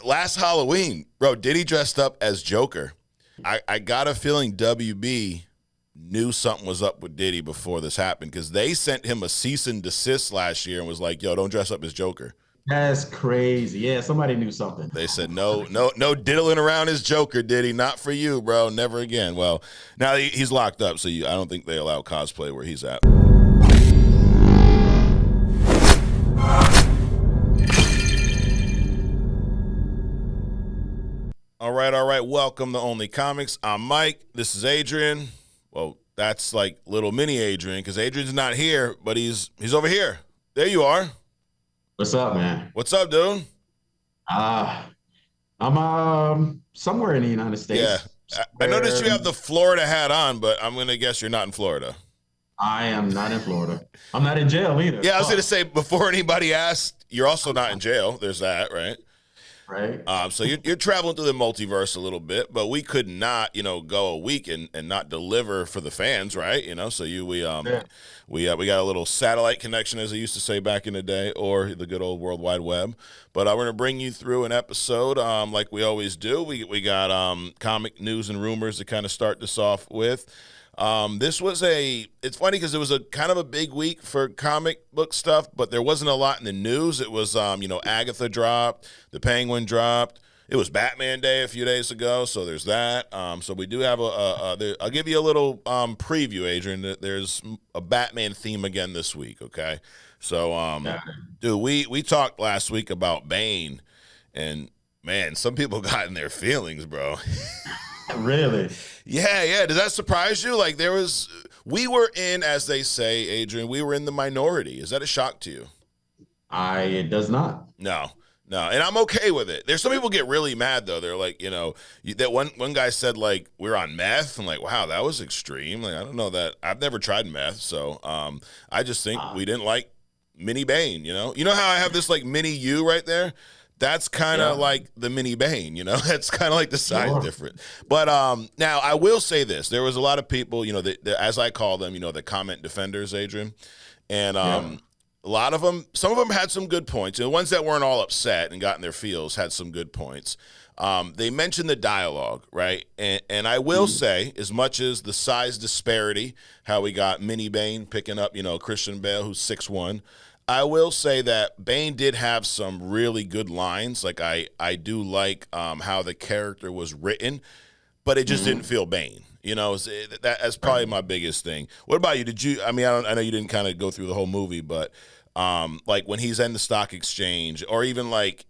last Halloween, bro, Diddy dressed up as Joker. I got a feeling WB knew something was up with Diddy before this happened because they sent him a cease and desist last year and was like, yo, don't dress up as Joker. That's crazy. Yeah, somebody knew something. They said, no diddling around as Joker, Diddy. Not for you, bro. Never again. Well, now he's locked up, so I don't think they allow cosplay where he's at. All right. Welcome to Only Comics. I'm Mike. This is Adrian. Well, that's like little mini Adrian because Adrian's not here, but he's over here. There you are. What's up, man? What's up, dude? I'm somewhere in the United States. Yeah. I noticed you have the Florida hat on, but I'm going to guess you're not in Florida. I am not in Florida. I'm not in jail either. Yeah, I was going to say, before anybody asked, you're also not in jail. There's that, right? Right. So you're traveling through the multiverse a little bit, but we could not, go a week and not deliver for the fans, right? So we got a little satellite connection, as they used to say back in the day, or the good old World Wide Web. But we're gonna bring you through an episode, like we always do. We got comic news and rumors to kind of start this off with. It's funny because it was a kind of a big week for comic book stuff, but there wasn't a lot in the news. It was, Agatha dropped, the Penguin dropped. It was Batman Day a few days ago, so there's that. So we do have I'll give you a little preview, Adrian. There's a Batman theme again this week, okay? So, dude, we talked last week about Bane, and man, some people got in their feelings, bro. Really? Yeah. Does that surprise you? Like we were in, as they say, Adrian, we were in the minority. Is that a shock to you? It does not. No. And I'm okay with it. There's some people get really mad though. They're like, that one guy said like we're on meth. I'm like, wow, that was extreme. Like, I don't know that. I've never tried meth. So I just think we didn't like mini Bane, You know how I have this like mini you right there? That's kind of like the mini Bane, That's kind of like the size difference. But now I will say this: there was a lot of people, as I call them, the comment defenders, Adrian, and a lot of them. Some of them had some good points. The ones that weren't all upset and got in their feels had some good points. They mentioned the dialogue, right? And I will say, as much as the size disparity, how we got mini Bane picking up, Christian Bale, who's 6'1". I will say that Bane did have some really good lines. Like I do like how the character was written, but it just didn't feel Bane. That's probably my biggest thing. What about you? Did you? I mean, I know you didn't kind of go through the whole movie, but like when he's in the stock exchange, or even like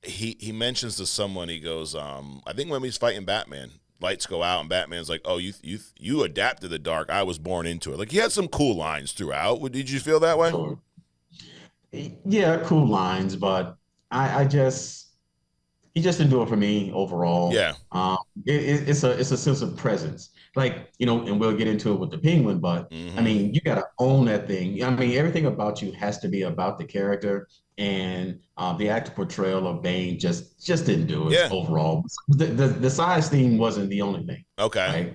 he mentions to someone, he goes, I think when he's fighting Batman, lights go out and Batman's like, oh, you adapted the dark. I was born into it. Like he had some cool lines throughout. Did you feel that way? Sure. Yeah, cool lines, but he just didn't do it for me overall. Yeah. It's a sense of presence, like and we'll get into it with the Penguin, but I mean, you got to own that thing. I mean, everything about you has to be about the character, and the actor portrayal of Bane just didn't do it overall. The size theme wasn't the only thing. Okay.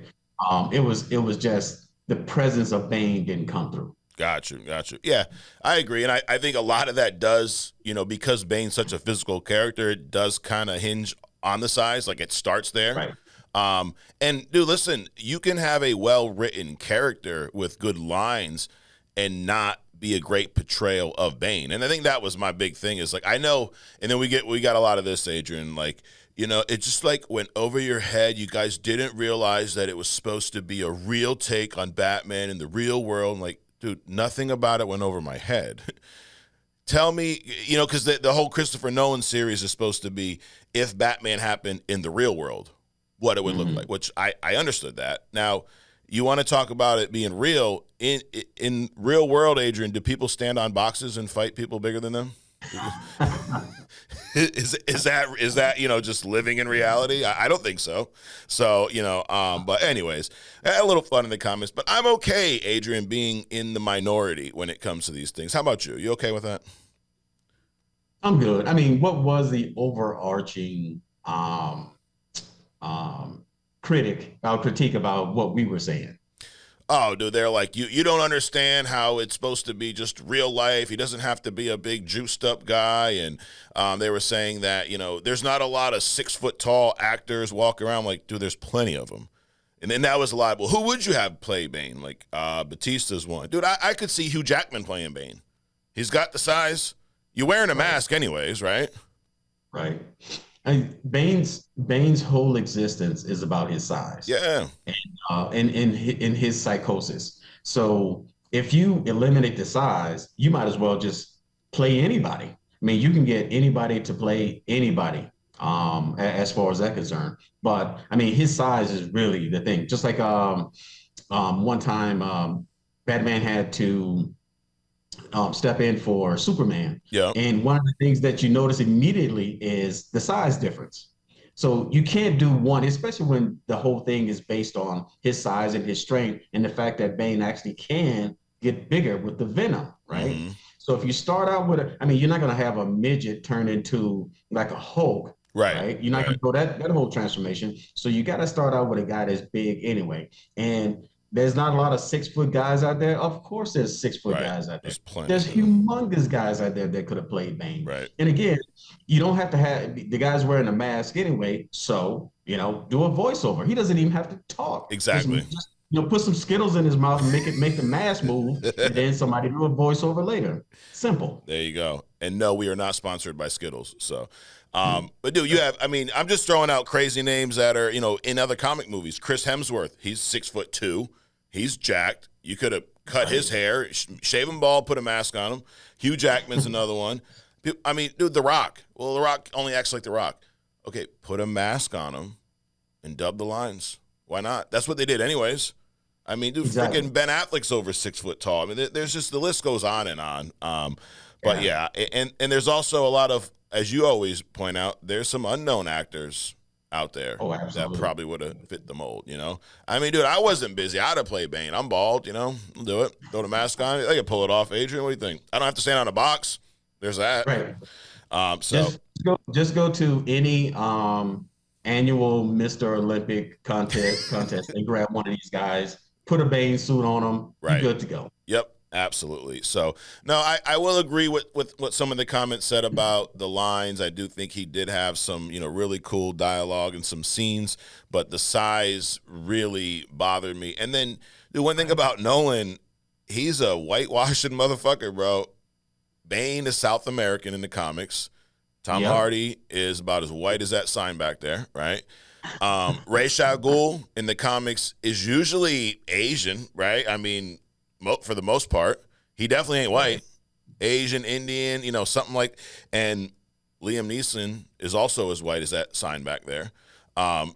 Right? It was just the presence of Bane didn't come through. Got you. Yeah, I agree. And I think a lot of that does, because Bane's such a physical character, it does kind of hinge on the size. Like it starts there. Right. And dude, listen, you can have a well-written character with good lines and not be a great portrayal of Bane. And I think that was my big thing is like, I know, and then we got a lot of this, Adrian, like, it just like went over your head. You guys didn't realize that it was supposed to be a real take on Batman in the real world. Like, dude, nothing about it went over my head. Tell me, because the whole Christopher Nolan series is supposed to be if Batman happened in the real world, what it would look like, which I understood that. Now, you want to talk about it being real. In real world, Adrian, do people stand on boxes and fight people bigger than them? Is that just living in reality? I don't think so. So but anyways, I had a little fun in the comments. But I'm okay, Adrian, being in the minority when it comes to these things. How about you? You okay with that? I'm good. I mean, what was the overarching critique about what we were saying? Oh, dude, they're like, you don't understand how it's supposed to be just real life. He doesn't have to be a big juiced up guy. And they were saying that, there's not a lot of 6 foot tall actors walking around. Like, dude, there's plenty of them. And then that was a lot. Well, who would you have play Bane? Like, Batista's one. Dude, I could see Hugh Jackman playing Bane. He's got the size. You're wearing a mask anyways, right? Right. And Bane's whole existence is about his size. Yeah. And in his psychosis. So if you eliminate the size, you might as well just play anybody. I mean, you can get anybody to play anybody, as far as that's concerned. But I mean, his size is really the thing. Just like one time Batman had to step in for Superman. Yeah. And one of the things that you notice immediately is the size difference. So you can't do one, especially when the whole thing is based on his size and his strength and the fact that Bane actually can get bigger with the venom, right? Mm-hmm. So if you start out with you're not going to have a midget turn into like a Hulk, right? You're not going to go that whole transformation. So you got to start out with a guy that's big anyway. And there's not a lot of 6 foot guys out there. Of course, there's 6 foot guys out there. There's humongous guys out there that could have played Bane. Right. And again, you don't have to have the guy's wearing a mask anyway. So, do a voiceover. He doesn't even have to talk. Exactly. Just, put some Skittles in his mouth and make the mask move, and then somebody do a voiceover later. Simple. There you go. And no, we are not sponsored by Skittles. So, but dude, I'm just throwing out crazy names that are, in other comic movies. Chris Hemsworth, he's 6'2". He's jacked. You could have cut his hair, shave him bald, put a mask on him. Hugh Jackman's another one. I mean, dude, The Rock. Well, The Rock only acts like The Rock. Okay, put a mask on him and dub the lines. Why not? That's what they did anyways. I mean, dude, freaking Ben Affleck's over 6 foot tall. I mean, there's just, the list goes on and on. But yeah, and there's also a lot of, as you always point out, there's some unknown actors out there that probably would have fit the mold, I mean, dude, I wasn't busy. I'd have played Bane. I'm bald, I'll do it. Throw the mask on. I can pull it off. Adrian, what do you think? I don't have to stand on a box. There's that. Right. Just go to any annual Mr. Olympic contest and grab one of these guys, put a Bane suit on them, you're good to go. Yep. Absolutely. So, no, I will agree with what some of the comments said about the lines. I do think he did have some, really cool dialogue and some scenes, but the size really bothered me. And then the one thing about Nolan, he's a whitewashing motherfucker, bro. Bane is South American in the comics. Tom Hardy is about as white as that sign back there, right? Ra's al Ghul in the comics is usually Asian, right? I mean, for the most part, he definitely ain't white. Asian, Indian, something like. And Liam Neeson is also as white as that sign back there.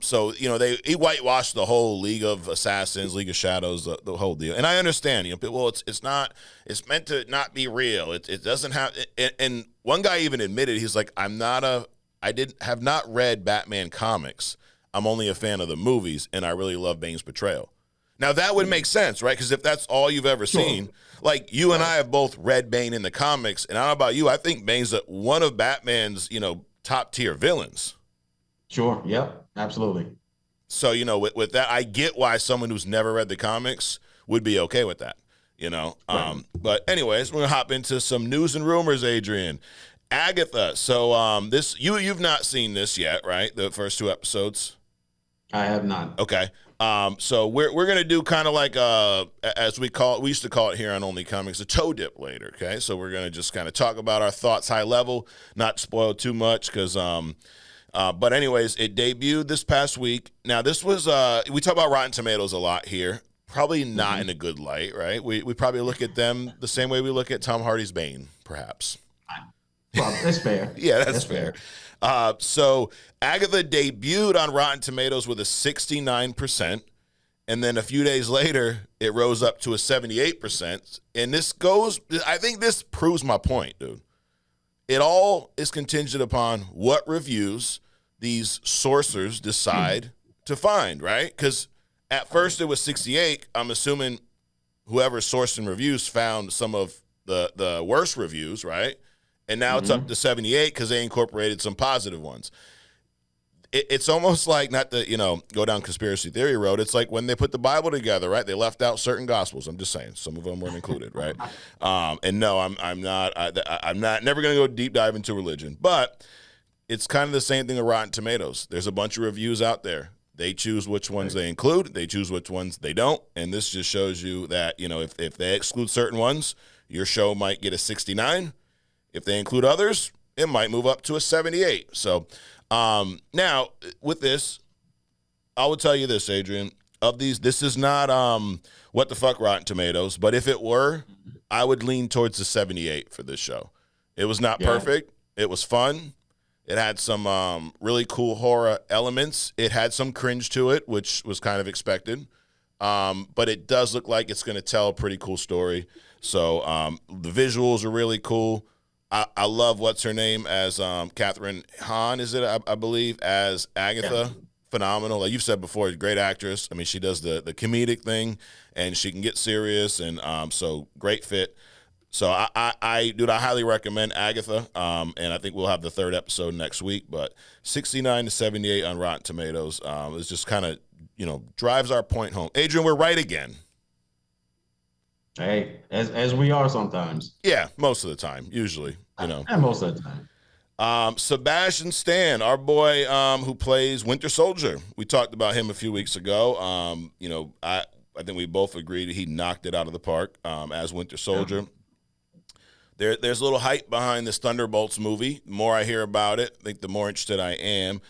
So he whitewashed the whole League of Assassins, League of Shadows, the whole deal. And I understand, it's meant to not be real. It doesn't have. And one guy even admitted, he's like, I have not read Batman comics. I'm only a fan of the movies, and I really love Bane's portrayal. Now, that would make sense, right? Because if that's all you've ever seen, like you and I have both read Bane in the comics, and I don't know about you, I think Bane's one of Batman's, top-tier villains. Sure, yep, absolutely. So, with that, I get why someone who's never read the comics would be okay with that, Right. But anyways, we're going to hop into some news and rumors, Adrian. Agatha, so this you've not seen this yet, right? The first 2 episodes? I have not. Okay. So we're gonna do kind of like as we used to call it here on Only Comics, a toe dip later. Okay, so we're gonna just kind of talk about our thoughts high level, not spoil too much, because but anyways, it debuted this past week. Now this was we talk about Rotten Tomatoes a lot here, probably not in a good light, right? We probably look at them the same way we look at Tom Hardy's Bane, perhaps. Well, that's fair. Yeah, that's fair. So Agatha debuted on Rotten Tomatoes with a 69%, and then a few days later, it rose up to a 78%. And I think this proves my point, dude. It all is contingent upon what reviews these sourcers decide to find, right? Because at first it was 68. I'm assuming whoever sourced in reviews found some of the worst reviews, right? And now it's up to 78 because they incorporated some positive ones. it's almost like, not to, go down conspiracy theory road. It's like when they put the Bible together, right? They left out certain gospels. I'm just saying, some of them weren't included, right? And no, I'm not. I'm not. Never going to go deep dive into religion, but it's kind of the same thing with Rotten Tomatoes. There's a bunch of reviews out there. They choose which ones they include. They choose which ones they don't. And this just shows you that, if they exclude certain ones, your show might get a 69. If they include others, it might move up to a 78. So now with this, I will tell you this, Adrian. Of these, this is not what the fuck Rotten Tomatoes, but if it were, I would lean towards the 78 for this show. It was not perfect. It was fun. It had some really cool horror elements. It had some cringe to it, which was kind of expected. But it does look like it's going to tell a pretty cool story. So the visuals are really cool. I love what's her name as Catherine Hahn, is it? I believe, as Agatha. Yeah. Phenomenal. Like you've said before, great actress. I mean, she does the comedic thing, and she can get serious, and so great fit. So I highly recommend Agatha, and I think we'll have the third episode next week. But 69 to 78 on Rotten Tomatoes is just kind of drives our point home. Adrian, we're right again. Hey, as we are sometimes. Yeah, most of the time, usually, And most of the time. Sebastian Stan, our boy who plays Winter Soldier. We talked about him a few weeks ago. I think we both agreed he knocked it out of the park as Winter Soldier. Yeah. There's a little hype behind this Thunderbolts movie. The more I hear about it, I think the more interested I am.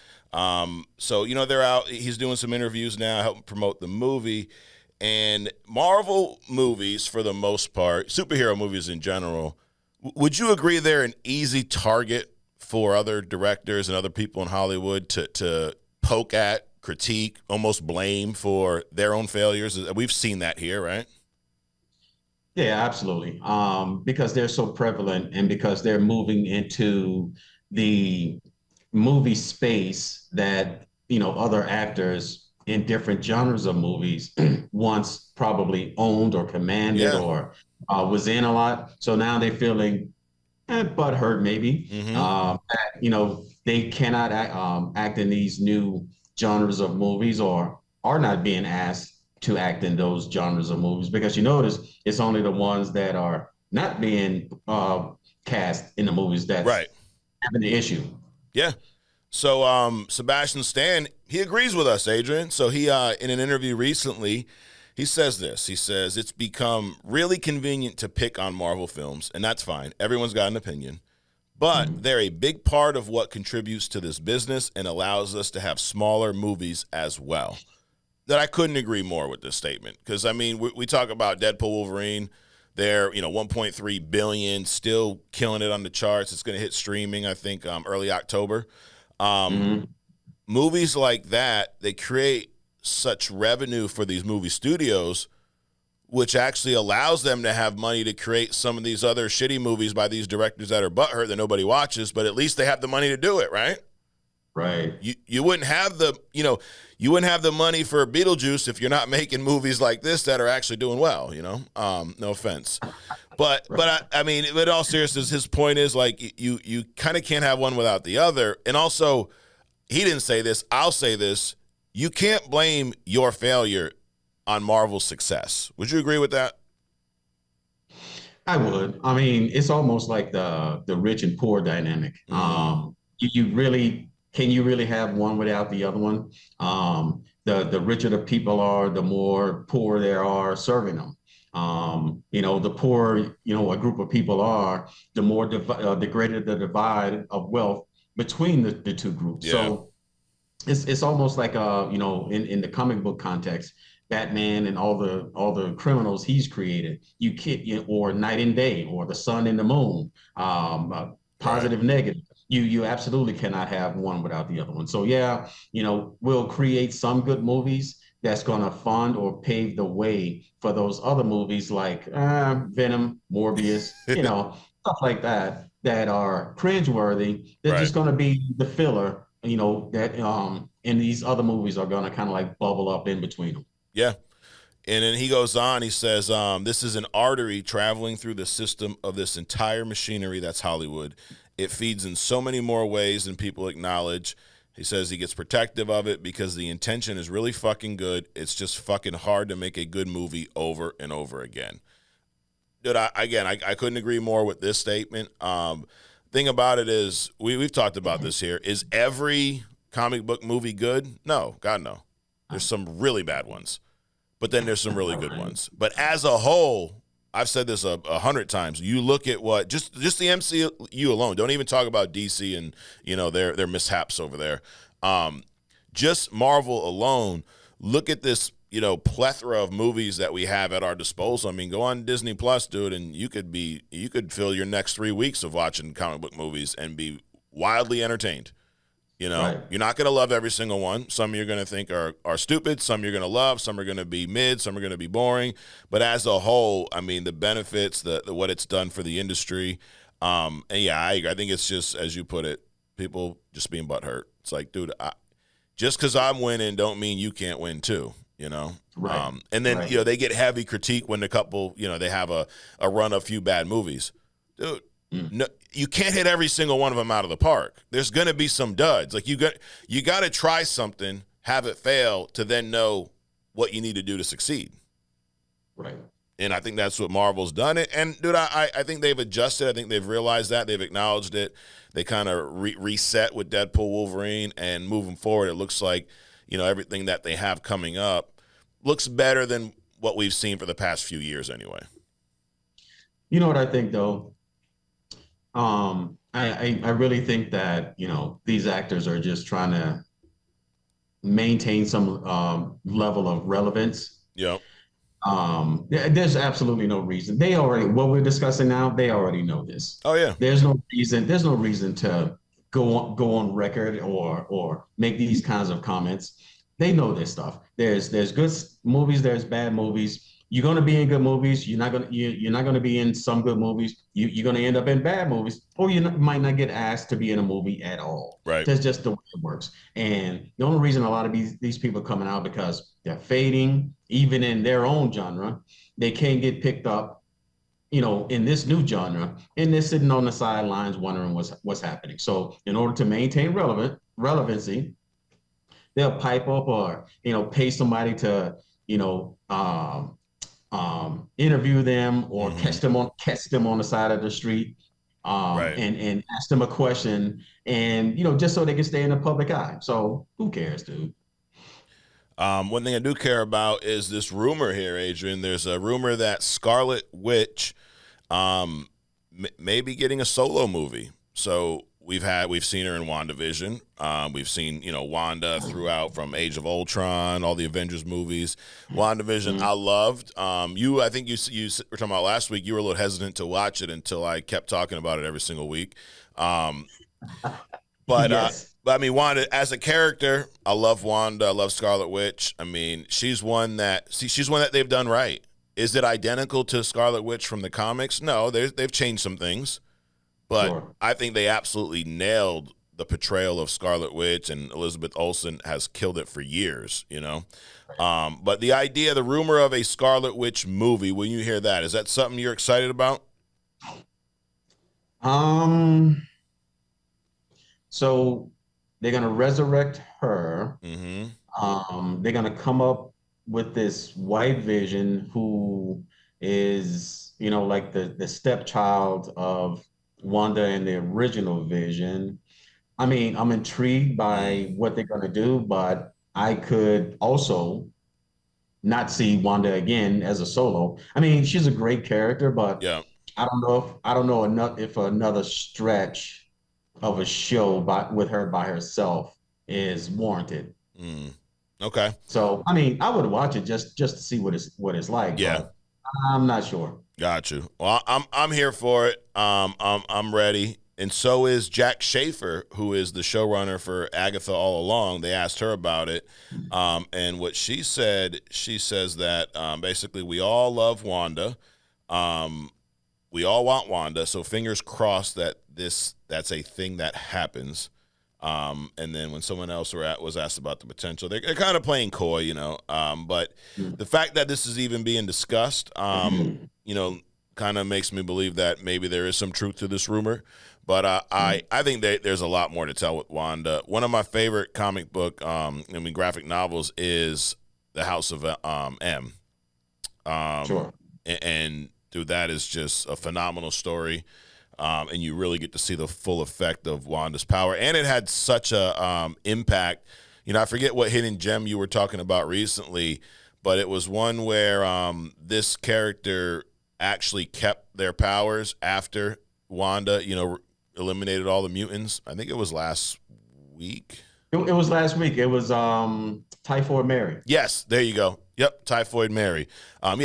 So they're out. He's doing some interviews now, helping promote the movie. And Marvel movies, for the most part, superhero movies in general, would you agree they're an easy target for other directors and other people in Hollywood to poke at, critique, almost blame for their own failures? We've seen that here, right? Yeah, absolutely. Because they're so prevalent and because they're moving into the movie space that, other actors in different genres of movies once probably owned or commanded or was in a lot. So now they're feeling butthurt maybe. They cannot act in these new genres of movies or are not being asked to act in those genres of movies, because you notice it's only the ones that are not being cast in the movies that's having the issue. Yeah. So Sebastian Stan, he agrees with us, Adrian. So he, in an interview recently, he says this. He says, it's become really convenient to pick on Marvel films, and that's fine. Everyone's got an opinion. But they're a big part of what contributes to this business and allows us to have smaller movies as well. That I couldn't agree more with this statement. Because, I mean, we talk about Deadpool Wolverine. They're, 1.3 billion, still killing it on the charts. It's going to hit streaming, I think, early October. Movies like that, they create such revenue for these movie studios, which actually allows them to have money to create some of these other shitty movies by these directors that are butthurt that nobody watches, but at least they have the money to do it, right? Right. You wouldn't have the, you wouldn't have the money for Beetlejuice if you're not making movies like this that are actually doing well, no offense. But I mean, in all seriousness, his point is like you kind of can't have one without the other. And also, he didn't say this, I'll say this, you can't blame your failure on Marvel's success. Would you agree with that? I would. I mean, it's almost like the rich and poor dynamic. Can you really have one without the other one? The richer the people are, the more poor there are serving them. The poorer, a group of people are, the more the greater the divide of wealth between the two groups. Yeah. So it's almost like in the comic book context, Batman and all the criminals he's created, or Night and Day, or the sun and the moon, positive, negative. You absolutely cannot have one without the other one. So yeah, we'll create some good movies that's going to fund or pave the way for those other movies like Venom, Morbius, stuff like that are cringeworthy. They're just going to be the filler, that and these other movies are going to kind of like bubble up in between them. Yeah. And then he goes on, he says, this is an artery traveling through the system of this entire machinery that's Hollywood. It feeds in so many more ways than people acknowledge. He says he gets protective of it because the intention is really fucking good. It's just fucking hard to make a good movie over and over again. Dude, I couldn't agree more with this statement. Thing about it is, we've talked about this here. Is every comic book movie good? No, God, no. There's some really bad ones, but then there's some really good ones. But as a whole, I've said this 100 times. You look at what just the MCU alone. Don't even talk about DC and their mishaps over there. Just Marvel alone. Look at this plethora of movies that we have at our disposal. I mean, go on Disney Plus, dude, and you could fill your next 3 weeks of watching comic book movies and be wildly entertained. Right. You're not going to love every single one. Some you're going to think are stupid. Some you're going to love. Some are going to be mid. Some are going to be boring. But as a whole, I mean, the benefits, the what it's done for the industry, and yeah, I think it's just, as you put it, people just being butthurt. It's like, dude, just because I'm winning don't mean you can't win too. Right. And then they get heavy critique when the couple, they have a run of few bad movies, dude. No, you can't hit every single one of them out of the park. There's going to be some duds. Like you got to try something, have it fail, to then know what you need to do to succeed. Right. And I think that's what Marvel's done. And dude, I think they've adjusted. I think they've realized that. They've acknowledged it. They kind of reset with Deadpool, Wolverine, and moving forward, it looks like everything that they have coming up looks better than what we've seen for the past few years, anyway. You know what I think, though. I really think that, these actors are just trying to maintain some level of relevance. Yep. There's absolutely no reason. What we're discussing now, they already know this. Oh yeah. There's no reason to go on record or make these kinds of comments. They know this stuff. There's good movies, there's bad movies. You're going to be in good movies. You're not going to be in some good movies. You're going to end up in bad movies, or you might not get asked to be in a movie at all. Right. That's just the way it works. And the only reason a lot of these people are coming out because they're fading, even in their own genre. They can't get picked up, in this new genre, and they're sitting on the sidelines wondering what's happening. So in order to maintain relevancy, they'll pipe up or pay somebody to interview them or catch them on the side of the street, right. and ask them a question, and just so they can stay in the public eye. So who cares, dude? One thing I do care about is this rumor here, Adrian. There's a rumor that Scarlet Witch may be getting a solo movie. So we've seen her in WandaVision. We've seen, Wanda throughout, from Age of Ultron, all the Avengers movies. WandaVision, I loved. I think you were talking about last week, you were a little hesitant to watch it until I kept talking about it every single week. But yes. I mean, Wanda as a character, I love Wanda. I love Scarlet Witch. I mean, she's one that they've done right. Is it identical to Scarlet Witch from the comics? No, they've changed some things. But sure. I think they absolutely nailed the portrayal of Scarlet Witch, and Elizabeth Olsen has killed it for years, But the rumor of a Scarlet Witch movie, when you hear that, is that something you're excited about? So they're going to resurrect her. Mm-hmm. They're going to come up with this white Vision who is, like the stepchild of Wanda and the original Vision. I mean, I'm intrigued by what they're going to do, but I could also not see Wanda again as a solo. I mean, she's a great character, but yeah. I don't know if another stretch of a show with her by herself is warranted. Okay. So, I mean, I would watch it just to see what it's like. Yeah. But I'm not sure. Got you. Well, I'm here for it. I'm ready. And so is Jack Schaeffer, who is the showrunner for Agatha All Along. They asked her about it. And what she says that basically we all love Wanda. We all want Wanda. So fingers crossed that that's a thing that happens. And then when someone else was asked about the potential, they're kind of playing coy, but the fact that this is even being discussed, kind of makes me believe that maybe there is some truth to this rumor. But I think there's a lot more to tell with Wanda. One of my favorite comic book, graphic novels is The House of M. Sure. And dude, that is just a phenomenal story. And you really get to see the full effect of Wanda's power. And it had such a impact. You know, I forget what hidden gem you were talking about recently, but it was one where this character actually kept their powers after Wanda, eliminated all the mutants. I think it was last week. It was last week. It was Typhoid Mary. Yes, there you go. Yep, Typhoid Mary.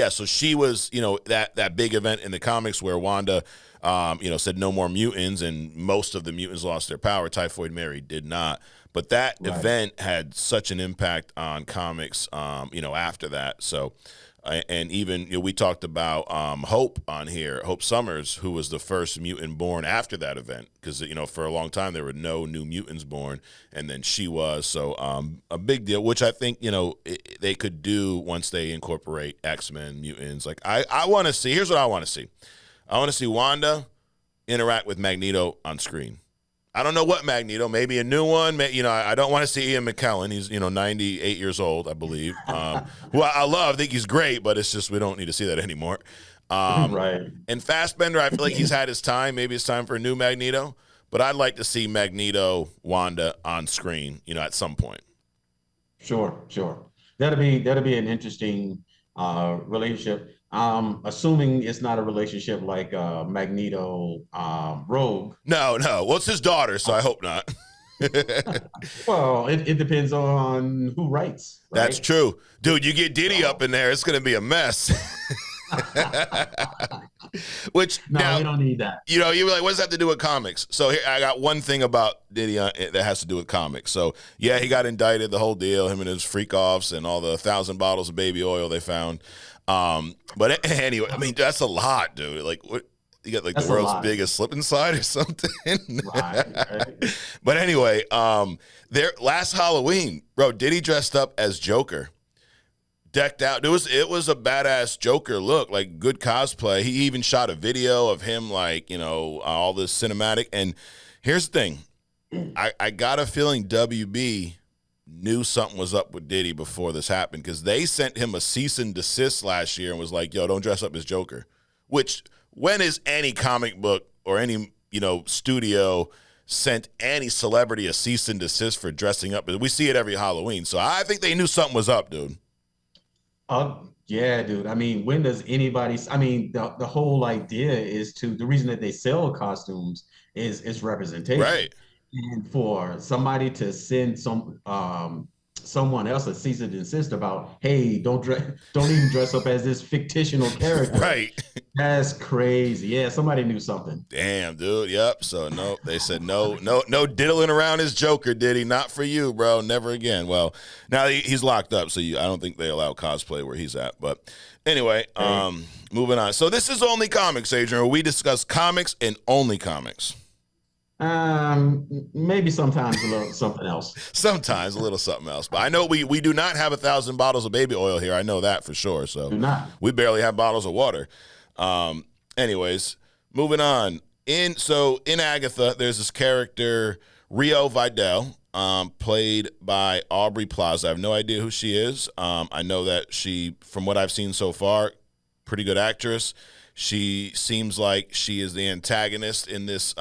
So she was, that big event in the comics where Wanda, said no more mutants, and most of the mutants lost their power. Typhoid Mary did not. But that event had such an impact on comics, after that. So, and even we talked about Hope on here, Hope Summers, who was the first mutant born after that event, because for a long time there were no new mutants born, and then she was. So a big deal, which I think they could do once they incorporate X-Men mutants. Like I want to see. Here's what I want to see. I want to see Wanda interact with Magneto on screen. I don't know what Magneto, maybe a new one. I don't want to see Ian McKellen. He's, 98 years old, I believe. Who I love, I think he's great, but it's just we don't need to see that anymore. Right. And Fassbender, I feel like he's had his time. Maybe it's time for a new Magneto. But I'd like to see Magneto, Wanda on screen, at some point. Sure. That'll be an interesting relationship. Assuming it's not a relationship like Magneto Rogue. No. Well, it's his daughter, so I hope not. Well, it depends on who writes. Right? That's true. Dude, you get Diddy up in there, it's going to be a mess. Which now, we don't need that. You were like, what does that have to do with comics? So here, I got one thing about Diddy that has to do with comics. So yeah, he got indicted, the whole deal, him and his freak offs and all the 1,000 bottles of baby oil they found. But anyway, I mean, that's a lot, dude. Like, what you got, like that's the world's biggest slip and slide or something? Right. But anyway, their last Halloween, bro, Diddy dressed up as Joker, decked out. It was a badass Joker look, like good cosplay. He even shot a video of him, like, all this cinematic. And here's the thing, I got a feeling WB knew something was up with Diddy before this happened, because they sent him a cease and desist last year and was like, yo, don't dress up as Joker. Which, when is any comic book or any, studio sent any celebrity a cease and desist for dressing up? We see it every Halloween. So I think they knew something was up, dude. Yeah, dude. I mean, when does anybody, the whole idea is the reason that they sell costumes is representation. Right. And for somebody to send someone else a cease and desist about, hey, don't even dress up as this fictional character. Right. That's crazy. Yeah, somebody knew something. Damn, dude. Yep. So no, they said no diddling around his Joker, Diddy. Not for you, bro. Never again. Well, now he's locked up, so I don't think they allow cosplay where he's at. But anyway, moving on. So this is Only Comics, Adrian, where we discuss comics and only comics. Maybe sometimes a little something else. Sometimes a little something else. But I know we do not have 1,000 bottles of baby oil here. I know that for sure. So do not. We barely have bottles of water. Anyways, moving on. In Agatha, there's this character, Rio Vidal, played by Aubrey Plaza. I have no idea who she is. I know that she, from what I've seen so far, pretty good actress. She seems like she is the antagonist in this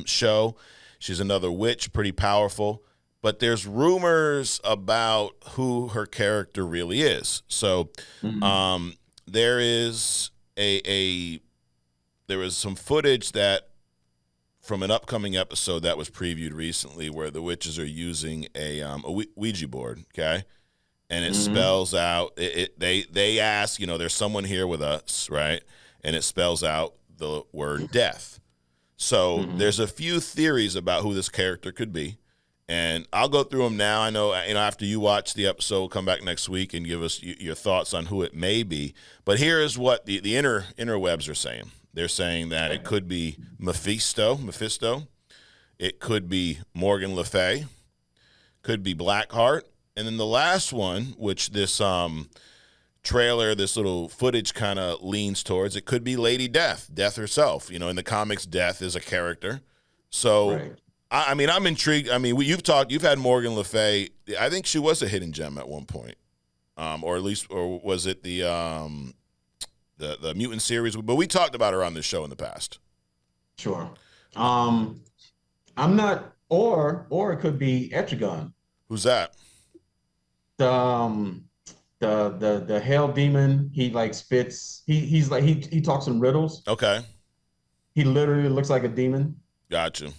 show. She's another witch, pretty powerful. But there's rumors about who her character really is. So there is there was some footage that from an upcoming episode that was previewed recently where the witches are using a Ouija board, okay? And it spells out, they ask, there's someone here with us, right? And it spells out the word death. So there's a few theories about who this character could be. And I'll go through them now. I know, after you watch the episode, we'll come back next week and give us your thoughts on who it may be. But here is what the interwebs are saying. They're saying that it could be Mephisto. It could be Morgan Le Fay. Could be Blackheart. And then the last one, which this trailer, this little footage kind of leans towards, it could be Lady Death, Death herself. You know, in the comics, Death is a character. So, Right. I mean, I'm intrigued. I mean, you've had Morgan Le Fay. I think she was a hidden gem at one point, or at least, or was it the Mutant series? But we talked about her on this show in the past. Sure. I'm not, or it could be Etrigan. Who's that? The the hell demon. He like spits. He's like he talks in riddles. Okay, He literally looks like a demon. gotcha.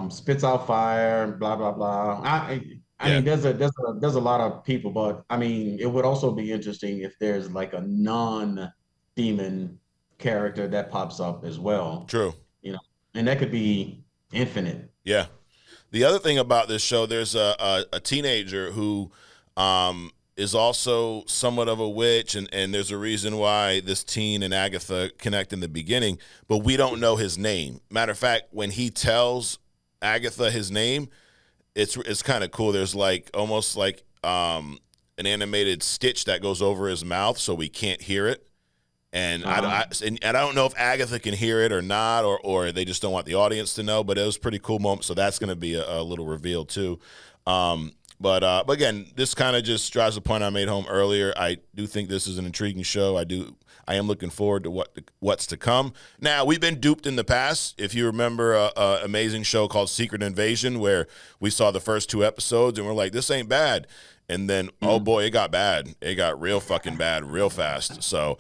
Spits out fire. Blah blah blah. I Yeah, mean, there's a lot of people, but I mean, it would also be interesting if there's like a non-demon character that pops up as well. true. You know, and that could be infinite. Yeah. The other thing about this show, there's a teenager who is also somewhat of a witch, and there's a reason why this teen and Agatha connect in the beginning, but we don't know his name. Matter of fact, when he tells Agatha his name, it's kind of cool. There's like almost like an animated stitch that goes over his mouth so we can't hear it. And and I don't know if Agatha can hear it or not, or they just don't want the audience to know. But it was a pretty cool moment, so that's going to be a little reveal too. But again, this kind of just drives the point I made home earlier. I do think this is an intriguing show. I am looking forward to what's to come. Now, we've been duped in the past. If you remember a amazing show called Secret Invasion, where we saw the first 2 episodes and we're like, this ain't bad. And then, oh boy, it got bad. It got real fucking bad real fast. So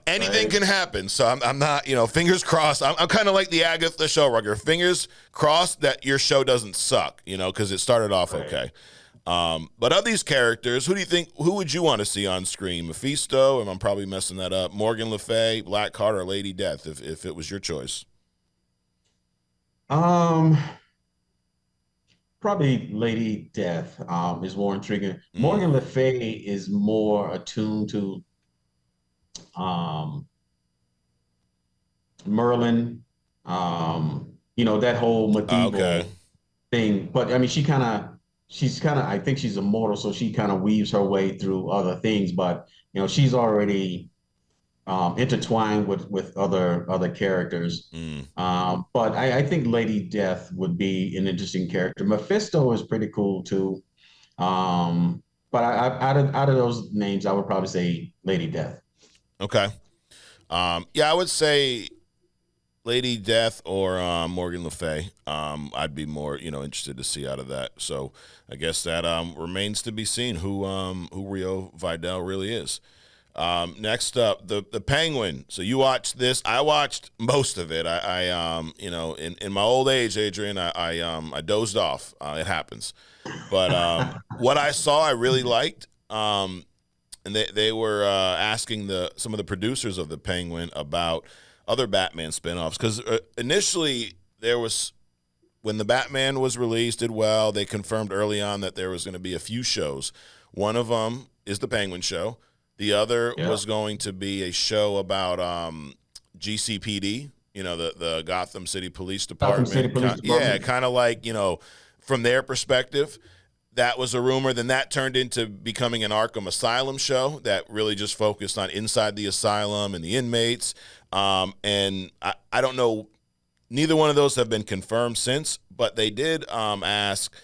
anything can happen. So I'm not, fingers crossed. I'm kind of like the Agatha showrunner. Fingers crossed that your show doesn't suck, because it started off okay. But of these characters, who would you want to see on screen? Mephisto, and I'm probably messing that up, Morgan Le Fay, Blackheart, or Lady Death, if it was your choice? Probably Lady Death is more intriguing. Mm. Morgan Le Fay is more attuned to Merlin, that whole medieval thing. But I mean, I think she's immortal, so she kind of weaves her way through other things. But she's already intertwined with other characters. But I think Lady Death would be an interesting character. Mephisto is pretty cool too. But out of those names, I would probably say Lady Death. Okay. Yeah, I would say Lady Death or Morgan Le Fay. I'd be more, interested to see out of that. So I guess that remains to be seen who Rio Vidal really is. Next up, the Penguin. So you watched this. I watched most of it. I in my old age, Adrian, I dozed off. It happens. But what I saw, I really liked. And they were asking some of the producers of the Penguin about other Batman spinoffs, because initially when the Batman was released, did well. They confirmed early on that there was going to be a few shows. One of them is the Penguin show. The other was going to be a show about GCPD, the Gotham City Police Department. Yeah, kind of like, from their perspective. That was a rumor. Then that turned into becoming an Arkham Asylum show that really just focused on inside the asylum and the inmates. And I don't know, neither one of those have been confirmed since, but they did ask.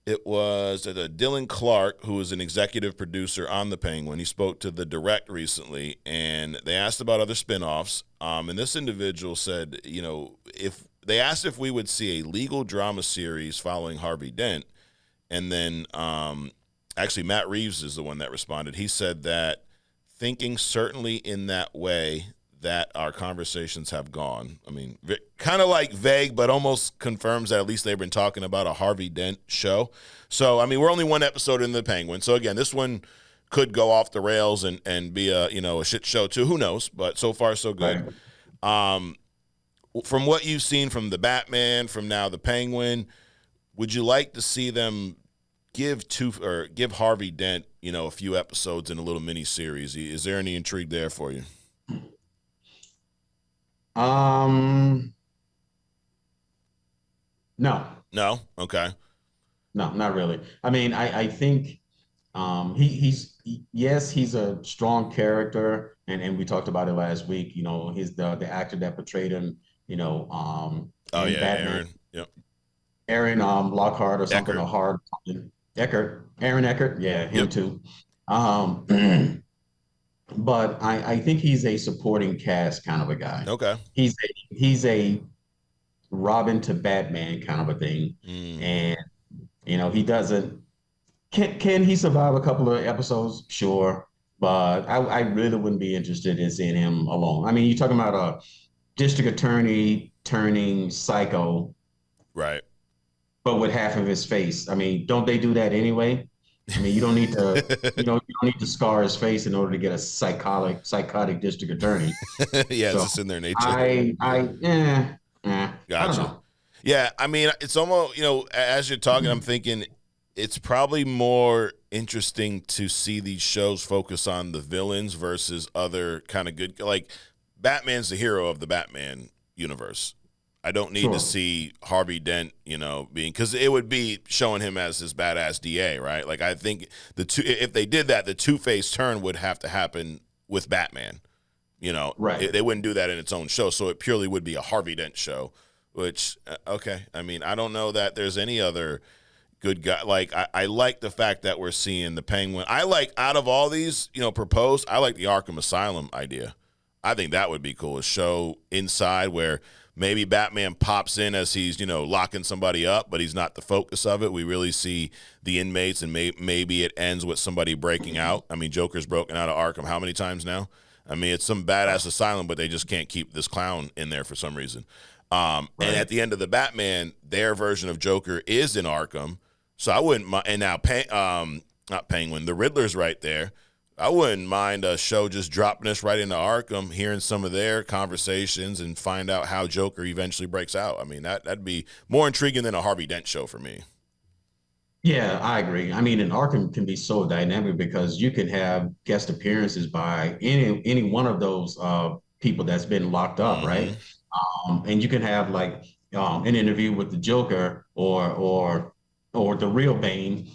It was Dylan Clark, who is an executive producer on The Penguin. He spoke to The Direct recently, and they asked about other spinoffs. And this individual said, if they asked if we would see a legal drama series following Harvey Dent, and then actually Matt Reeves is the one that responded. He said that thinking certainly in that way that our conversations have gone. I mean, kind of like vague, but almost confirms that at least they've been talking about a Harvey Dent show. So, I mean, we're only 1 episode in The Penguin. So, again, this one could go off the rails and be a shit show too. Who knows? But so far, so good. Right. From what you've seen from the Batman, from now The Penguin, would you like to see them give Harvey Dent, a few episodes in a little mini series? Is there any intrigue there for you? No. No? Okay. No, not really. I mean, I think Yes, he's a strong character, and we talked about it last week. He's the actor that portrayed him, Oh in yeah, Batman, Aaron. Yep. Aaron Lockhart or something, Eckert. or Hard something. Eckert, Aaron Eckert, yeah, him Yep. too. Um, but I think he's a supporting cast kind of a guy. Okay. He's a Robin to Batman kind of a thing, Mm. and he doesn't. Can he survive a couple of episodes? Sure, but I really wouldn't be interested in seeing him alone. I mean, you're talking about a district attorney turning psycho, Right. but with half of his face. I mean, don't they do that anyway? I mean, you don't need to, you don't need to scar his face in order to get a psychotic district attorney. Yeah, it's So just in their nature. I don't Gotcha. know. Yeah, I mean, it's almost, as you're talking, I'm thinking it's probably more interesting to see these shows focus on the villains versus other kind of good, like Batman's the hero of the Batman universe. I don't need to Sure. see Harvey Dent, being, because it would be showing him as this badass DA, right? Like I think if they did that, the Two-Face turn would have to happen with Batman. Right. They wouldn't do that in its own show, so it purely would be a Harvey Dent show. Which okay, I mean, I don't know that there's any other good guy. Like I like the fact that we're seeing the Penguin. I like, out of all these, proposed, I like the Arkham Asylum idea. I think that would be cool. A show inside where maybe Batman pops in as he's, locking somebody up, but he's not the focus of it. We really see the inmates, and maybe it ends with somebody breaking out. I mean, Joker's broken out of Arkham how many times now? I mean, it's some badass asylum, but they just can't keep this clown in there for some reason. And Right. at the end of the Batman, their version of Joker is in Arkham. So I wouldn't mind. And now, not Penguin, the Riddler's right there. I wouldn't mind a show just dropping us right into Arkham, hearing some of their conversations, and find out how Joker eventually breaks out. I mean, that'd be more intriguing than a Harvey Dent show for me. Yeah, I agree. I mean, and Arkham can be so dynamic because you can have guest appearances by any one of those people that's been locked up, Mm-hmm. right? And you can have like an interview with the Joker or the real Bane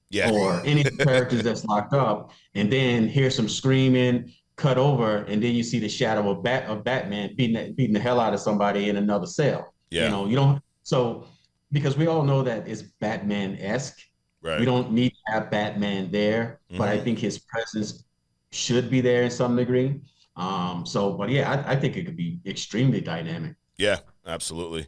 Yeah. or any of the characters that's locked up, and then hear some screaming, cut over, and then you see the shadow of Batman beating the hell out of somebody in another cell. Yeah. You don't so because we all know that it's Batman-esque. We Right. don't need to have Batman there, but I Mm-hmm. think his presence should be there in some degree. But yeah, I think it could be extremely dynamic. Yeah, absolutely.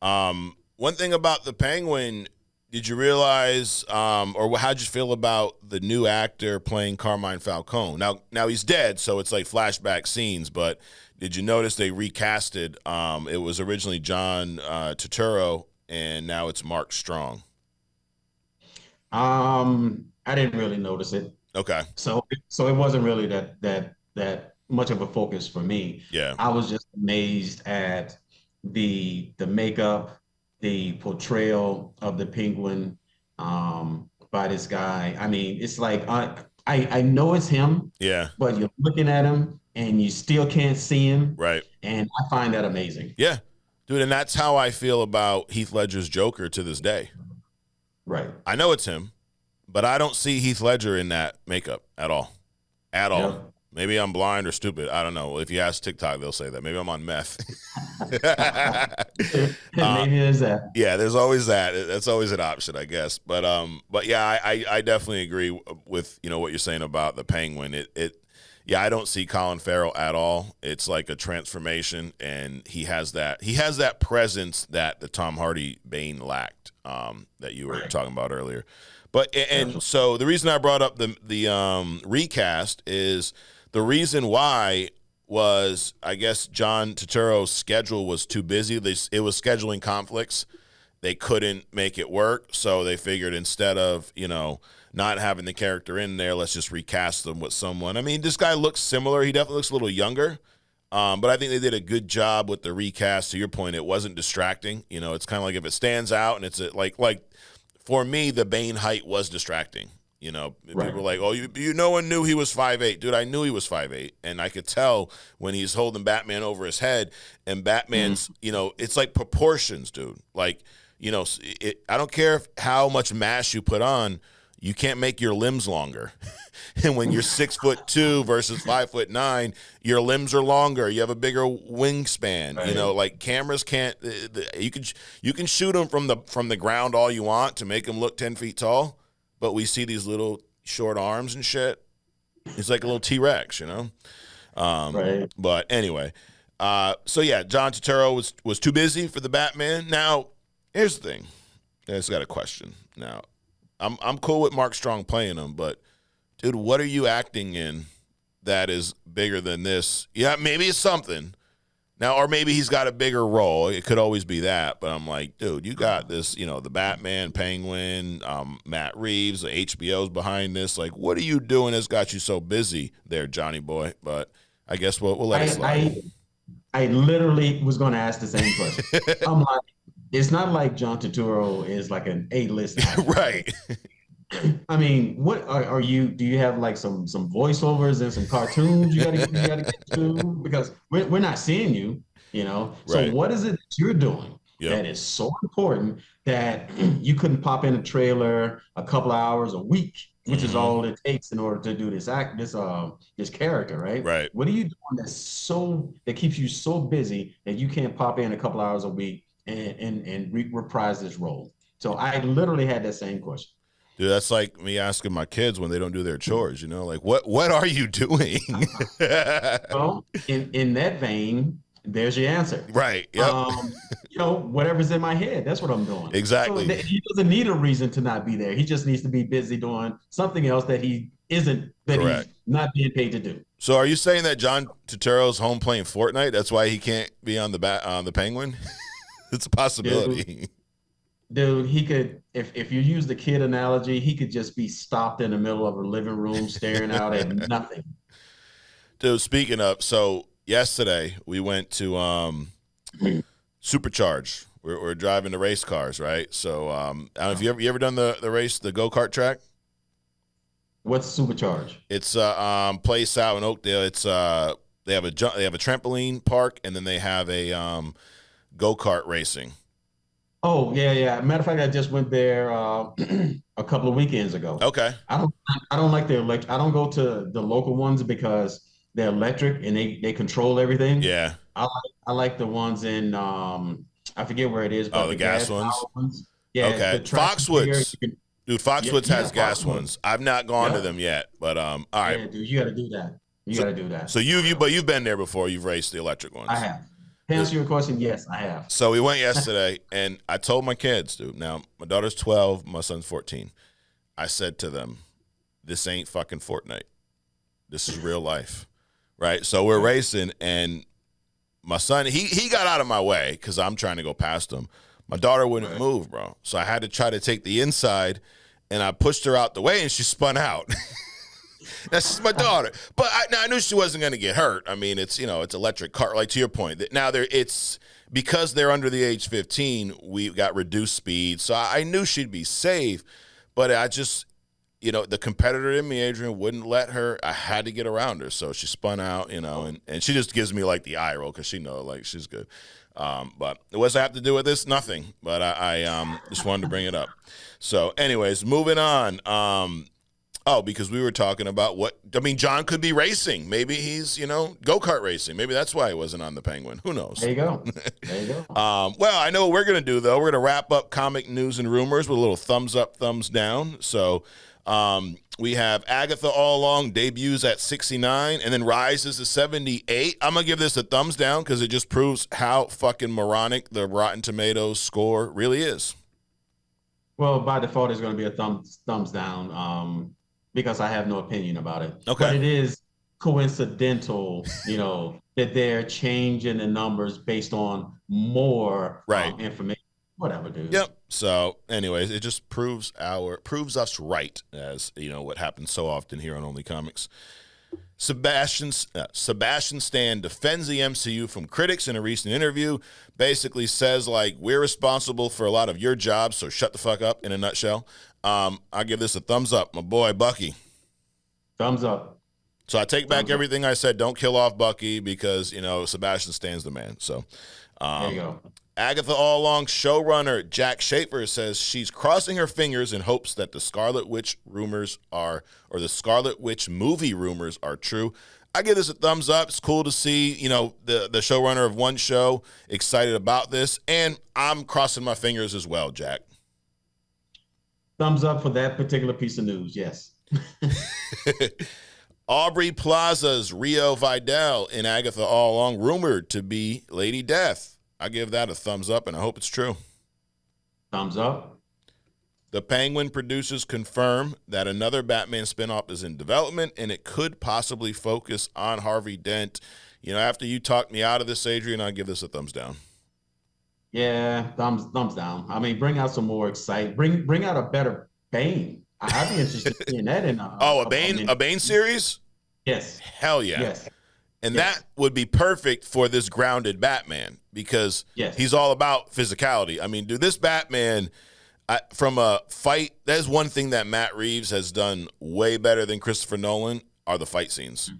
One thing about the Penguin, did you realize, or how'd you feel about the new actor playing Carmine Falcone? Now he's dead, so it's like flashback scenes. But did you notice they recasted? It was originally John Tuturro, and now it's Mark Strong. I didn't really notice it. Okay. So it wasn't really that much of a focus for me. Yeah. I was just amazed at the makeup, the portrayal of the penguin by this guy. I mean, it's like I know it's him, Yeah. but you're looking at him and you still can't see him, Right. and I find that amazing. Yeah, dude, and that's how I feel about Heath Ledger's Joker to this day. Right. I know it's him, but I don't see Heath Ledger in that makeup at all. At all. Yep. Maybe I'm blind or stupid. I don't know. If you ask TikTok, they'll say that. Maybe I'm on meth. Maybe there's that. Yeah, there's always that. That's always an option, I guess. But yeah, I definitely agree with what you're saying about the Penguin. Yeah, I don't see Colin Farrell at all. It's like a transformation, and he has that presence that the Tom Hardy Bane lacked, that you were Right. talking about earlier. But and so the reason I brought up the recast is the reason why was, I guess, John Turturro's schedule was too busy. It was scheduling conflicts. They couldn't make it work, so they figured instead of not having the character in there, let's just recast them with someone. I mean, this guy looks similar. He definitely looks a little younger, but I think they did a good job with the recast. To your point, it wasn't distracting. It's kind of like if it stands out and it's like for me, the Bane height was distracting. Right. People were like, "Oh, no one knew he was 5'8". Dude, I knew he was 5'8", and I could tell when he's holding Batman over his head, and Batman's, it's like proportions, dude. Like, I don't care how much mass you put on, you can't make your limbs longer. And when you're 6'2" versus 5'9", your limbs are longer. You have a bigger wingspan. Right. You know, like cameras can't. You can shoot them from the ground all you want to make them look 10 feet tall, but we see these little short arms and shit. He's like a little T-Rex, you know. Right. But anyway, so yeah, John Tuturro was too busy for the Batman. Now, here's the thing. I just got a question. Now, I'm cool with Mark Strong playing him, but dude, what are you acting in that is bigger than this? Yeah, maybe it's something. Now, or maybe he's got a bigger role. It could always be that. But I'm like, dude, you got this, you know, the Batman, Penguin, Matt Reeves, the HBO's behind this. Like, what are you doing that's got you so busy there, Johnny boy? But I guess we'll let it slide. I literally was going to ask the same question. I'm like, it's not like John Turturro is like an A-list actor. Right. I mean, what are you? Do you have like some voiceovers and some cartoons you gotta get to? Because we're not seeing you, you know. So Right. what is it that you're doing that is so important that you couldn't pop in a trailer a couple of hours a week, which is all it takes in order to do this character, right? Right. What are you doing that keeps you so busy that you can't pop in a couple of hours a week and reprise this role? So I literally had that same question. Dude, that's like me asking my kids when they don't do their chores, you know, like what are you doing? Well, in that vein, there's your answer. Right. Yep. You know, whatever's in my head, that's what I'm doing. Exactly. So he doesn't need a reason to not be there. He just needs to be busy doing something else that he's not being paid to do. So are you saying that John Turturro's home playing Fortnite? That's why he can't be on the Penguin? It's a possibility. Dude, he could, if you use the kid analogy, he could just be stopped in the middle of a living room staring out at nothing. Dude, speaking of, so yesterday we went to Supercharge. We're driving the race cars, right? So I don't know if you ever done the race, the go-kart track? What's Supercharge? It's a place out in Oakdale. It's they have a trampoline park, and then they have a go-kart racing. Oh, yeah. Matter of fact, I just went there a couple of weekends ago. Okay. I don't like the electric. I don't go to the local ones because they're electric and they control everything. Yeah. I like the ones in I forget where it is, but the gas ones. Yeah. Okay. Foxwoods. Dude, Foxwoods has gas ones. I've not gone to them yet, but all right. Yeah, dude, you got to do that. You got to do that. So you've been there before. You've raced the electric ones. I have. To answer your question, yes, I have. So we went yesterday, and I told my kids, dude. Now my daughter's 12, my son's 14. I said to them, "This ain't fucking Fortnite. This is real life, right?" So we're racing, and my son he got out of my way because I'm trying to go past him. My daughter wouldn't move, bro. So I had to try to take the inside, and I pushed her out the way, and she spun out. That's my daughter. But I knew she wasn't going to get hurt. I mean, it's electric car. Like to your point, now it's because they're under the age 15. We got reduced speed, so I knew she'd be safe. But I just, the competitor in me, Adrian, wouldn't let her. I had to get around her, so she spun out, and she just gives me like the eye roll because she knows like she's good. But what's that have to do with this? Nothing. But I just wanted to bring it up. So, anyways, moving on. Because we were talking about John could be racing. Maybe he's, go-kart racing. Maybe that's why he wasn't on the Penguin. Who knows? There you go. Well, I know what we're going to do, though. We're going to wrap up comic news and rumors with a little thumbs up, thumbs down. So we have Agatha All Along debuts at 69 and then rises to 78. I'm going to give this a thumbs down because it just proves how fucking moronic the Rotten Tomatoes score really is. Well, by default, it's going to be a thumbs down. Because I have no opinion about it. Okay. But it is coincidental, that they're changing the numbers based on more information. Whatever, dude. Yep. So, anyways, it just proves us right, as what happens so often here on Only Comics. Sebastian Stan defends the MCU from critics in a recent interview. Basically says like we're responsible for a lot of your jobs, so shut the fuck up. In a nutshell. I give this a thumbs up. My boy, Bucky. Thumbs up. So I take back everything I said. Don't kill off Bucky because, Sebastian Stan's the man. So There you go. Agatha All Along showrunner Jack Schaeffer says she's crossing her fingers in hopes that the Scarlet Witch rumors are, or the Scarlet Witch movie rumors are true. I give this a thumbs up. It's cool to see, you know, the showrunner of one show excited about this, and I'm crossing my fingers as well, Jack. Thumbs up for that particular piece of news, yes. Aubrey Plazas, Rio Vidal, and Agatha All Along rumored to be Lady Death. I give that a thumbs up, and I hope it's true. Thumbs up. The Penguin producers confirm that another Batman spinoff is in development, and it could possibly focus on Harvey Dent. You know, after you talked me out of this, Adrian, I give this a thumbs down. Yeah, thumbs down. I mean, bring out some more excitement. Bring out a better Bane. I'd be interested in that. A Bane series? Yes. Hell yeah. Yes. And that would be perfect for this grounded Batman because he's all about physicality. I mean, dude, this Batman, from a fight, that's one thing that Matt Reeves has done way better than Christopher Nolan are the fight scenes.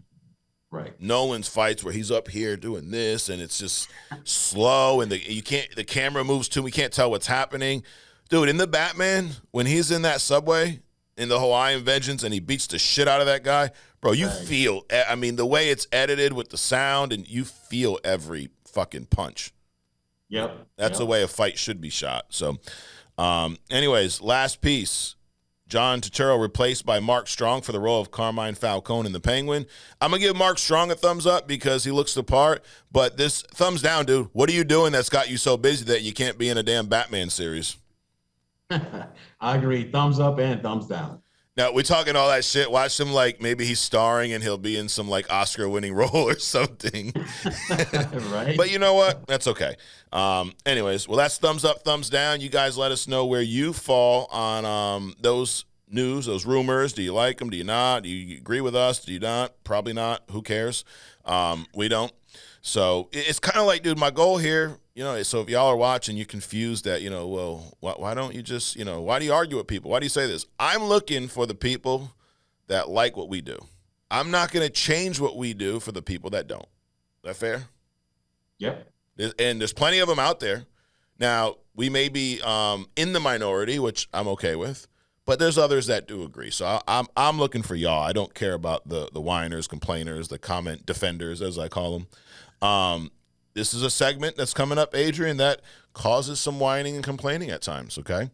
Right. Nolan's fights where he's up here doing this and it's just slow and the camera moves too. We can't tell what's happening. Dude, in the Batman, when he's in that subway in the Hawaiian Vengeance and he beats the shit out of that guy, bro, you feel, I mean, the way it's edited with the sound and you feel every fucking punch. Yep. That's the way a fight should be shot. So, anyways, last piece. John Tuturro replaced by Mark Strong for the role of Carmine Falcone in The Penguin. I'm going to give Mark Strong a thumbs up because he looks the part, but this thumbs down, dude. What are you doing that's got you so busy that you can't be in a damn Batman series? I agree. Thumbs up and thumbs down. Now, we're talking all that shit. Watch him like maybe he's starring and he'll be in some like Oscar-winning role or something. Right. But you know what? That's okay. Anyways, well, that's thumbs up, thumbs down. You guys let us know where you fall on those news, those rumors. Do you like them? Do you not? Do you agree with us? Do you not? Probably not. Who cares? We don't. So it's kind of like, dude, my goal here, you know, so if y'all are watching, you're confused that, you know, well, why don't you just, you know, why do you argue with people? Why do you say this? I'm looking for the people that like what we do. I'm not going to change what we do for the people that don't. Is that fair? Yep. And there's plenty of them out there. Now, we may be in the minority, which I'm okay with, but there's others that do agree. So I'm looking for y'all. I don't care about the whiners, complainers, the comment defenders, as I call them. This is a segment that's coming up, Adrian, that causes some whining and complaining at times, okay?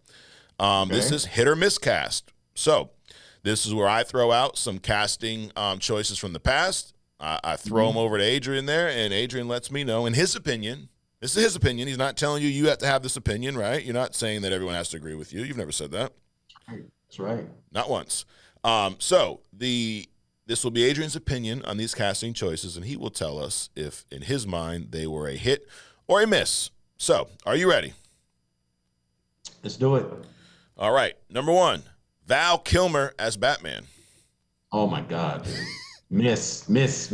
This is hit or miss cast. So this is where I throw out some casting choices from the past. I throw them over to Adrian there, and Adrian lets me know, in his opinion, this is his opinion. He's not telling you have to have this opinion, right? You're not saying that everyone has to agree with you. You've never said that. That's right. Not once. So this will be Adrian's opinion on these casting choices, and he will tell us if, in his mind, they were a hit or a miss. So, are you ready? Let's do it. All right. Number 1, Val Kilmer as Batman. Oh, my God. Miss. Okay. Miss.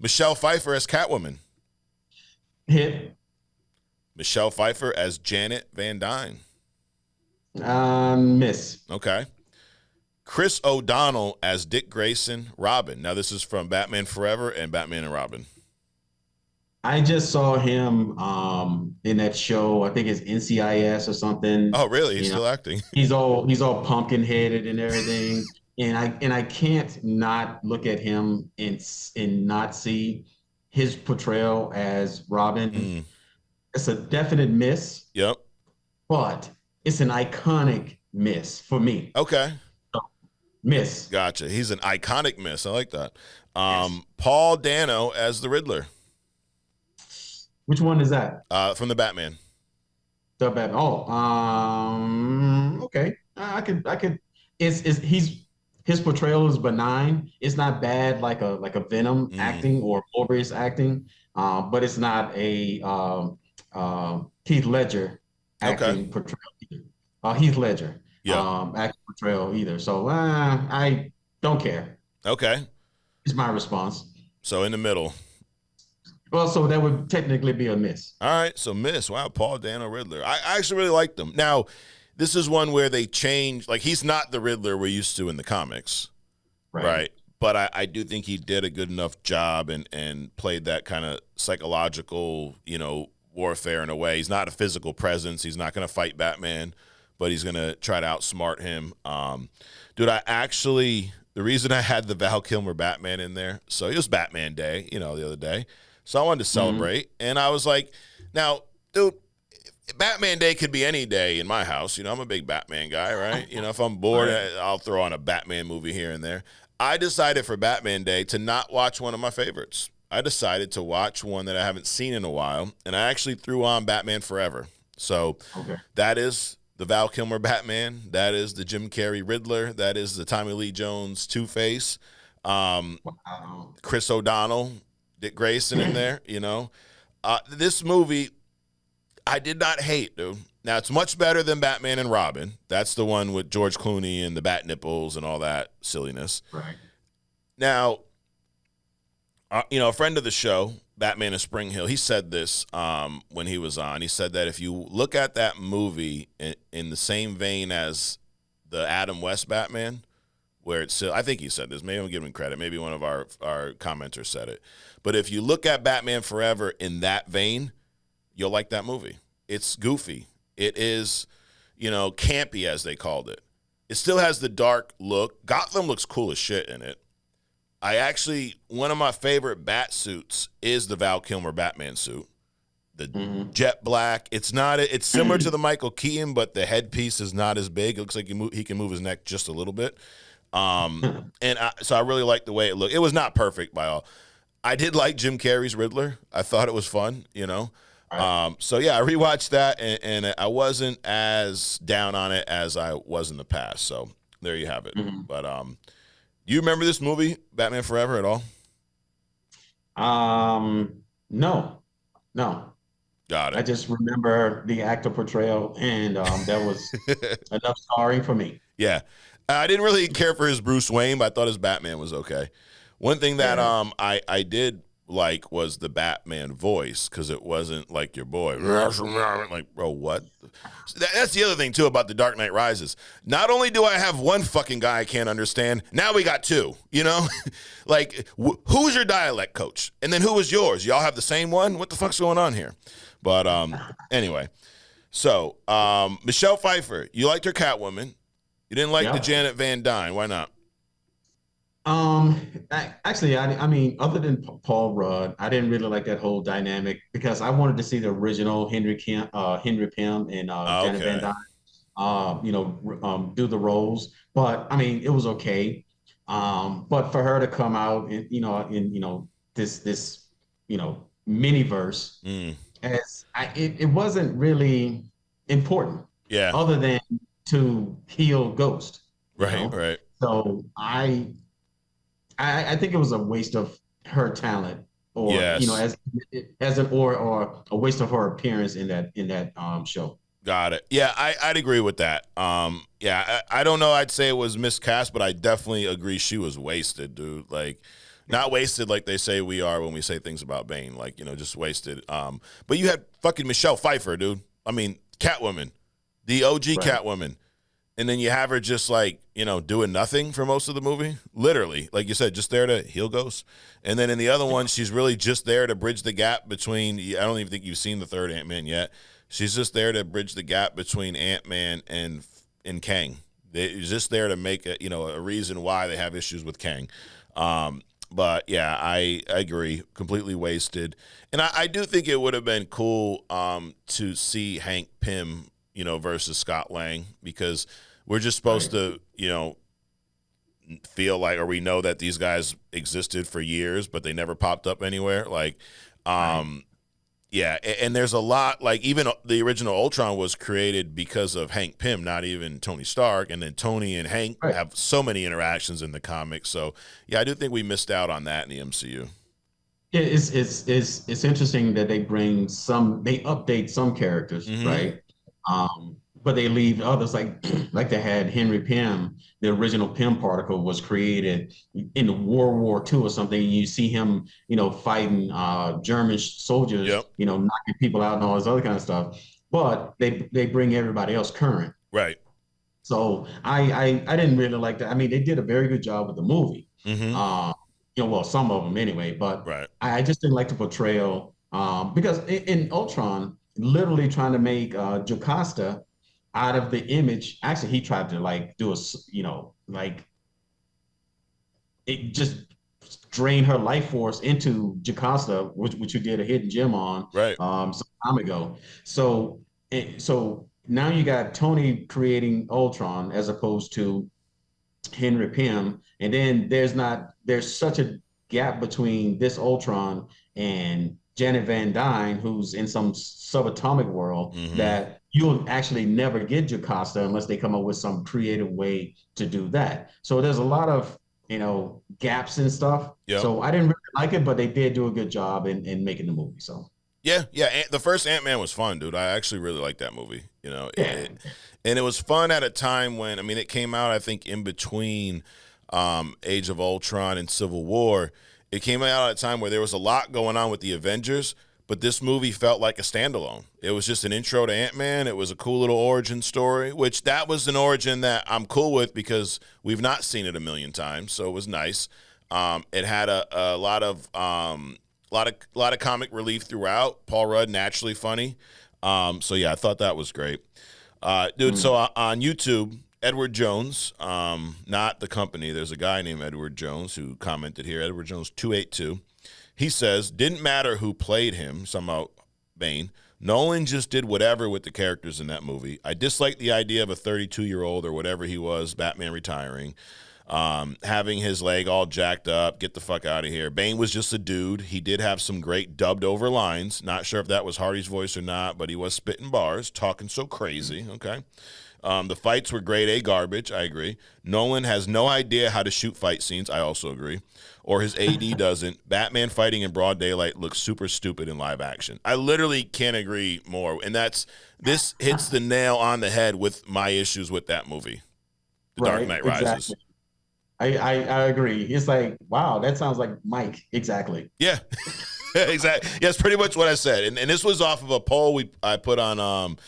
Michelle Pfeiffer as Catwoman. Hit. Michelle Pfeiffer as Janet Van Dyne. Miss. Okay. Chris O'Donnell as Dick Grayson, Robin. Now, this is from Batman Forever and Batman and Robin. I just saw him in that show. I think it's NCIS or something. Oh, really? He's still acting. He's all pumpkin headed and everything. And I can't not look at him and not see his portrayal as Robin. It's a definite miss. Yep. But it's an iconic miss for me. Okay. Miss. Gotcha. He's an iconic miss. I like that. Yes. Paul Dano as the Riddler. Which one is that? From the Batman. The Batman. Oh, okay. I could. His portrayal is benign. It's not bad like a Venom acting or Morbius acting, but it's not a Heath Ledger acting portrayal either. Heath Ledger. Acting portrayal either. So I don't care. Okay. It's my response. So in the middle. Well, so that would technically be a miss. All right. So miss. Wow. Paul Dano Riddler. I actually really liked him. Now, this is one where they change. Like, he's not the Riddler we're used to in the comics. Right. But I do think he did a good enough job and played that kind of psychological, warfare in a way. He's not a physical presence. He's not going to fight Batman, but he's going to try to outsmart him. Dude, the reason I had the Val Kilmer Batman in there, so it was Batman Day, the other day. So I wanted to celebrate. And I was like, now, dude, Batman Day could be any day in my house. I'm a big Batman guy, right? If I'm bored, I'll throw on a Batman movie here and there. I decided for Batman Day to not watch one of my favorites. I decided to watch one that I haven't seen in a while, and I actually threw on Batman Forever. So that is the Val Kilmer Batman. That is the Jim Carrey Riddler. That is the Tommy Lee Jones Two-Face. Chris O'Donnell, Dick Grayson in there, This movie, I did not hate, dude. Now, it's much better than Batman and Robin. That's the one with George Clooney and the bat nipples and all that silliness. Right. Now, a friend of the show, Batman of Spring Hill, he said this when he was on. He said that if you look at that movie in the same vein as the Adam West Batman, where it's I think he said this. Maybe I'm giving him credit. Maybe one of our commenters said it. But if you look at Batman Forever in that vein, you'll like that movie. It's goofy. It is, campy, as they called it. It still has the dark look. Gotham looks cool as shit in it. One of my favorite bat suits is the Val Kilmer Batman suit. The jet black. It's similar to the Michael Keaton, but the headpiece is not as big. It looks like he can move his neck just a little bit. So I really liked the way it looked. It was not perfect by all. I did like Jim Carrey's Riddler. I thought it was fun, So yeah, I rewatched that, and I wasn't as down on it as I was in the past. So there you have it. But you remember this movie, Batman Forever, at all? No. Got it. I just remember the actor portrayal, and that was enough scarring for me. Yeah, I didn't really care for his Bruce Wayne, but I thought his Batman was okay. One thing that I did like was the Batman voice, because it wasn't like your boy. Like, bro, what? That's the other thing, too, about The Dark Knight Rises. Not only do I have one fucking guy I can't understand, now we got two, Like, who's your dialect coach? And then who was yours? Y'all have the same one? What the fuck's going on here? But anyway, so Michelle Pfeiffer, you liked her Catwoman. You didn't like the Janet Van Dyne. Why not? Actually, I mean, other than Paul Rudd, I didn't really like that whole dynamic, because I wanted to see the original Henry Pym and Janet Van Dyne, do the roles. But I mean, it was okay. But for her to come out in this miniverse, it wasn't really important. Yeah. Other than to heal Ghost. Right. So I think it was a waste of her talent, or as a waste of her appearance in that show. Got it. Yeah, I'd agree with that. I don't know. I'd say it was miscast, but I definitely agree she was wasted, dude. Like, not wasted like they say we are when we say things about Bane, like, just wasted. But you had fucking Michelle Pfeiffer, dude. I mean, Catwoman, the OG Catwoman. And then you have her just like, doing nothing for most of the movie. Literally, like you said, just there to heal ghosts. And then in the other one, she's really just there to bridge the gap between, I don't even think you've seen the third Ant-Man yet. She's just there to bridge the gap between Ant-Man and Kang. They're just there to make a reason why they have issues with Kang. But yeah, I agree, completely wasted. And I do think it would have been cool to see Hank Pym, versus Scott Lang, because we're just supposed to, feel like, or we know that these guys existed for years, but they never popped up anywhere. Like, yeah, and there's a lot, like, even the original Ultron was created because of Hank Pym, not even Tony Stark, and then Tony and Hank have so many interactions in the comics. So, yeah, I do think we missed out on that in the MCU. Yeah, it's interesting that they update some characters, right? But they leave others, like they had Henry Pym. The original Pym particle was created in World War II or something. And you see him, fighting German soldiers, knocking people out and all this other kind of stuff. But they bring everybody else current. Right. So I didn't really like that. I mean, they did a very good job with the movie. Mm-hmm. Um, well, some of them anyway, but Right. I just didn't like the portrayal because in Ultron, literally trying to make Jocasta out of the image. Actually, he tried to like do like it just drain her life force into Jocasta, which you did a hidden gem on Right. some time ago. So now you got Tony creating Ultron as opposed to Henry Pym, and then there's such a gap between this Ultron and Janet Van Dyne, who's in some subatomic world Mm-hmm. that you'll actually never get Jocasta unless they come up with some creative way to do that. So there's a lot of gaps and stuff. Yep. So I didn't really like it, but they did do a good job in making the movie. So Yeah, yeah. The first Ant-Man was fun, dude. I actually really liked that movie. yeah, And it was fun at a time when, I mean, it came out, I think, in between Age of Ultron and Civil War. It came out at a time where there was a lot going on with the Avengers, but this movie felt like a standalone. It was just an intro to Ant-Man. It was a cool little origin story, which that was an origin that I'm cool with because we've not seen it a million times, so it was nice. It had a lot of comic relief throughout. Paul Rudd naturally funny. So yeah, I thought that was great. Dude, so on YouTube, Edward Jones, not the company, there's a guy named Edward Jones who commented here, Edward Jones 282. He says, didn't matter who played him, somehow Bane. Nolan just did whatever with the characters in that movie. I dislike the idea of a 32-year-old or whatever he was, Batman retiring, having his leg all jacked up, get the fuck out of here. Bane was just a dude. He did have some great dubbed over lines. Not sure if that was Hardy's voice or not, but he was spitting bars, talking so crazy, okay? The fights were grade A garbage, I agree. Nolan has no idea how to shoot fight scenes, I also agree. Or his AD doesn't. Batman fighting in broad daylight looks super stupid in live action. I literally can't agree more. And this hits the nail on the head with my issues with that movie, The Dark Knight Rises. Exactly. I agree. It's like, wow, that sounds like Mike. Exactly. Yeah, exactly. Yeah, it's pretty much what I said. And this was off of a poll I put on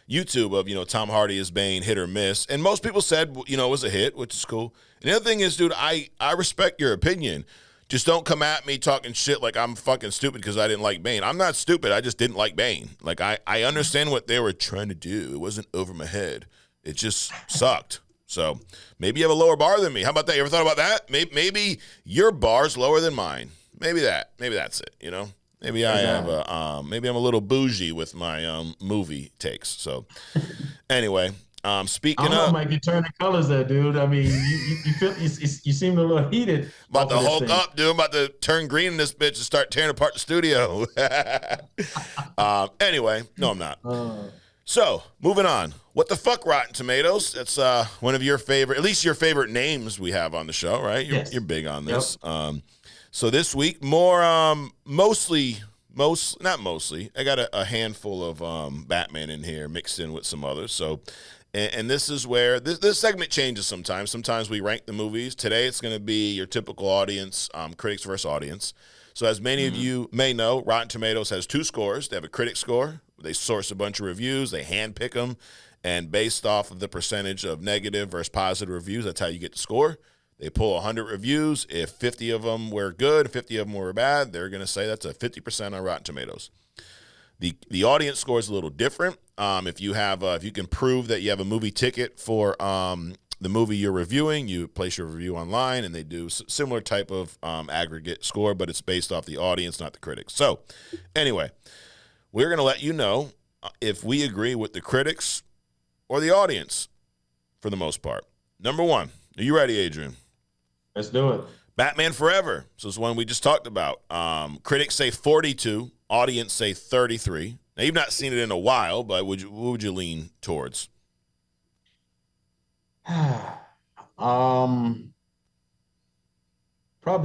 YouTube of, Tom Hardy as Bane, hit or miss. And most people said, it was a hit, which is cool. And the other thing is, dude, I respect your opinion. Just don't come at me talking shit like I'm fucking stupid because I didn't like Bane. I'm not stupid. I just didn't like Bane. Like, I understand what they were trying to do. It wasn't over my head. It just sucked. So maybe you have a lower bar than me. How about that? You ever thought about that? Maybe your bar's lower than mine. Maybe that's it, Maybe I have maybe I'm a little bougie with my movie takes. So anyway, speaking I don't know, of, Mike, you're turning colors there, dude. I mean, you feel you seem a little heated. about to hulk up, dude. I'm about to turn green in this bitch and start tearing apart the studio. Anyway, no, I'm not. So, moving on. What the fuck, Rotten Tomatoes? That's one of your favorite, at least your favorite names we have on the show, right? You're big on this. Yep. So this week, more not mostly. I got a handful of Batman in here mixed in with some others. So, and this is where this segment changes sometimes. Sometimes we rank the movies. Today it's going to be your typical audience, critics versus audience. So as many of you may know, Rotten Tomatoes has two scores. They have a critic score. They source a bunch of reviews. They handpick them. And based off of the percentage of negative versus positive reviews, that's how you get the score. They pull 100 reviews. If 50 of them were good, 50 of them were bad, they're going to say that's a 50% on Rotten Tomatoes. The audience score is a little different. If you can prove that you have a movie ticket for the movie you're reviewing, you place your review online, and they do similar type of aggregate score, but it's based off the audience, not the critics. So anyway, we're going to let you know if we agree with the critics or the audience for the most part. Number one, are you ready, Adrian? Let's do it. Batman Forever. So it's one we just talked about. Critics say 42, audience say 33. Now, you've not seen it in a while, but what would you lean towards? Probably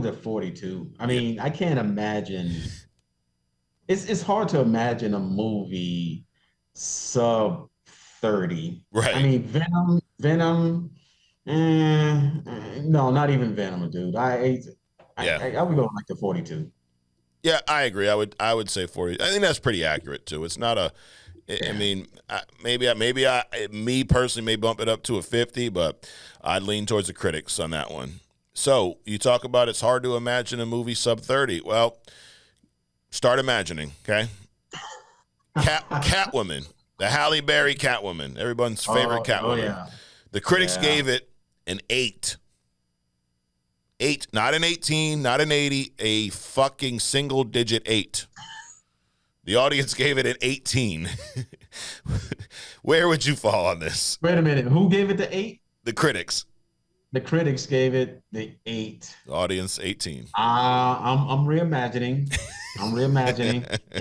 the 42. I mean, I can't imagine. It's hard to imagine a movie sub 30. Right. I mean, Venom. No, not even Venom, dude. I would go like the 42. Yeah, I agree. I would say 40. I think that's pretty accurate too. It's not I mean, me personally may bump it up to a 50, but I'd lean towards the critics on that one. So you talk about it's hard to imagine a movie sub 30. Well, start imagining, okay? Catwoman, the Halle Berry Catwoman, everyone's favorite Catwoman. Oh yeah. The critics gave it an 8. 8, not an 18, not an 80, a fucking single digit 8. The audience gave it an 18. Where would you fall on this? Wait a minute. Who gave it the 8? The critics. The critics gave it the 8. The audience 18. I'm reimagining.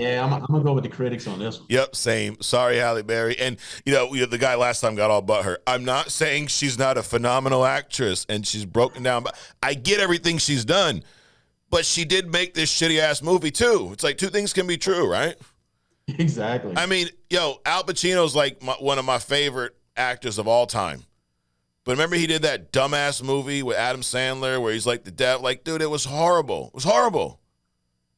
Yeah, I'm gonna go with the critics on this one. Yep, same. Sorry, Halle Berry. And the guy last time got all butthurt. I'm not saying she's not a phenomenal actress and she's broken down, but I get everything she's done. But she did make this shitty ass movie too. It's like two things can be true, right? Exactly. I mean, Al Pacino's like one of my favorite actors of all time. But remember he did that dumbass movie with Adam Sandler where he's like the devil. Like, dude, it was horrible. It was horrible.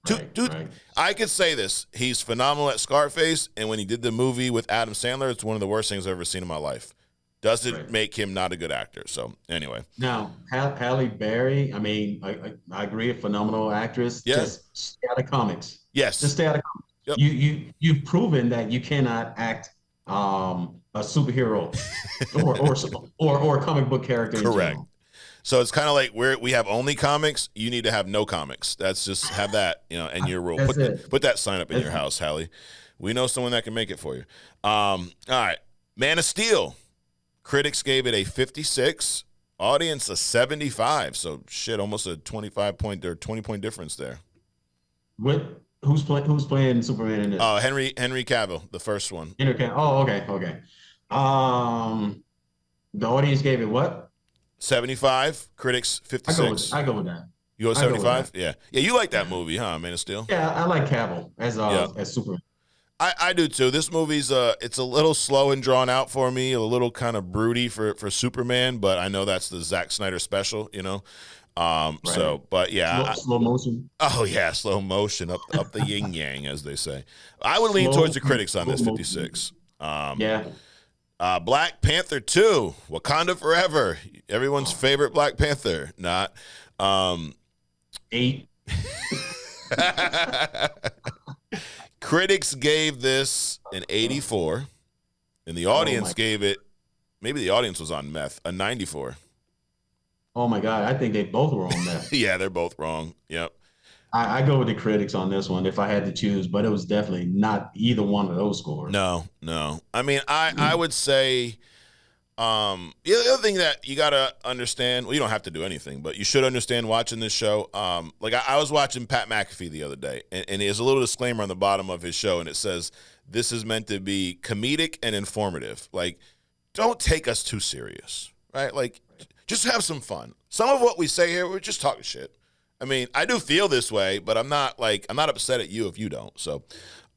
Dude, I could say this. He's phenomenal at Scarface, and when he did the movie with Adam Sandler, it's one of the worst things I've ever seen in my life. Does it make him not a good actor? So, anyway. Now, Halle Berry, I mean, I agree, a phenomenal actress. Yeah. Just stay out of comics. Yes. Just stay out of comics. Yep. You've proven that you cannot act a superhero or a comic book character. Correct. So it's kind of like we have only comics. You need to have no comics. That's just have that, and your rule. Put that sign up in your house, Halle. We know someone that can make it for you. All right, Man of Steel. Critics gave it a 56. Audience a 75. So shit, almost a 25-point or 20-point difference there. Who's playing Superman in this? Henry Cavill, the first one. Henry Cavill. Oh, okay. The audience gave it what? 75. Critics 56. I go with that. You go 75? Yeah. You like that movie, huh, Man of Steel? Yeah, I like Cavill as Superman. I do too. This movie's it's a little slow and drawn out for me, a little kind of broody for Superman, but I know that's the Zack Snyder special, Right. So, but yeah, slow motion. Oh yeah, slow motion up the yin yang, as they say. I would lean towards the critics on this 56. Black Panther 2, Wakanda Forever. Everyone's favorite Black Panther. Not 8. Critics gave this an 84, and the audience gave it. Maybe the audience was on meth. A 94. Oh my God! I think they both were on meth. Yeah, they're both wrong. Yep. I go with the critics on this one if I had to choose, but it was definitely not either one of those scores. No. I mean, I would say the other thing that you got to understand, well, you don't have to do anything, but you should understand watching this show. Like I was watching Pat McAfee the other day, and he has a little disclaimer on the bottom of his show, and it says, this is meant to be comedic and informative. Like, don't take us too serious, right? Like, just have some fun. Some of what we say here, we're just talking shit. I mean, I do feel this way, but I'm not upset at you if you don't. So,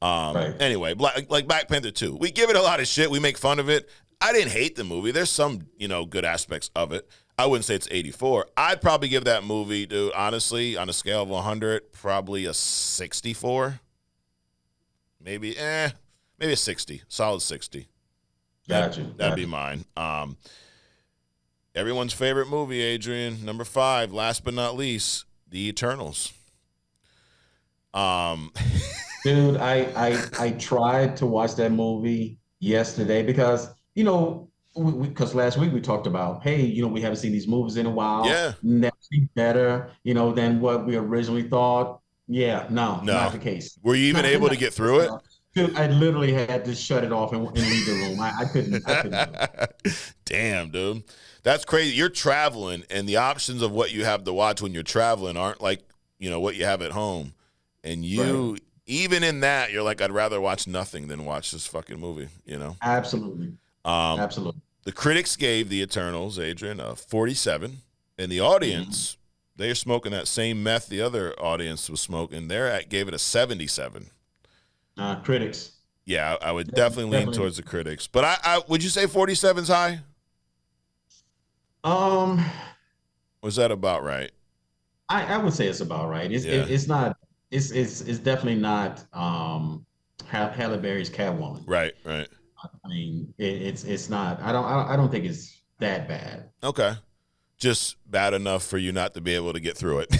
anyway, Black Panther 2, we give it a lot of shit. We make fun of it. I didn't hate the movie. There's some, good aspects of it. I wouldn't say it's 84. I'd probably give that movie, dude, honestly, on a scale of 100, probably a 64. Maybe a 60. Solid 60. That'd be mine. Everyone's favorite movie, Adrian, number 5, last but not least, The Eternals. Dude, I tried to watch that movie yesterday because because last week we talked about, hey, we haven't seen these movies in a while. Yeah, that's better, than what we originally thought. Yeah, no, not the case. Were you even able to get through it? Dude, I literally had to shut it off and leave the room. I couldn't do it. Damn, dude. That's crazy. You're traveling, and the options of what you have to watch when you're traveling aren't like, what you have at home. And even in that, you're like, I'd rather watch nothing than watch this fucking movie, Absolutely. Absolutely. The critics gave The Eternals, Adrian, a 47. And the audience, they're smoking that same meth the other audience was smoking. Gave it a 77. Critics. Yeah, I would definitely lean towards the critics. But I would you say 47's high? Was that about right? I would say it's about right. It's not. It's definitely not Halle Berry's Catwoman. Right, right. I mean, it's not. I don't think it's that bad. Okay. Just bad enough for you not to be able to get through it.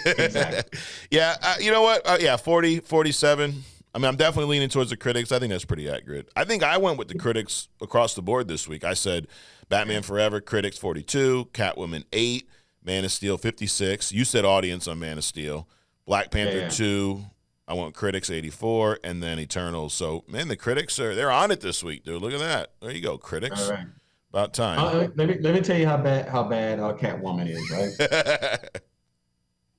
Exactly. Yeah, you know what? Yeah, 40, 47. I mean, I'm definitely leaning towards the critics. I think that's pretty accurate. I think I went with the critics across the board this week. I said Batman Forever, critics 42, Catwoman 8, Man of Steel 56. You said audience on Man of Steel. Black Panther 2, I went critics 84, and then Eternals. So, man, the critics they're on it this week, dude. Look at that. There you go, critics. All right. About time. Let me tell you how bad Catwoman is, right?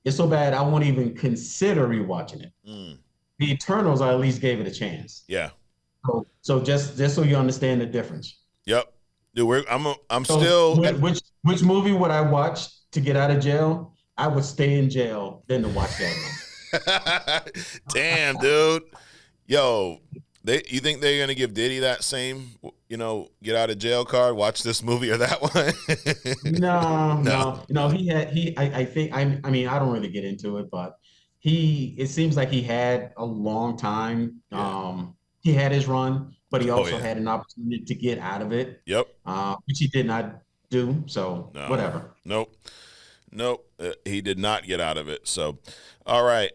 It's so bad I won't even consider rewatching it. The Eternals, I at least gave it a chance. Yeah. So just so you understand the difference. Yep. Dude, I'm still. Which movie would I watch to get out of jail? I would stay in jail than to watch that one. Damn, dude. Yo, you think they're gonna give Diddy that same, get out of jail card? Watch this movie or that one? No. I mean, I don't really get into it, but it seems like he had a long time. Yeah. He had his run, but he also had an opportunity to get out of it. Yep. Which he did not do. So whatever. Nope. He did not get out of it. So, all right.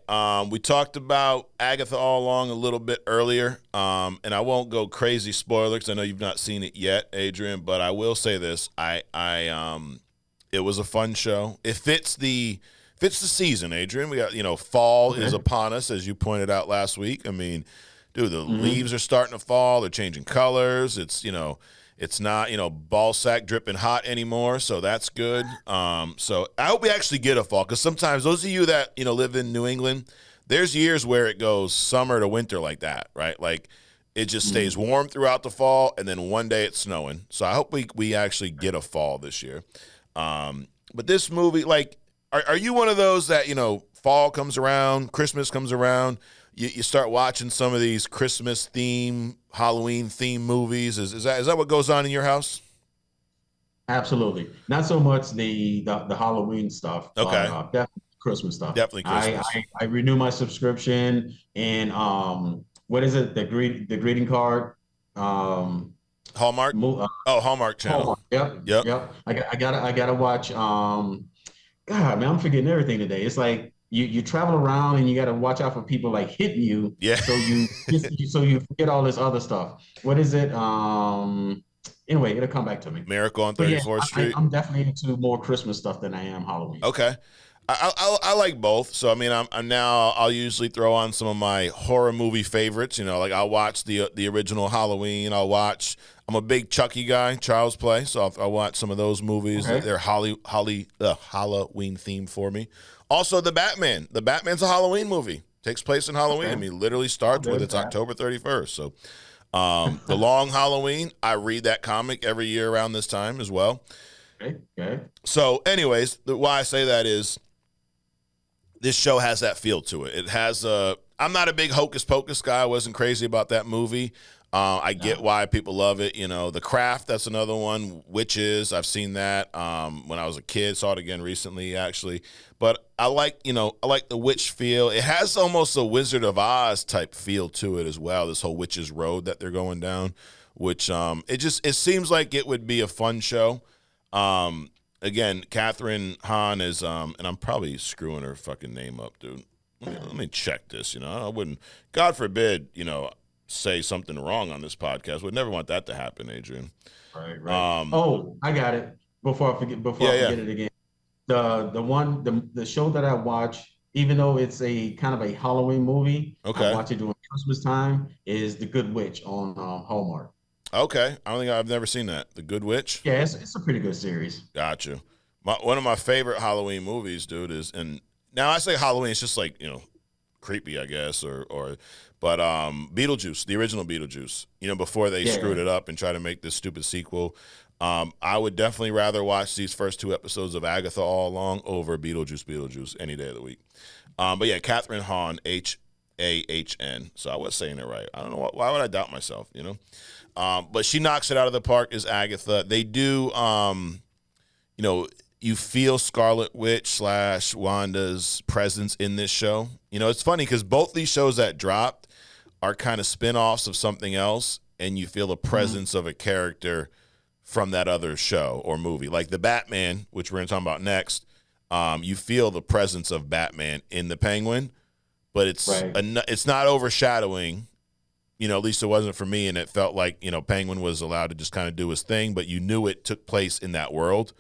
We talked about Agatha All Along a little bit earlier, and I won't go crazy spoiler because I know you've not seen it yet, Adrian. But I will say this: it was a fun show. It fits the season, Adrian. We got fall is upon us, as you pointed out last week. I mean, dude, the leaves are starting to fall. They're changing colors. It's not, ball sack dripping hot anymore, so that's good. So I hope we actually get a fall, because sometimes those of you that, live in New England, there's years where it goes summer to winter like that, right? Like it just stays warm throughout the fall, and then one day it's snowing. So I hope we actually get a fall this year. But this movie, like, are you one of those that, fall comes around, Christmas comes around, you start watching some of these Christmas theme, Halloween theme movies? Is that what goes on in your house? Absolutely. Not so much the Halloween stuff. Okay. Definitely Christmas stuff. Definitely Christmas. I renew my subscription, and what is it? The greeting card. Hallmark. Hallmark channel. Hallmark. Yep. I gotta watch. God, man, I'm forgetting everything today. It's like you travel around and you got to watch out for people like hitting you. Yeah. So you forget all this other stuff. What is it? Anyway, it'll come back to me. Miracle on 34th Street. I'm definitely into more Christmas stuff than I am Halloween. Okay. I like both. So I mean, I'll usually throw on some of my horror movie favorites. Like I'll watch the original Halloween. I'm a big Chucky guy, Child's Play. So I'll watch some of those movies. Okay. They're Halloween theme for me. Also, the Batman. The Batman's a Halloween movie. Takes place in Halloween. Okay. I mean, literally starts with it's October 31st. So the Long Halloween, I read that comic every year around this time as well. Okay. So anyways, why I say that is this show has that feel to it. It has I'm not a big Hocus Pocus guy. I wasn't crazy about that movie. I get why people love it. The Craft, that's another one. Witches, I've seen that when I was a kid. Saw it again recently, actually. But I like the witch feel. It has almost a Wizard of Oz type feel to it as well. This whole Witch's Road that they're going down, which it seems like it would be a fun show. Again, Catherine Hahn is, and I'm probably screwing her fucking name up, dude. Let me check this. I wouldn't, God forbid, say something wrong on this podcast. Would never want that to happen, Adrian. Right. I got it. Before I forget it again. The show that I watch, even though it's a kind of a Halloween movie, I watch it during Christmas time, is The Good Witch on Hallmark. Okay. I've never seen that. The Good Witch? Yeah, it's a pretty good series. Got you. One of my favorite Halloween movies, dude, is, and now I say Halloween, it's just like, creepy, I guess, but Beetlejuice, the original Beetlejuice, before they screwed it up and tried to make this stupid sequel. I would definitely rather watch these first 2 episodes of Agatha All Along over Beetlejuice any day of the week. But yeah, Catherine Hahn, Hahn. So I was saying it right. I don't know why would I doubt myself, But she knocks it out of the park as Agatha. They do, you feel Scarlet Witch / Wanda's presence in this show. It's funny because both these shows that dropped are kind of spin-offs of something else, and you feel the presence of a character from that other show or movie. Like the Batman, which we're going to talk about next, you feel the presence of Batman in the Penguin, but it's not overshadowing, you know, at least it wasn't for me, and it felt like, you know, Penguin was allowed to just kind of do his thing, but you knew it took place in that world.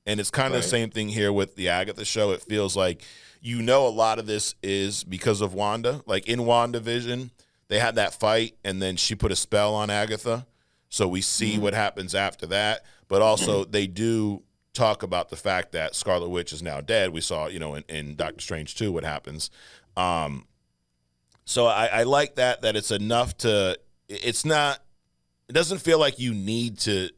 And it's kind of the same thing here with the Agatha show. It feels like, you know, a lot of this is because of Wanda. Like in WandaVision, they had that fight, and then she put a spell on Agatha. So we see what happens after that. But also they do talk about the fact that Scarlet Witch is now dead. We saw, you know, in Doctor Strange 2 what happens. So I like that it's enough to – it doesn't feel like you need to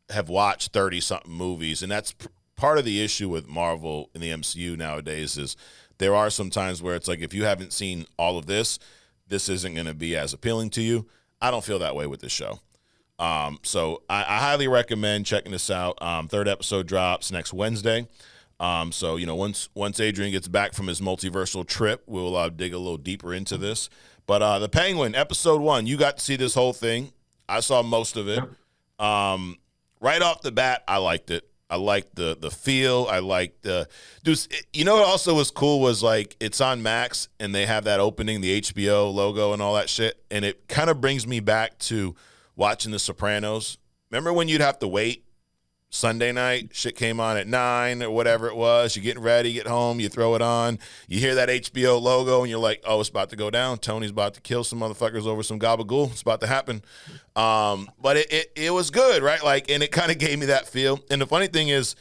have watched 30-something movies. And that's part of the issue with Marvel in the MCU nowadays is there are some times where it's like if you haven't seen all of this, this isn't going to be as appealing to you. I don't feel that way with this show. So I highly recommend checking this out. Third episode drops next Wednesday. So, you know, once Adrian gets back from his multiversal trip, we'll dig a little deeper into this. But the Penguin, episode 1, you got to see this whole thing. I saw most of it. Right off the bat, I liked it. I liked the feel. I liked the dude. You know what also was cool was like it's on Max and they have that opening, the HBO logo and all that shit, and it kind of brings me back to watching The Sopranos. Remember when you'd have to wait Sunday night? Shit came on at 9 or whatever it was. You're getting ready, get home, you throw it on. You hear that HBO logo, and you're like, oh, it's about to go down. Tony's about to kill some motherfuckers over some gabagool. It's about to happen. But it was good, right? Like, and it kind of gave me that feel. And the funny thing is,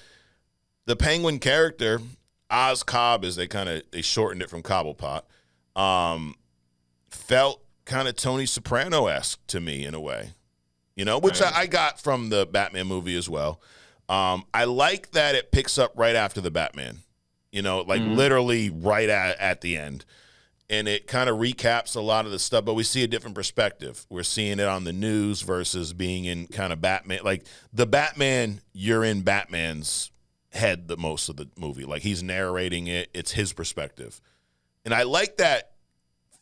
the Penguin character, Oz Cobb, as they shortened it from Cobblepot, felt kind of Tony Soprano-esque to me in a way. You know, which I got from the Batman movie as well. I like that it picks up right after the Batman, you know, like literally right at the end. And it kind of recaps a lot of the stuff, but we see a different perspective. We're seeing it on the news versus being in kind of Batman. Like the Batman, you're in Batman's head the most of the movie. Like he's narrating it. It's his perspective. And I like that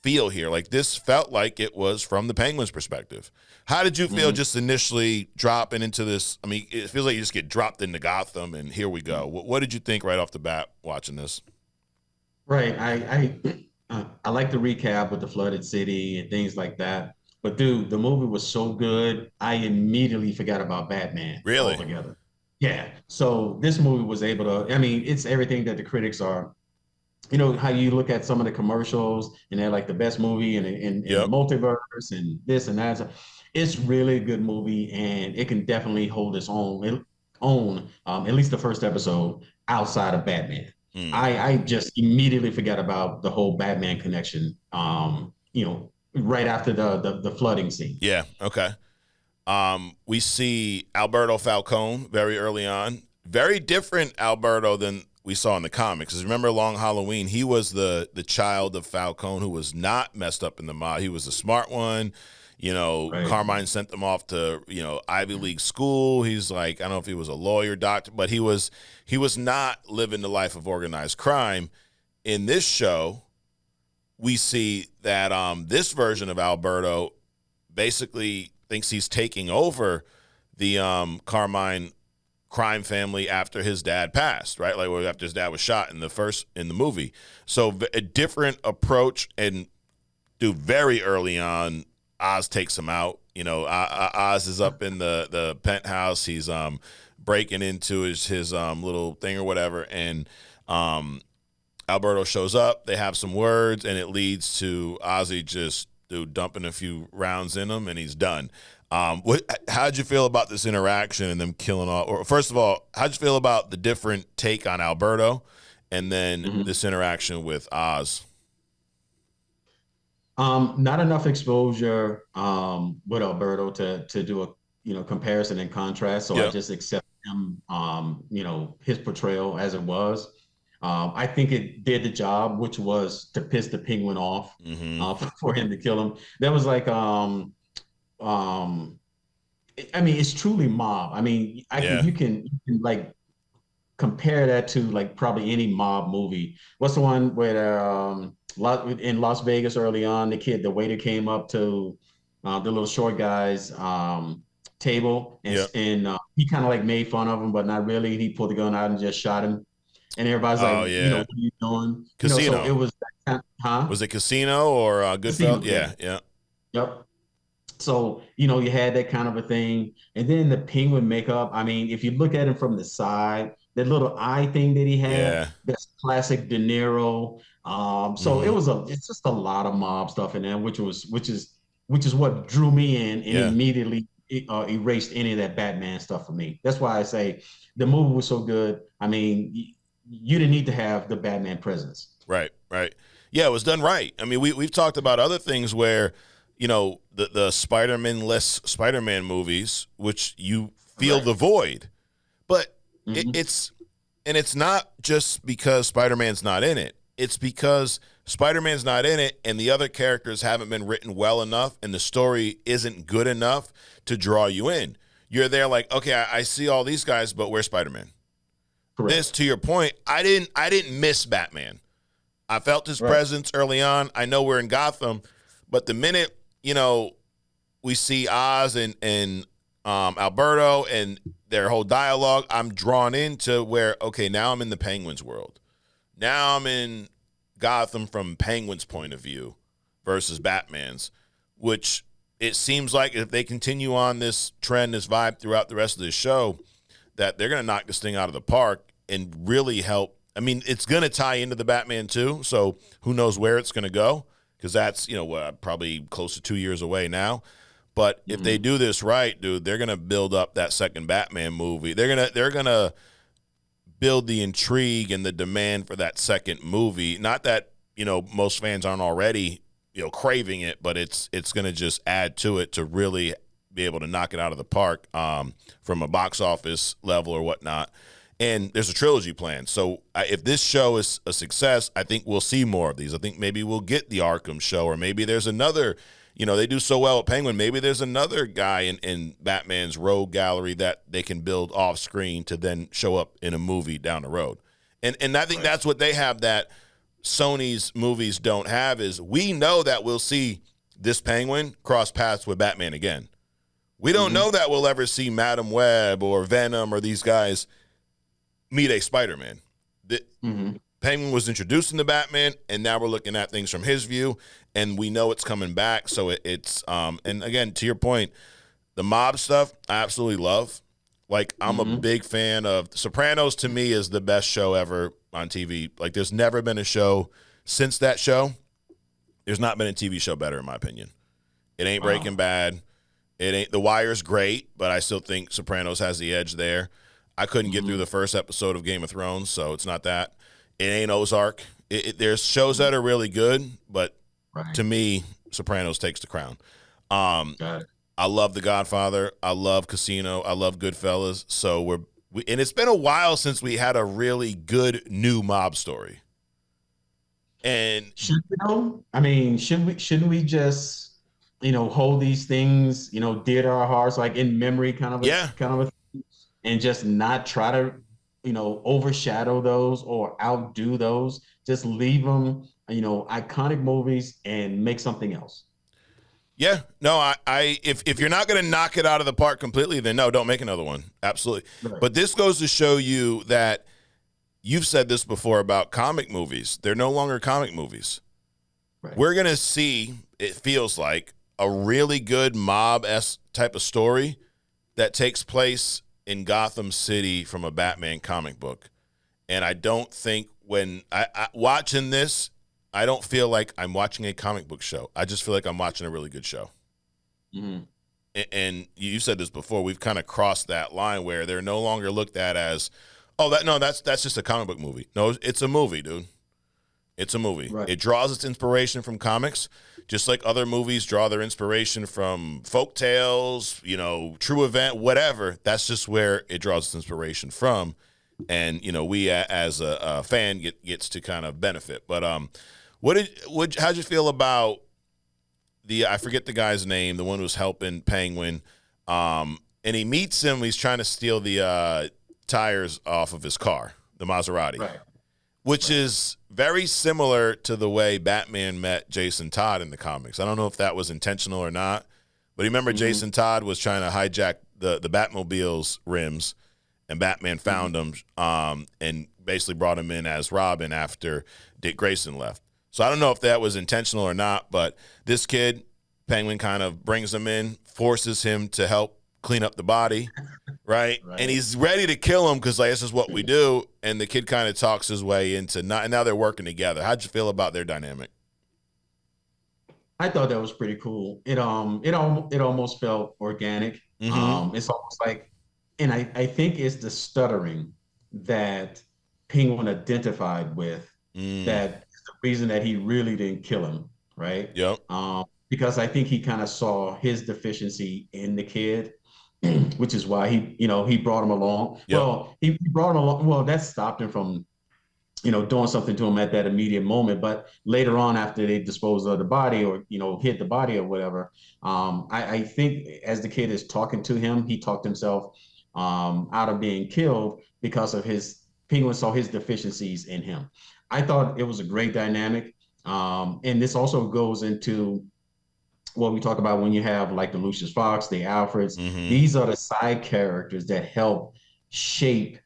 feel here. Like this felt like it was from the Penguin's perspective. How did you feel just initially dropping into this? I mean, it feels like you just get dropped into Gotham and here we go. What did you think right off the bat watching this? Right. I like the recap with the flooded city and things like that. But dude, the movie was so good, I immediately forgot about Batman altogether. Yeah. So this movie was able to, I mean, it's everything that the critics are. You know, how you look at some of the commercials and they're like the best movie in the multiverse and this and that. It's really a good movie and it can definitely hold its own, at least the first episode outside of Batman. I just immediately forgot about the whole Batman connection, you know, right after the flooding scene. Yeah, okay. We see Alberto Falcone very early on. Very different Alberto than we saw in the comics. Because remember Long Halloween, he was the child of Falcone who was not messed up in the mob. He was a smart one. You know, Carmine sent them off to, you know, Ivy League school. He's like, I don't know if he was a lawyer, doctor, but he was not living the life of organized crime. In this show, we see that this version of Alberto basically thinks he's taking over the Carmine crime family after his dad passed, right? Like after his dad was shot in the movie. So a different approach, and dude, very early on, Oz takes him out. You know, Oz is up in the penthouse. He's breaking into his little thing or whatever, and Alberto shows up. They have some words, and it leads to Ozzy just dumping a few rounds in him, and he's done. How'd you feel about this interaction and them killing all? Or first of all, how'd you feel about the different take on Alberto, and then this interaction with Oz? Not enough exposure with Alberto to do a comparison and contrast. So I just accept him, his portrayal as it was. I think it did the job, which was to piss the Penguin off for him to kill him. That was like, I mean, it's truly mob. I mean, you can like compare that to like probably any mob movie. What's the one where in Las Vegas early on, the waiter came up to the little short guy's table, Yeah. and he kind of like made fun of him, but not really. He pulled the gun out and just shot him, and everybody's like, Oh yeah. what are you doing? So it Casino. was that huh? Was it Casino or Goodfellas? Casino, yeah. Yeah, yeah. Yep. So, you had that kind of a thing. And then the penguin makeup, I mean, if you look at him from the side, that little eye thing that he had, Yeah. that's classic De Niro. So Hmm. it's just a lot of mob stuff in there, which is what drew me in and Yeah. immediately erased any of that Batman stuff for me. That's why I say the movie was so good. I mean, you didn't need to have the Batman presence. Right, right. Yeah, it was done right. I mean, we've talked about other things where, the Spider-Man-less Spider-Man movies, which you feel Right. the void. But Mhm. it's not just because Spider-Man's not in it. It's because Spider-Man's not in it and the other characters haven't been written well enough and the story isn't good enough to draw you in. You're there like, okay, I see all these guys, but where's Spider-Man? This, Correct. to your point, I didn't miss Batman. I felt his Right. presence early on. I know we're in Gotham, but the minute, we see Oz and Alberto and their whole dialogue, I'm drawn into where, okay, now I'm in the Penguin's world. Now I'm in Gotham from Penguin's point of view versus Batman's, which it seems like if they continue on this trend, this vibe throughout the rest of the show, that they're going to knock this thing out of the park and really help. I mean, it's going to tie into the Batman too, so who knows where it's going to go, because that's, probably close to 2 years away now. But if they Mhm. do this right, dude, they're going to build up that second Batman movie. They're going to build the intrigue and the demand for that second movie. Not that, most fans aren't already, craving it, but it's going to just add to it to really be able to knock it out of the park from a box office level or whatnot. And there's a trilogy planned. So if this show is a success, I think we'll see more of these. I think maybe we'll get the Arkham show, or maybe there's another, they do so well at Penguin. Maybe there's another guy in Batman's rogue gallery that they can build off screen to then show up in a movie down the road. And I think Right. that's what they have that Sony's movies don't have, is we know that we'll see this Penguin cross paths with Batman again. We don't Mhm. know that we'll ever see Madam Web or Venom or these guys meet a Spider-Man. The Mhm. Penguin was introduced into Batman, and now we're looking at things from his view, and we know it's coming back. So it's and again, to your point, the mob stuff I absolutely love. Like, I'm a Mhm. big fan of Sopranos. To me, is the best show ever on TV. Like, there's never been a show since that show. There's not been a TV show better, in my opinion. It ain't Wow. Breaking Bad. It ain't. The Wire's great, but I still think Sopranos has the edge there. I couldn't get through Mhm. the first episode of Game of Thrones, so it's not that. It ain't Ozark. There's shows that are really good, but Right. to me, Sopranos takes the crown. Um, Got it. I love The Godfather. I love Casino. I love Goodfellas. So and it's been a while since we had a really good new mob story. And Should we know? I mean, shouldn't we just, hold these things, dear to our hearts, like in memory yeah, kind of a thing, and just not try to, overshadow those or outdo those. Just leave them, iconic movies and make something else. yeah, no, if you're not going to knock it out of the park completely, then no, don't make another one. Absolutely. Right. But this goes to show you that you've said this before about comic movies. They're no longer comic movies. Right. We're going to see, it feels like, a really good mob-esque type of story that takes place in Gotham City from a Batman comic book. And I don't think when I watching this, I don't feel like I'm watching a comic book show. I just feel like I'm watching a really good show. Mhm. And you said this before, we've kind of crossed that line where they're no longer looked at as, that's just a comic book movie. No, it's a movie, dude. It's a movie. Right. It draws its inspiration from comics, just like other movies draw their inspiration from folk tales, true event, whatever. That's just where it draws its inspiration from. And, we as a fan gets to kind of benefit. But how'd you feel about I forget the guy's name, the one who's helping Penguin, and he meets him. He's trying to steal the tires off of his car, the Maserati, Right. which is very similar to the way Batman met Jason Todd in the comics. I don't know if that was intentional or not, but remember Jason Todd was trying to hijack the Batmobile's rims, and Batman found him and basically brought him in as Robin after Dick Grayson left. So I don't know if that was intentional or not, but this kid, Penguin, kind of brings him in, forces him to help clean up the body, right? And he's ready to kill him because, like, this is what we do. And the kid kind of talks his way into not, and now they're working together. How'd you feel about their dynamic? I thought that was pretty cool. It almost felt organic. It's almost like, and I think it's the stuttering that Penguin identified with that is the reason that he really didn't kill him, right? Yep. Because I think he kind of saw his deficiency in the kid, which is why he brought him along. Yep. Well, he brought him along. Well, that stopped him from doing something to him at that immediate moment. But later on, after they disposed of the body or, hit the body or whatever, I think as the kid is talking to him, he talked himself out of being killed because of Penguin saw his deficiencies in him. I thought it was a great dynamic. And this also goes into what we talk about when you have like the Lucius Fox, the Alfreds. These are the side characters that help shape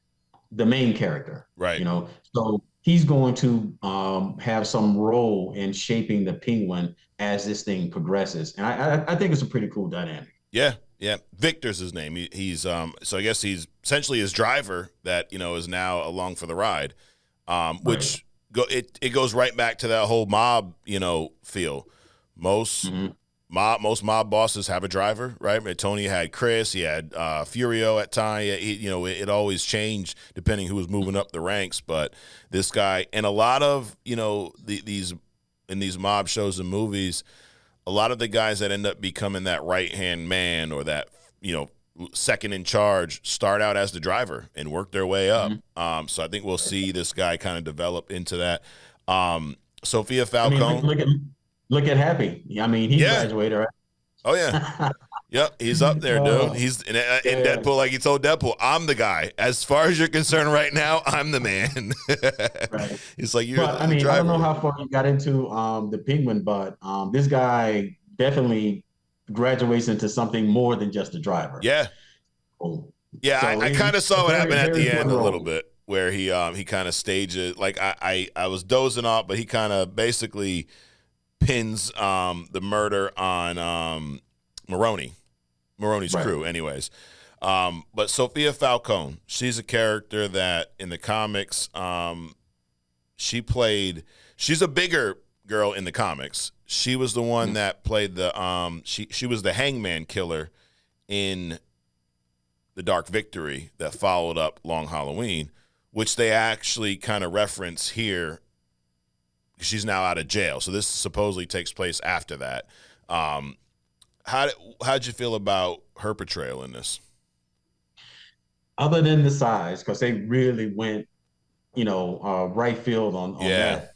the main character. Right. So he's going to have some role in shaping the Penguin as this thing progresses. And I think it's a pretty cool dynamic. Yeah. Yeah. Victor's his name. He's so I guess he's essentially his driver that, is now along for the ride. Which it goes right back to that whole mob, feel. Most mob bosses have a driver, right? Tony had Chris, he had Furio at time. It always changed depending who was moving up the ranks. But this guy, and a lot of these in these mob shows and movies, a lot of the guys that end up becoming that right hand man or that second in charge start out as the driver and work their way up. So I think we'll see this guy kind of develop into that. Sophia Falcone. Look at Happy. I mean, he graduated, right? Oh, yeah. Yep, he's up there, dude. He's in Deadpool, like he told Deadpool, I'm the guy. As far as you're concerned right now, I'm the man. Right. He's like, I don't know how far you got into the Penguin, but this guy definitely graduates into something more than just a driver. Yeah. Yeah, so I kind of saw what happened at the end a little bit, where he kind of stages, like I was dozing off, but he kind of basically pins the murder on Maroni's crew anyways. But Sophia Falcone, she's a character that in the comics, she's a bigger girl in the comics. She was the one that played she was the hangman killer in The Dark Victory that followed up Long Halloween, which they actually kind of reference here. She's now out of jail, so this supposedly takes place after that. How'd you feel about her portrayal in this? Other than the size, because they really went, right field on that.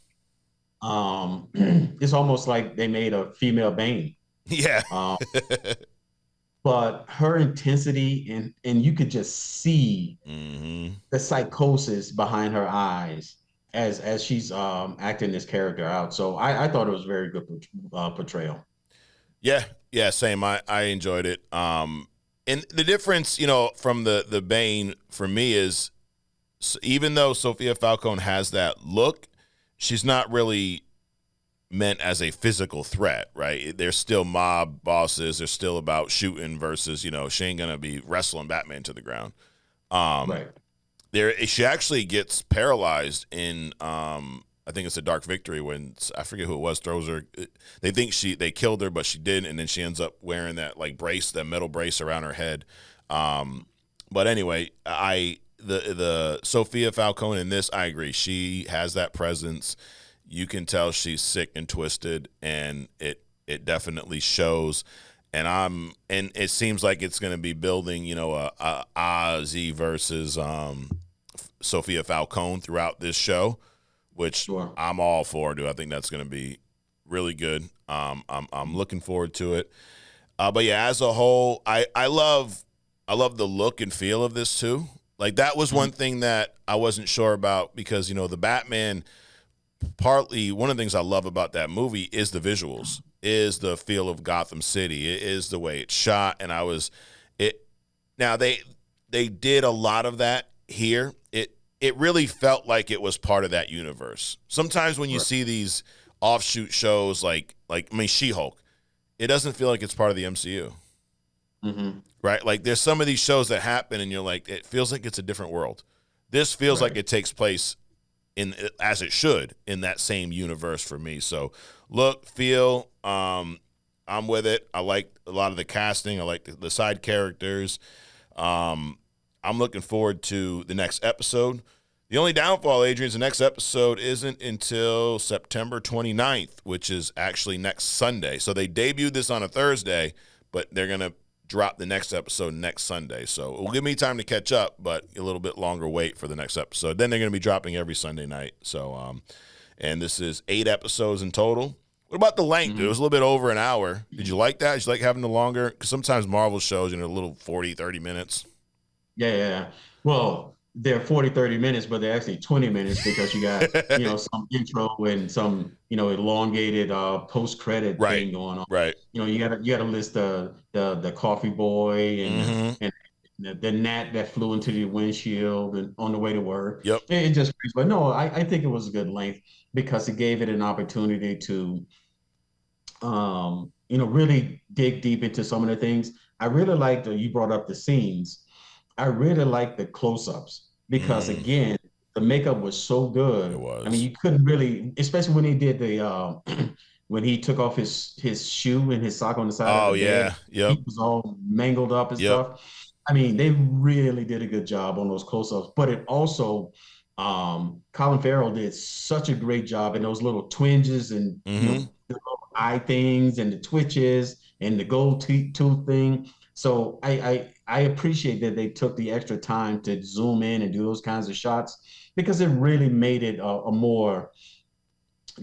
It's almost like they made a female Bane. Yeah. But her intensity and you could just see the psychosis behind her eyes as she's acting this character out. So I thought it was a very good portrayal. Yeah, same. I enjoyed it. And the difference, from the Bane for me is, even though Sophia Falcone has that look, she's not really meant as a physical threat, right? They're still mob bosses. They're still about shooting versus, she ain't going to be wrestling Batman to the ground. Right. She actually gets paralyzed in, I think it's a Dark Victory when, I forget who it was, throws her. They think they killed her, but she didn't, and then she ends up wearing that brace, that metal brace around her head. But anyway, the Sophia Falcone in this, I agree. She has that presence. You can tell she's sick and twisted, and it definitely shows. And it seems like it's going to be building, a Ozzy versus Sophia Falcone throughout this show, which I'm all for, dude. I think that's going to be really good. I'm looking forward to it. But yeah, as a whole, I love the look and feel of this too. Like that was one thing that I wasn't sure about because, the Batman, partly one of the things I love about that movie is the visuals, is the feel of Gotham City. It is the way it's shot. And now they did a lot of that here. It really felt like it was part of that universe. Sometimes when you see these offshoot shows like She-Hulk, it doesn't feel like it's part of the MCU. Mm-hmm. Right? Like there's some of these shows that happen and you're like, it feels like it's a different world. This feels like it takes place as it should in that same universe for me. So look, feel, I'm with it. I like a lot of the casting. I like the side characters. I'm looking forward to the next episode. The only downfall, Adrian, is the next episode isn't until September 29th, which is actually next Sunday. So they debuted this on a Thursday, but they're going to drop the next episode next Sunday. So it will give me time to catch up, but a little bit longer wait for the next episode. Then they're going to be dropping every Sunday night. So, and this is 8 episodes in total. What about the length? Mm-hmm. It was a little bit over an hour. Did you like that? Did you like having the longer? Because sometimes Marvel shows, a little 40, 30 minutes. Yeah. Well, they're 40, 30 minutes, but they're actually 20 minutes because you got, some intro and some, elongated post-credit thing going on. Right. You gotta list the coffee boy and the gnat that flew into the windshield and on the way to work. Yep. It just, but no, I think it was a good length because it gave it an opportunity to, really dig deep into some of the things. I really liked, you brought up the scenes. I really liked the close-ups because again, the makeup was so good. It was. I mean, you couldn't really, especially when he did the when he took off his shoe and his sock on the side of the bed. Yep. He was all mangled up and stuff. I mean, they really did a good job on those close-ups, but it also Colin Farrell did such a great job in those little twinges and the little eye things and the twitches and the gold tooth thing. So I appreciate that they took the extra time to zoom in and do those kinds of shots because it really made it a more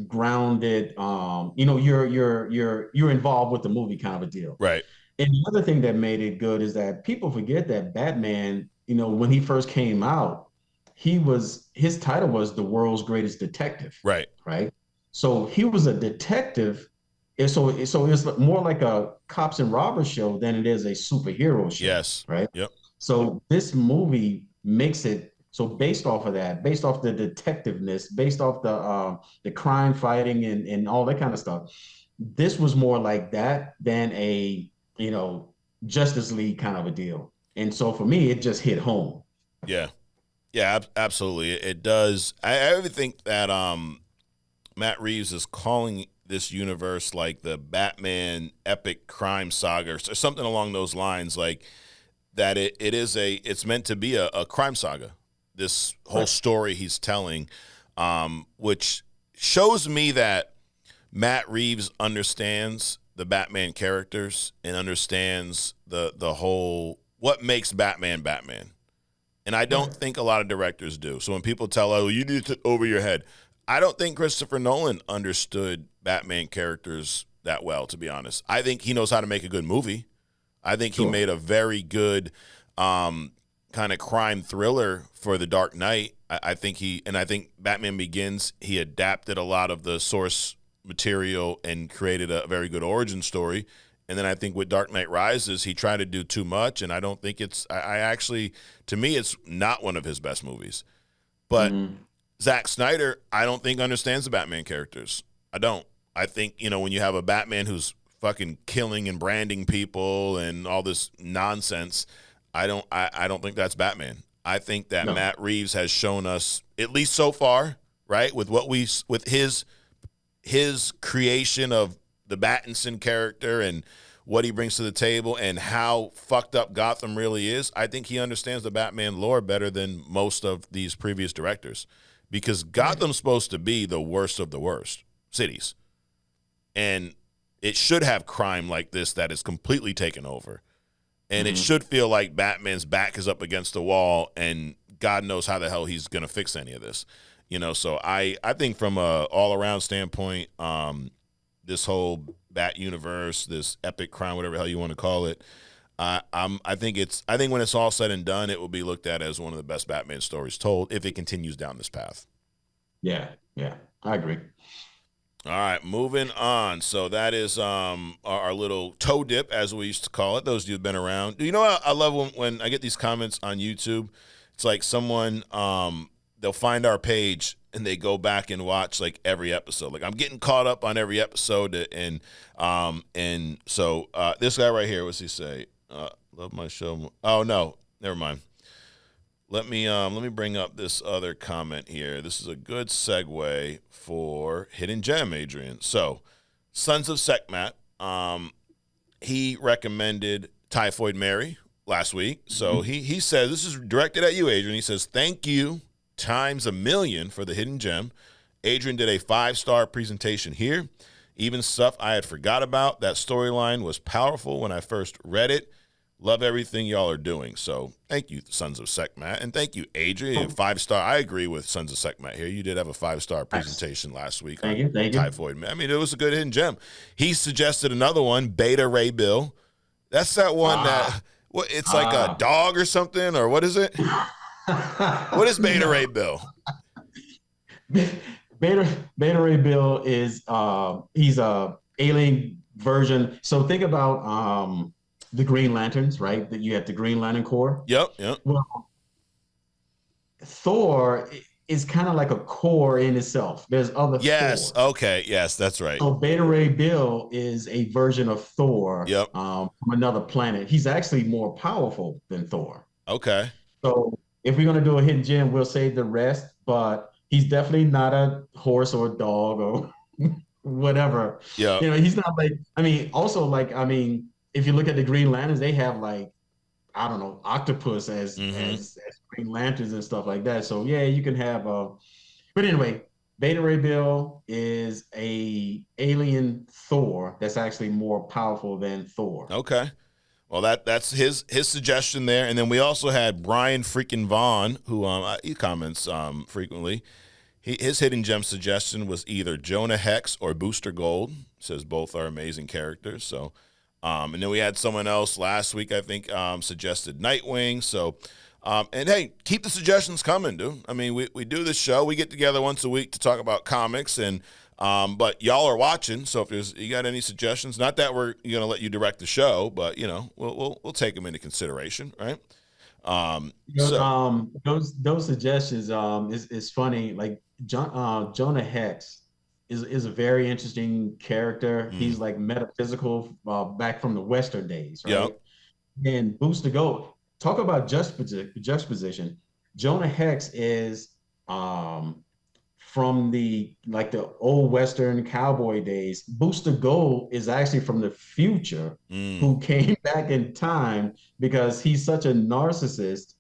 grounded, you're involved with the movie kind of a deal. Right. And the other thing that made it good is that people forget that Batman, when he first came out, his title was the world's greatest detective. Right. Right. So he was a detective. And so it's more like a cops and robbers show than it is a superhero show. Yes. Right. Yep. So this movie makes it so based off of that, based off the detectiveness, based off the crime fighting and all that kind of stuff. This was more like that than a Justice League kind of a deal. And so for me, it just hit home. Yeah. Yeah, absolutely. It does. I really think that Matt Reeves is calling this universe like the Batman epic crime saga or something along those lines, like that it's meant to be a crime saga, this whole story he's telling, which shows me that Matt Reeves understands the Batman characters and understands the whole what makes Batman Batman. And I don't think a lot of directors do. So when people tell, oh, you need to over your head, I don't think Christopher Nolan understood Batman characters that well, to be honest. I think he knows how to make a good movie. I think he made a very good kind of crime thriller for The Dark Knight. I think Batman Begins, he adapted a lot of the source material and created a very good origin story. And then I think with Dark Knight Rises, he tried to do too much, and I don't think to me, it's not one of his best movies. But Zack Snyder, I don't think understands the Batman characters. I don't. I think, when you have a Batman who's fucking killing and branding people and all this nonsense, I don't think that's Batman. I think that Matt Reeves has shown us, at least so far, right, with his creation of the Battinson character and what he brings to the table and how fucked up Gotham really is, I think he understands the Batman lore better than most of these previous directors, because Gotham's supposed to be the worst of the worst cities. And it should have crime like this that is completely taken over. And it should feel like Batman's back is up against the wall and God knows how the hell he's going to fix any of this. So I think from a all-around standpoint, this whole Bat universe, this epic crime, whatever the hell you want to call it, I think when it's all said and done, it will be looked at as one of the best Batman stories told if it continues down this path. Yeah, I agree. All right, moving on. So that is our little toe dip, as we used to call it. Those of you who've been around. You know what? I love when I get these comments on YouTube. It's like someone they'll find our page and they go back and watch like every episode. Like I'm getting caught up on every episode, and so this guy right here, what's he say? Love my show. Oh no, never mind. Let me bring up this other comment here. This is a good segue for Hidden Gem, Adrian. So, Sons of Sekhmet, he recommended Typhoid Mary last week. So he says, this is directed at you, Adrian. He says, thank you times 1,000,000 for the Hidden Gem. Adrian did a 5-star presentation here. Even stuff I had forgot about. That storyline was powerful when I first read it. Love everything y'all are doing. So thank you, Sons of Sekhmet. And thank you, Adrian. 5-star. I agree with Sons of Sekhmet here. You did have a 5-star presentation last week. Thank you. Typhoid. I mean, it was a good hidden gem. He suggested another one, Beta Ray Bill. That's that one that, it's like a dog or something, or what is it? What is Beta Ray Bill? Beta Ray Bill is, he's a alien version. So think about, the Green Lanterns, right? That you have the Green Lantern Corps. Yep. Well, Thor is kind of like a core in itself. There's other Yes. Thor. Okay. Yes, that's right. So Beta Ray Bill is a version of Thor. Yep. From another planet. He's actually more powerful than Thor. Okay. So if we're gonna do a hidden gem, we'll save the rest. But he's definitely not a horse or a dog or whatever. Yeah. You know, he's not like. If you look at the Green Lanterns, they have like, I don't know, octopus as Green Lanterns and stuff like that. So yeah, you can have but anyway, Beta Ray Bill is a alien Thor that's actually more powerful than Thor. Okay. Well, that's his suggestion there. And then we also had Brian freaking Vaughn, who he comments frequently. His hidden gem suggestion was either Jonah Hex or Booster Gold. Says both are amazing characters. So and then we had someone else last week, I think, suggested Nightwing. So, and hey, keep the suggestions coming, dude. I mean, we do this show. We get together once a week to talk about comics, and but y'all are watching. So if you got any suggestions, not that we're gonna let you direct the show, but you know, we'll take them into consideration, right? Those suggestions is funny. Like Jonah Hex is a very interesting character. He's like metaphysical back from the Western days, right? Yep. And Booster Gold, talk about juxtaposition. Jonah Hex is from the old Western cowboy days. Booster Gold is actually from the future, who came back in time because he's such a narcissist.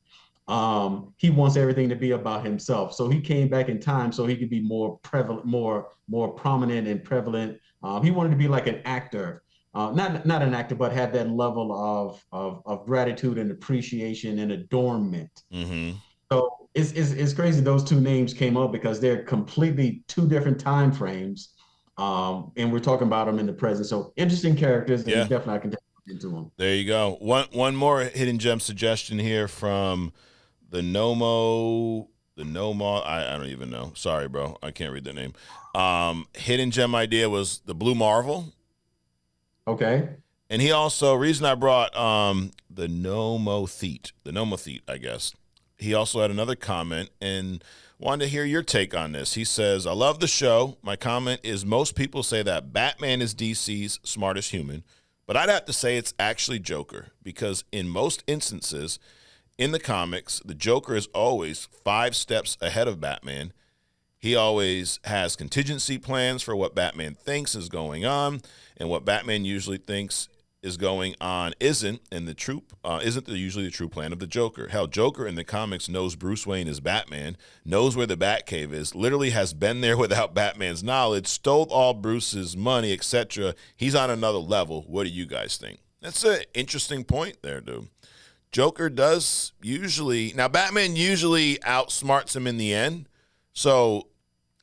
He wants everything to be about himself. So he came back in time so he could be more prevalent, more prominent and prevalent. He wanted to be like an actor, not an actor, but have that level of gratitude and appreciation and adornment. So it's crazy those two names came up because they're completely two different time frames. And we're talking about them in the present. So interesting characters, and definitely I can into them. There you go. One more hidden gem suggestion here from the Nomo, I don't even know. Sorry, bro. I can't read the name. Hidden gem idea was the Blue Marvel. Okay. And he also, reason I brought the Nomothete, I guess. He also had another comment and wanted to hear your take on this. He says, I love the show. My comment is most people say that Batman is DC's smartest human, but I'd have to say it's actually Joker because in most instances, in the comics, the Joker is always 5 steps ahead of Batman. He always has contingency plans for what Batman thinks is going on, and what Batman usually thinks is going on isn't usually the true plan of the Joker. Hell, Joker in the comics knows Bruce Wayne is Batman, knows where the Batcave is, literally has been there without Batman's knowledge, stole all Bruce's money, etc. He's on another level. What do you guys think? That's an interesting point there, dude. Joker does usually, now Batman usually outsmarts him in the end, so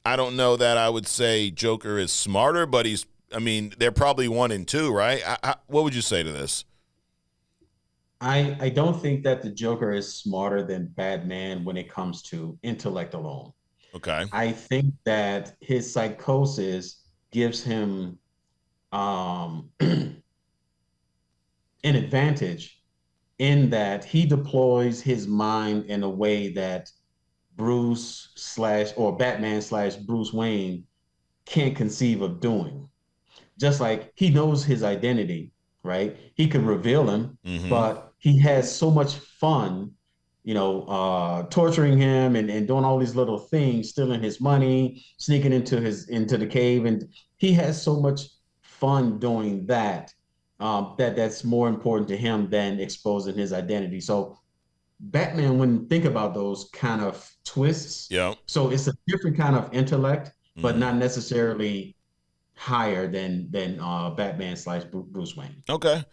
I don't know that I would say Joker is smarter, but they're probably 1 and 2, right? What would you say to this? I don't think that the Joker is smarter than Batman when it comes to intellect alone. Okay. I think that his psychosis gives him an advantage in that he deploys his mind in a way that Bruce slash or Batman slash Bruce Wayne can't conceive of doing. Just like he knows his identity, right? He could reveal him, Mm-hmm. but he has so much fun, torturing him and doing all these little things, stealing his money, sneaking into the cave, and he has so much fun doing that. That's more important to him than exposing his identity. So Batman wouldn't think about those kind of twists. Yeah. So it's a different kind of intellect, but Mm-hmm. not necessarily higher than Batman slash Bruce Wayne. Okay.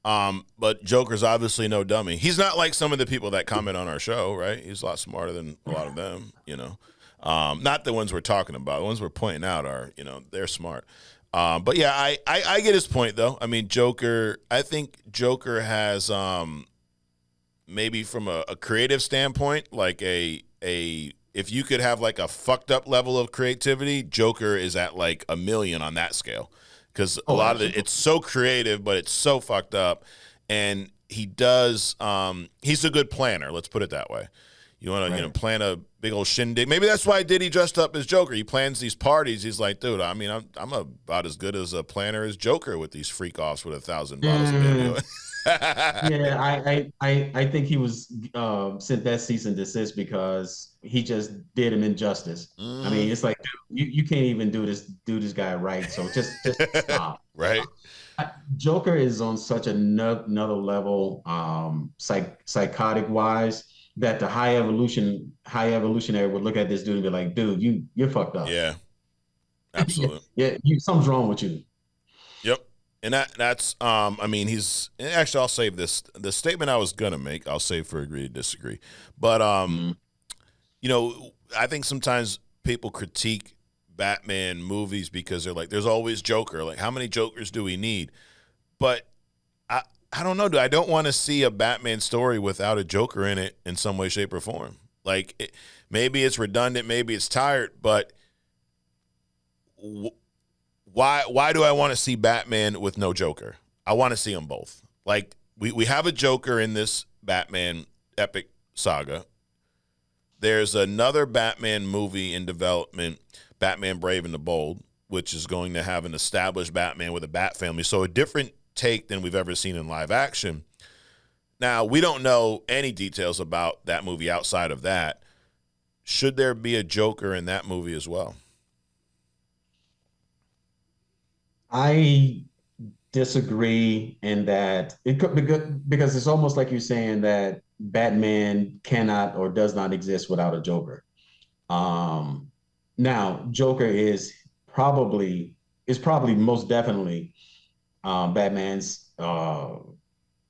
But Joker's obviously no dummy. He's not like some of the people that comment on our show, right? He's a lot smarter than a lot of them, you know. Not the ones we're talking about. The ones we're pointing out are, you know, they're smart. But yeah, I get his point though. I mean, I think Joker has maybe from a creative standpoint, like a if you could have like a fucked up level of creativity, Joker is at like 1,000,000 on that scale. Because a lot of it, it's so creative, but it's so fucked up. And he does, he's a good planner. Let's put it that way. You want to, plan a big old shindig. Maybe that's why Diddy dressed up as Joker. He plans these parties. He's like, dude, I mean, I'm about as good as a planner as Joker with these freak offs with 1,000 bottles of it. Yeah, I think he was sent that cease and desist because he just did him injustice. I mean, it's like, dude, you can't even do this guy right. So just stop. Right. Joker is on such another level, psychotic wise, that the high evolutionary would look at this dude and be like, dude, you're fucked up. Yeah. Absolutely. Yeah, something's wrong with you. Yep. And that's I mean, he's actually, I'll save this. The statement I was gonna make, I'll save for agree to disagree. But you know, I think sometimes people critique Batman movies because they're like, there's always Joker. Like, how many Jokers do we need? But I don't know. I don't want to see a Batman story without a Joker in it in some way, shape, or form. Like, maybe it's redundant, maybe it's tired, but why do I want to see Batman with no Joker? I want to see them both. Like, we have a Joker in this Batman epic saga. There's another Batman movie in development, Batman Brave and the Bold, which is going to have an established Batman with a Bat family. So a different take than we've ever seen in live action. Now, we don't know any details about that movie outside of that. Should there be a Joker in that movie as well? I disagree in that it could be good because it's almost like you're saying that Batman cannot or does not exist without a Joker. Now, Joker is probably most definitely Batman's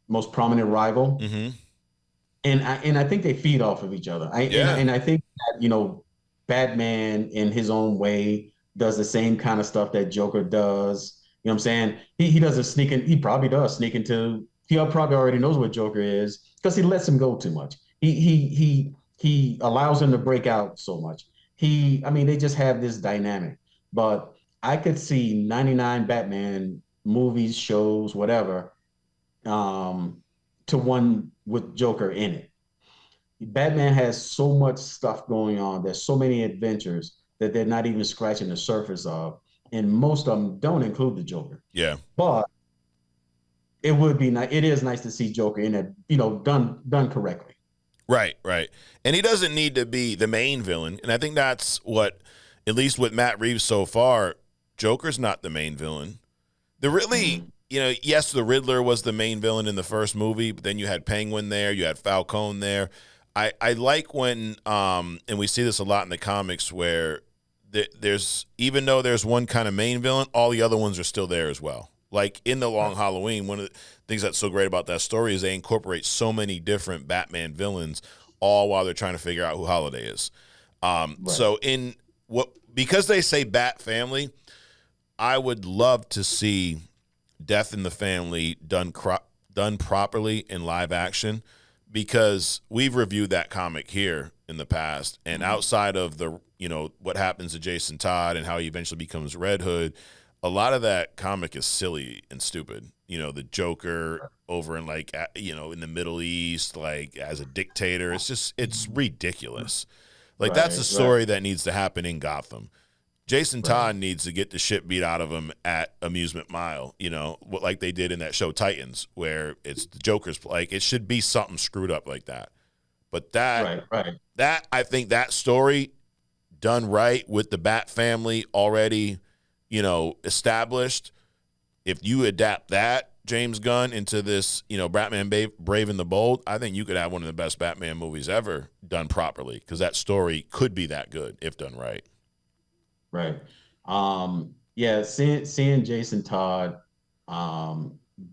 most prominent rival, Mm-hmm. and I think they feed off of each other. And I think that Batman in his own way does the same kind of stuff that Joker does. You know what I'm saying? He doesn't sneak in. He probably does sneak into. He probably already knows what Joker is because he lets him go too much. He allows him to break out so much. I mean, they just have this dynamic. But I could see 99 Batman movies, shows, whatever, to one with Joker in it. Batman has so much stuff going on. There's so many adventures that they're not even scratching the surface of, and most of them don't include the Joker. Yeah. But it would be nice. It is nice to see Joker in it, done correctly. Right. And he doesn't need to be the main villain. And I think that's what, at least with Matt Reeves so far, Joker's not the main villain. Yes, the Riddler was the main villain in the first movie, but then you had Penguin there, you had Falcone there. I like when, and we see this a lot in the comics, where there's, even though there's one kind of main villain, all the other ones are still there as well. Like in The Long Halloween, one of the things that's so great about that story is they incorporate so many different Batman villains, all while they're trying to figure out who Holiday is. Right. So because they say Bat family, I would love to see Death in the Family done done properly in live action, because we've reviewed that comic here in the past, and outside of the, what happens to Jason Todd and how he eventually becomes Red Hood, a lot of that comic is silly and stupid. The Joker over in in the Middle East, like as a dictator. It's ridiculous. Like that's a story that needs to happen in Gotham. Jason Todd needs to get the shit beat out of him at Amusement Mile, like they did in that show Titans, where it's the Joker's, like it should be something screwed up like that. But that I think that story done right with the Bat family already, established. If you adapt that, James Gunn, into this, Batman Brave and the Bold, I think you could have one of the best Batman movies ever done properly, because that story could be that good if done right. Right. Yeah, seeing Jason Todd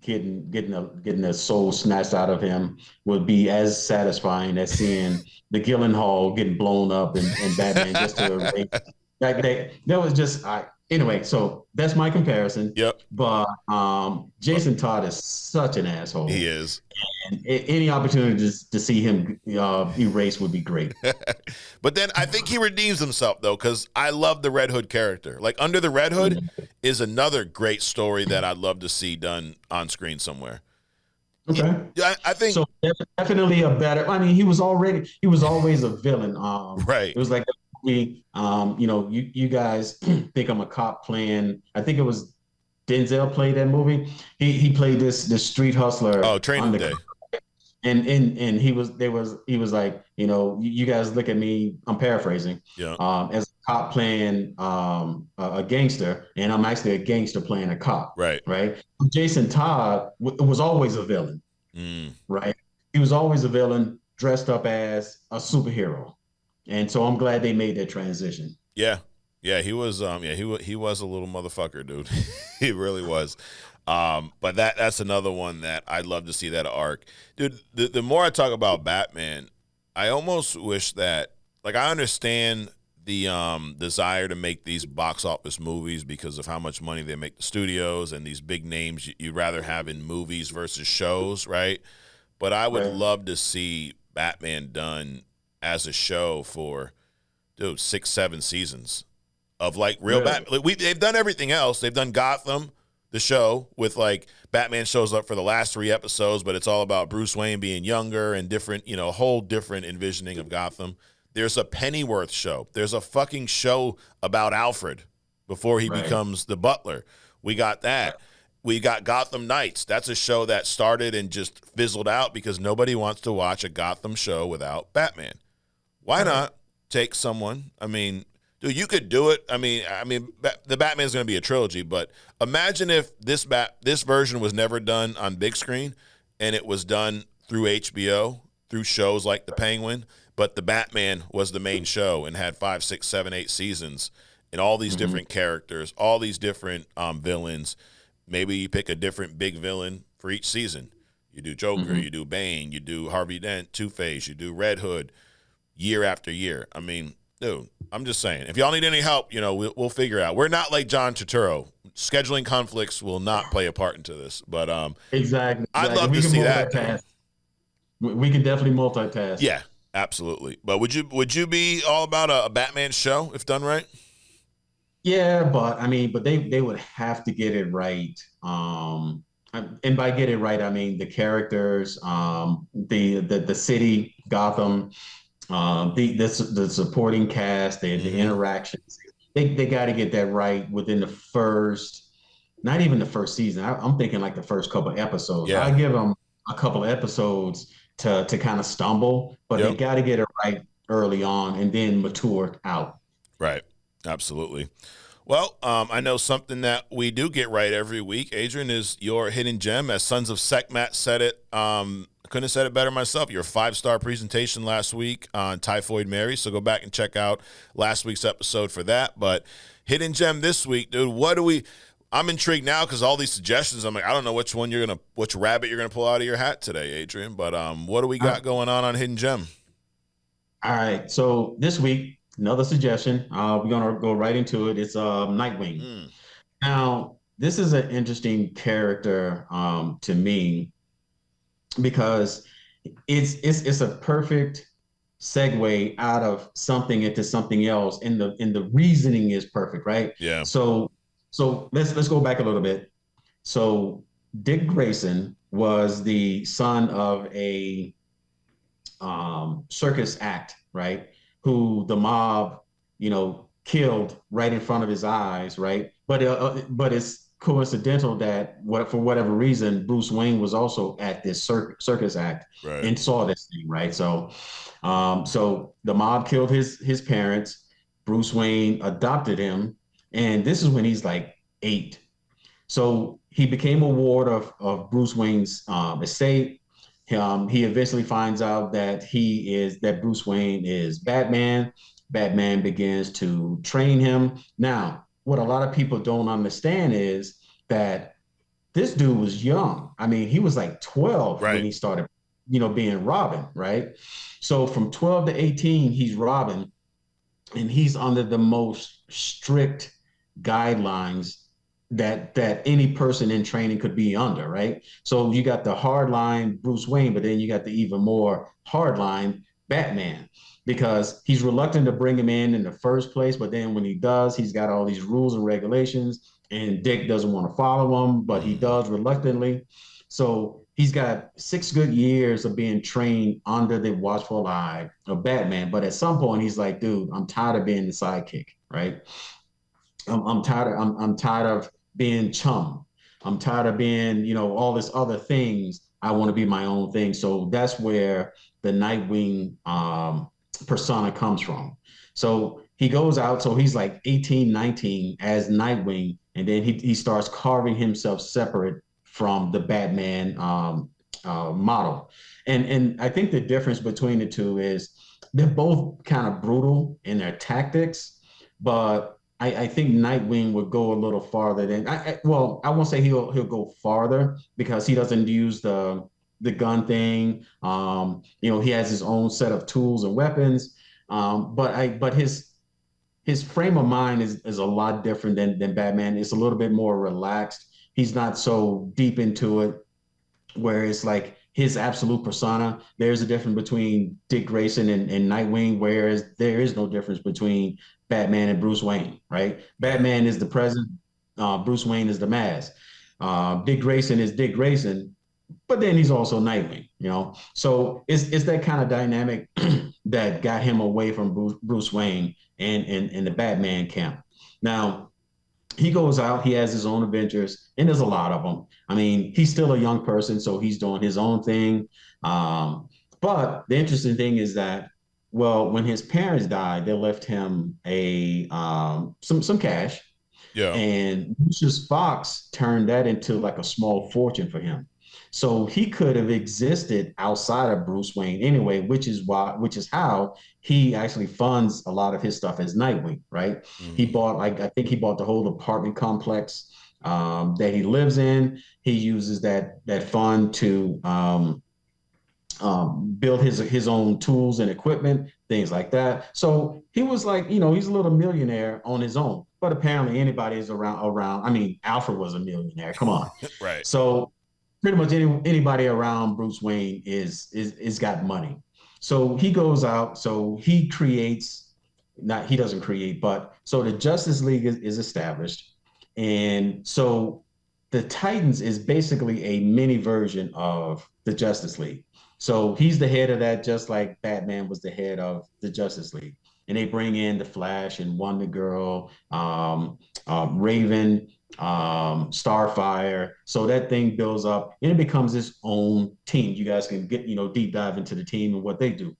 getting the soul snatched out of him would be as satisfying as seeing the Gyllenhaal getting blown up and Batman just to erase. That was just anyway, so that's my comparison. Yep. But Jason Todd is such an asshole. He is. And any opportunity to see him erased would be great. But then I think he redeems himself, though, because I love the Red Hood character. Like, Under the Red Hood is another great story that I'd love to see done on screen somewhere. Okay. Yeah, I think so. Definitely a better. I mean, he was always a villain. Right. It was like you guys think I'm a cop playing. I think it was Denzel played that movie. He played this street hustler. Oh, Training Day. And he was like, you guys look at me. I'm paraphrasing. Yeah. As a cop playing a gangster, and I'm actually a gangster playing a cop. Right. Right. Jason Todd was always a villain. Right. He was always a villain dressed up as a superhero. And so I'm glad they made that transition. Yeah. Yeah, he was he was a little motherfucker, dude. He really was. But that's another one that I'd love to see that arc. Dude, the more I talk about Batman, I almost wish that, like, I understand the desire to make these box office movies because of how much money they make the studios and these big names you'd rather have in movies versus shows, right? But I would love to see Batman done as a show for, 6-7 seasons of like real Batman. Like, they've done everything else. They've done Gotham, the show, with like Batman shows up for the last 3 episodes, but it's all about Bruce Wayne being younger and different, a whole different envisioning of Gotham. There's a Pennyworth show. There's a fucking show about Alfred before he becomes the butler. We got that. We got Gotham Knights. That's a show that started and just fizzled out because nobody wants to watch a Gotham show without Batman. Why not take someone? I mean, dude, you could do it. I mean, the Batman's going to be a trilogy, but imagine if this version was never done on big screen and it was done through HBO, through shows like The Penguin, but the Batman was the main show and had 5, 6, 7, 8 seasons and all these different characters, all these different villains. Maybe you pick a different big villain for each season. You do Joker, you do Bane, you do Harvey Dent, Two-Face, you do Red Hood, year after year. I mean, dude, I'm just saying, if y'all need any help, we'll figure it out. We're not like John Tuturro. Scheduling conflicts will not play a part into this. But exactly. I'd love to see that. We can definitely multitask. Yeah, absolutely. But would you be all about a Batman show if done right? Yeah, but they would have to get it right. And by get it right, I mean the characters, the city, Gotham, the supporting cast, the interactions. They got to get that right within the first, not even the first season. I'm thinking like the first couple of episodes. Yeah. I give them a couple of episodes to kind of stumble, but they got to get it right early on and then mature out. Right. Absolutely. Well, I know something that we do get right every week, Adrian, is your hidden gem. As Sons of Sekhmet said it, couldn't have said it better myself. Your 5-star presentation last week on Typhoid Mary. So go back and check out last week's episode for that. But hidden gem this week, dude, I'm intrigued now because all these suggestions, I'm like, I don't know which rabbit you're gonna pull out of your hat today, Adrian. But what do we got going on hidden gem? All right. So this week, another suggestion. We're gonna go right into it. It's Nightwing. Now, this is an interesting character to me because it's a perfect segue out of something into something else, and the reasoning is perfect, right? Yeah. So let's go back a little bit. So Dick Grayson was the son of a circus act, right? Who the mob, killed right in front of his eyes, right? But it's coincidental that for whatever reason, Bruce Wayne was also at this circus act Right. and saw this thing, right? So the mob killed his parents. Bruce Wayne adopted him, and this is when he's like 8. So he became a ward of Bruce Wayne's estate. He eventually finds out that Bruce Wayne is Batman. Batman begins to train him. Now, what a lot of people don't understand is that this dude was young. I mean, he was like 12 when Right. he started, being Robin, right? So from 12 to 18, he's Robin, and he's under the most strict guidelines that any person in training could be under, right? So you got the hardline Bruce Wayne, but then you got the even more hardline Batman, because he's reluctant to bring him in the first place, but then when he does, he's got all these rules and regulations, and Dick doesn't want to follow them, but he does reluctantly. So he's got 6 good years of being trained under the watchful eye of Batman. But at some point, he's like, dude, I'm tired of being the sidekick, right? I'm tired of being chum. I'm tired of being, all this other things. I want to be my own thing. So that's where the Nightwing persona comes from. So he goes out, so he's like 18, 19 as Nightwing, and then he starts carving himself separate from the Batman model. And I think the difference between the two is they're both kind of brutal in their tactics, but I think Nightwing would go a little farther than well, I won't say he'll go farther because he doesn't use the gun thing. He has his own set of tools and weapons. But his frame of mind is a lot different than Batman. It's a little bit more relaxed. He's not so deep into it, where it's like his absolute persona. There's a difference between Dick Grayson and Nightwing, whereas there is no difference between Batman and Bruce Wayne, right? Batman is the present, Bruce Wayne is the mask. Dick Grayson is Dick Grayson, but then he's also Nightwing. So it's that kind of dynamic that got him away from Bruce Wayne and the Batman camp. Now, he goes out, he has his own adventures, and there's a lot of them. I mean, he's still a young person, so he's doing his own thing. But the interesting thing is that, well, when his parents died, they left him some cash, Yeah. and Lucius Fox turned that into like a small fortune for him. So he could have existed outside of Bruce Wayne anyway, which is how he actually funds a lot of his stuff as Nightwing, right? He bought, I think he bought the whole apartment complex that he lives in. He uses that fund to build his own tools and equipment, things like that. So he was like, he's a little millionaire on his own. But apparently anybody is around. I mean, Alfred was a millionaire. Come on. Right. So pretty much anybody around Bruce Wayne is got money. So he goes out. So he creates, not he doesn't create, but so the Justice League is established, and so the Titans is basically a mini version of the Justice League. So he's the head of that, just like Batman was the head of the Justice League. And they bring in the Flash and Wonder Girl, Raven, Starfire. So that thing builds up and it becomes its own team. You guys can get, deep dive into the team and what they do.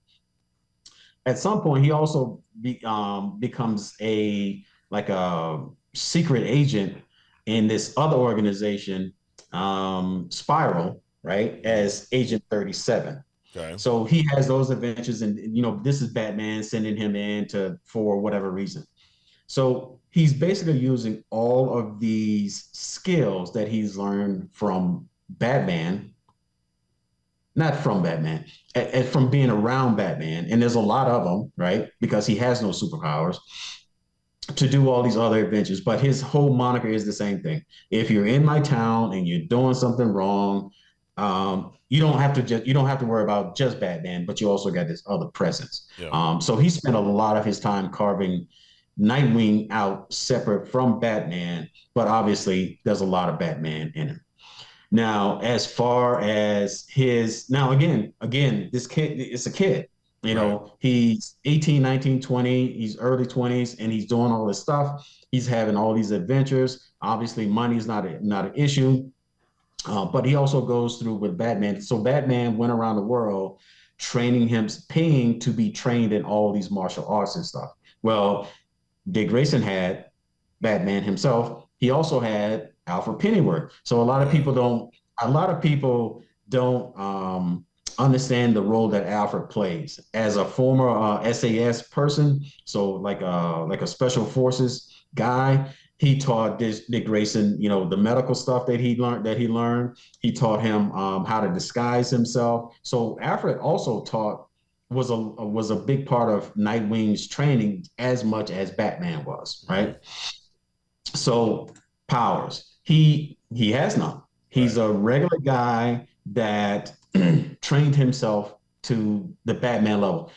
At some point, he also becomes a secret agent in this other organization, Spiral, right, as Agent 37. Okay. So he has those adventures, and this is Batman sending him in for whatever reason. So he's basically using all of these skills that he's learned from Batman, not from Batman, from being around Batman, and there's a lot of them, right? Because he has no superpowers, to do all these other adventures. But his whole moniker is the same thing. If you're in my town and you're doing something wrong, you don't have to worry about just Batman, but you also got this other presence. Yeah. So he spent a lot of his time carving Nightwing out separate from Batman, but obviously there's a lot of Batman in him. Now, as far as again, this kid is a kid. Right. He's 18, 19, 20, he's early 20s, and he's doing all this stuff. He's having all these adventures. Obviously, money is not an issue, but he also goes through with Batman. So Batman went around the world training him, paying to be trained in all these martial arts and stuff. Well, Dick Grayson had Batman himself. He also had Alfred Pennyworth. So a lot of people don't understand the role that Alfred plays as a former SAS person. So like a special forces guy. He taught Dick Grayson, the medical stuff that he learned. He taught him how to disguise himself. So Alfred also was a big part of Nightwing's training as much as Batman was, right? So powers, he has none. He's a regular guy that trained himself to the Batman level.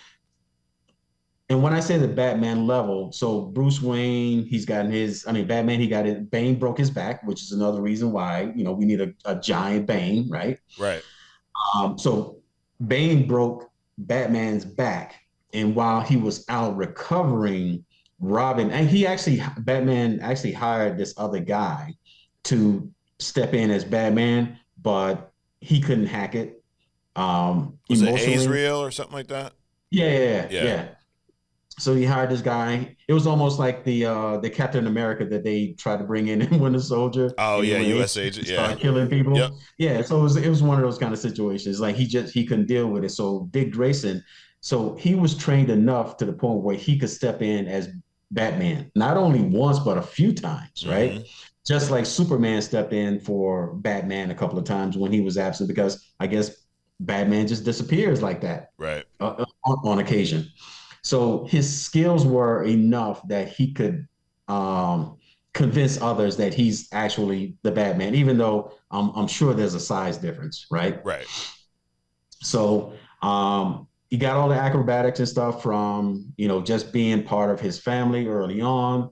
And when I say the Batman level, so Bruce Wayne, Batman, he got it. Bane broke his back, which is another reason why, we need a giant Bane, right? Right. So Bane broke Batman's back. And while he was out recovering, Batman actually hired this other guy to step in as Batman, but he couldn't hack it. Was it Azrael or something like that? Yeah. So he hired this guy. It was almost like the Captain America that they tried to bring in Winter Soldier. Oh yeah, U.S. agent. Yeah, started killing people. Yep. Yeah, so it was one of those kind of situations. Like he couldn't deal with it. So Dick Grayson, so he was trained enough to the point where he could step in as Batman, not only once but a few times, right? Mm-hmm. Just like Superman stepped in for Batman a couple of times when he was absent, because I guess Batman just disappears like that, right? On occasion. So his skills were enough that he could convince others that he's actually the Batman, even though I'm sure there's a size difference, right? Right. So he got all the acrobatics and stuff from, just being part of his family early on,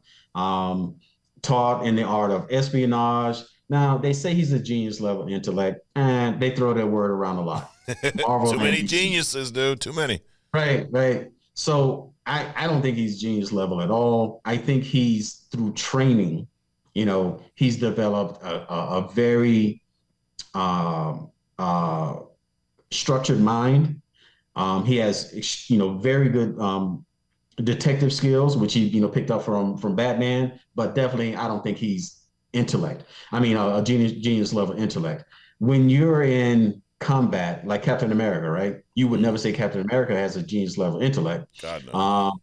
taught in the art of espionage. Now, they say he's a genius level intellect, and they throw that word around a lot. Too many geniuses, dude. Too many. Right. So I don't think he's genius level at all. I think he's through training, he's developed a very structured mind. He has, very good detective skills, which he, picked up from Batman. But definitely, I don't think he's intellect. I mean, a genius level intellect. When you're in combat, like Captain America, right? You would never say Captain America has a genius level intellect. God, no.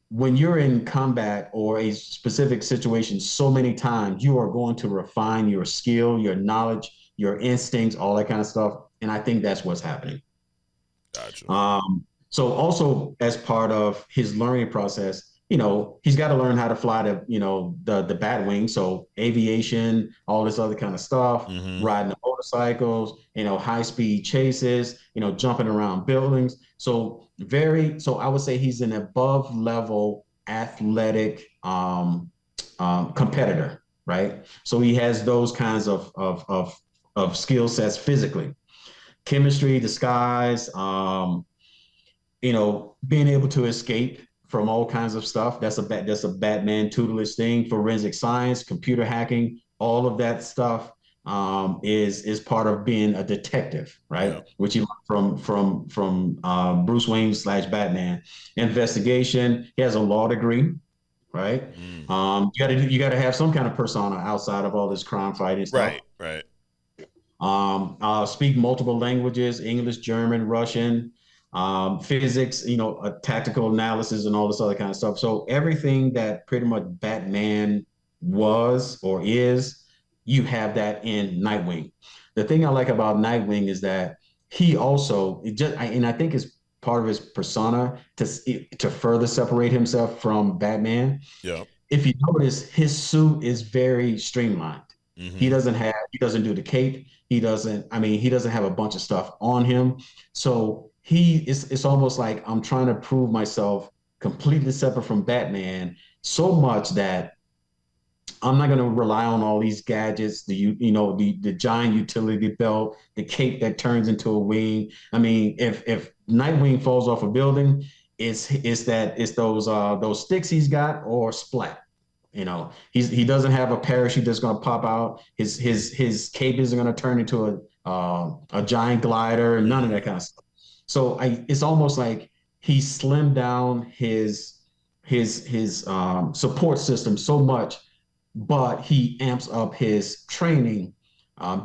When you're in combat or a specific situation so many times, you are going to refine your skill, your knowledge, your instincts, all that kind of stuff. And I think that's what's happening. Gotcha. So also as part of his learning process, he's got to learn how to fly the Batwing. So aviation, all this other kind of stuff, riding the motorcycles, high speed chases, jumping around buildings. So I would say he's an above level athletic competitor, right? So he has those kinds of skill sets physically, chemistry, disguise, being able to escape from all kinds of stuff. That's a Batman tutelage thing. Forensic science, computer hacking, all of that stuff is part of being a detective, right? Yeah. Which you learn from Bruce Wayne / Batman. Investigation. He has a law degree, right? You got to have some kind of persona outside of all this crime fighting stuff. Right. Speak multiple languages: English, German, Russian. Physics, a tactical analysis and all this other kind of stuff. So everything that pretty much Batman was or is, you have that in Nightwing. The thing I like about Nightwing is that he also, and I think it's part of his persona to further separate himself from Batman. Yeah. If you notice, his suit is very streamlined. He doesn't do the cape. He doesn't have a bunch of stuff on him. So it's almost like I'm trying to prove myself completely separate from Batman so much that I'm not going to rely on all these gadgets, the giant utility belt, the cape that turns into a wing. I mean, if Nightwing falls off a building, it's those sticks he's got or splat. He doesn't have a parachute that's going to pop out. His cape isn't going to turn into a giant glider. None of that kind of stuff. So it's almost like he slimmed down his support system so much, but he amps up his training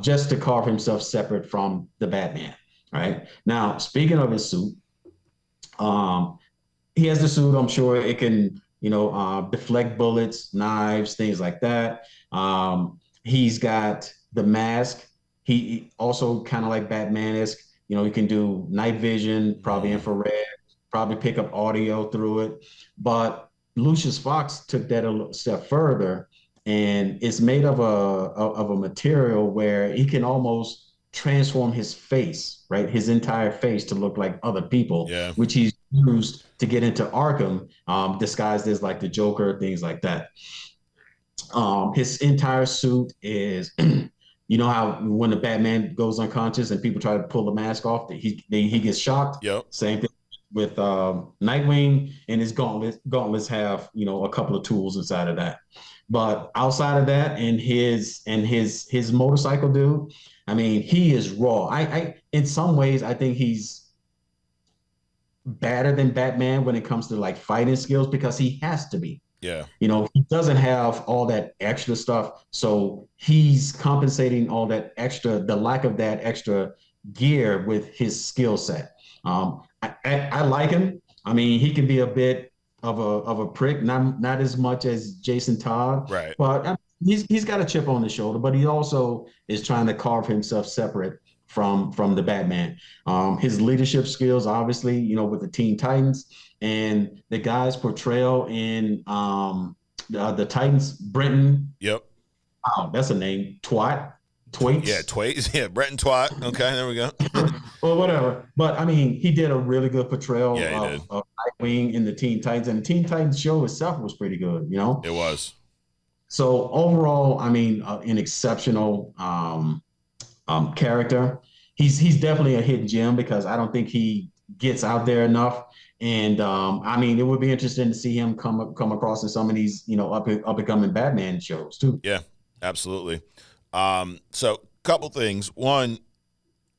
just to carve himself separate from the Batman. Right now, speaking of his suit, he has the suit. I'm sure it can deflect bullets, knives, things like that. He's got the mask. He also kind of like Batman-esque. He can do night vision, probably infrared, probably pick up audio through it. But Lucius Fox took that a step further, and it's made of a material where he can almost transform his face, right? His entire face to look like other people, which he's used to get into Arkham, disguised as like the Joker, things like that. His entire suit is, how when the Batman goes unconscious and people try to pull the mask off, he gets shocked. Yep. Same thing with Nightwing, and his gauntlets have a couple of tools inside of that. But outside of that, and his motorcycle dude, I mean, he is raw. I in some ways, I think he's better than Batman when it comes to like fighting skills because he has to be. Yeah. He doesn't have all that extra stuff. So he's compensating all that extra, the lack of that extra gear with his skill set. I like him. I mean, he can be a bit of a prick, not as much as Jason Todd. Right. But he's got a chip on his shoulder, but he also is trying to carve himself separate from the Batman. His leadership skills, obviously, with the Teen Titans and the guy's portrayal in the Titans, Brenton. Yep. Wow, that's a name. Twaits. Yeah, Twaits. Yeah, Brenton Twat. Okay, there we go. Well, whatever. But I mean, he did a really good portrayal of Nightwing in the Teen Titans, and the Teen Titans show itself was pretty good. It was. So overall, I mean, an exceptional character. He's definitely a hidden gem because I don't think he gets out there enough. And I mean, it would be interesting to see him come across in some of these, up and coming Batman shows too. Yeah, absolutely. So couple things. One,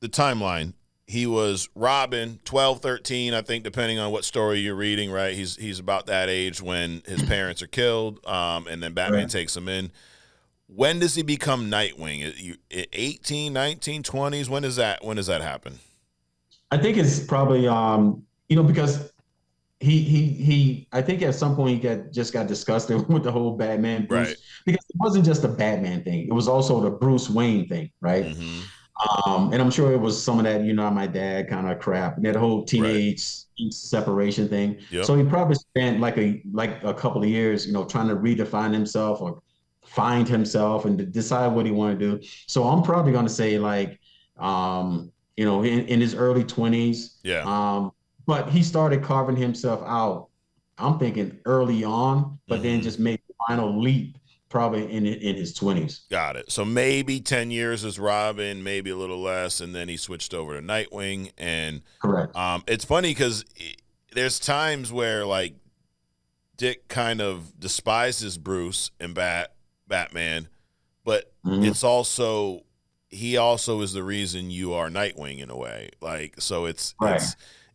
the timeline. He was Robin, 12, 13, I think, depending on what story you're reading, right? He's about that age when his parents are killed, and then Batman takes him in. When does he become Nightwing? 18, 19, 20s? When does that happen? I think it's probably because he I think at some point he just got disgusted with the whole Batman Bruce, right? Because it wasn't just a Batman thing; it was also the Bruce Wayne thing, right? Mm-hmm. And I'm sure it was some of that, my dad kind of crap, that whole teenage separation thing. Yep. So he probably spent like a couple of years, trying to redefine himself or find himself and to decide what he wanted to do. So I'm probably going to say like, in his early 20s. Yeah. But he started carving himself out, I'm thinking early on, but then just made the final leap probably in his 20s. Got it. So maybe 10 years as Robin, maybe a little less, and then he switched over to Nightwing. And correct. It's funny because there's times where like Dick kind of despises Bruce and Batman, but it's also he also is the reason you are Nightwing in a way. Like, so it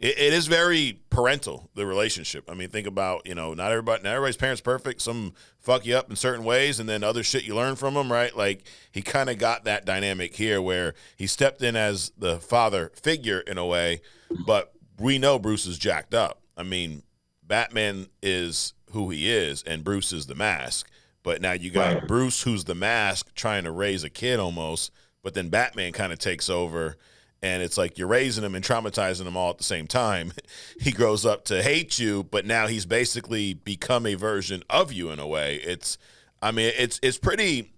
is very parental, the relationship. I mean, think about, not everybody's parents perfect. Some fuck you up in certain ways, and then other shit you learn from them, right? Like, he kind of got that dynamic here where he stepped in as the father figure in a way, but we know Bruce is jacked up. I mean, Batman is who he is, and Bruce is the mask. But now you got Bruce, who's the mask, trying to raise a kid almost, but then Batman kind of takes over. And it's like you're raising him and traumatizing him all at the same time. He grows up to hate you, but now he's basically become a version of you in a way. It's I mean, it's pretty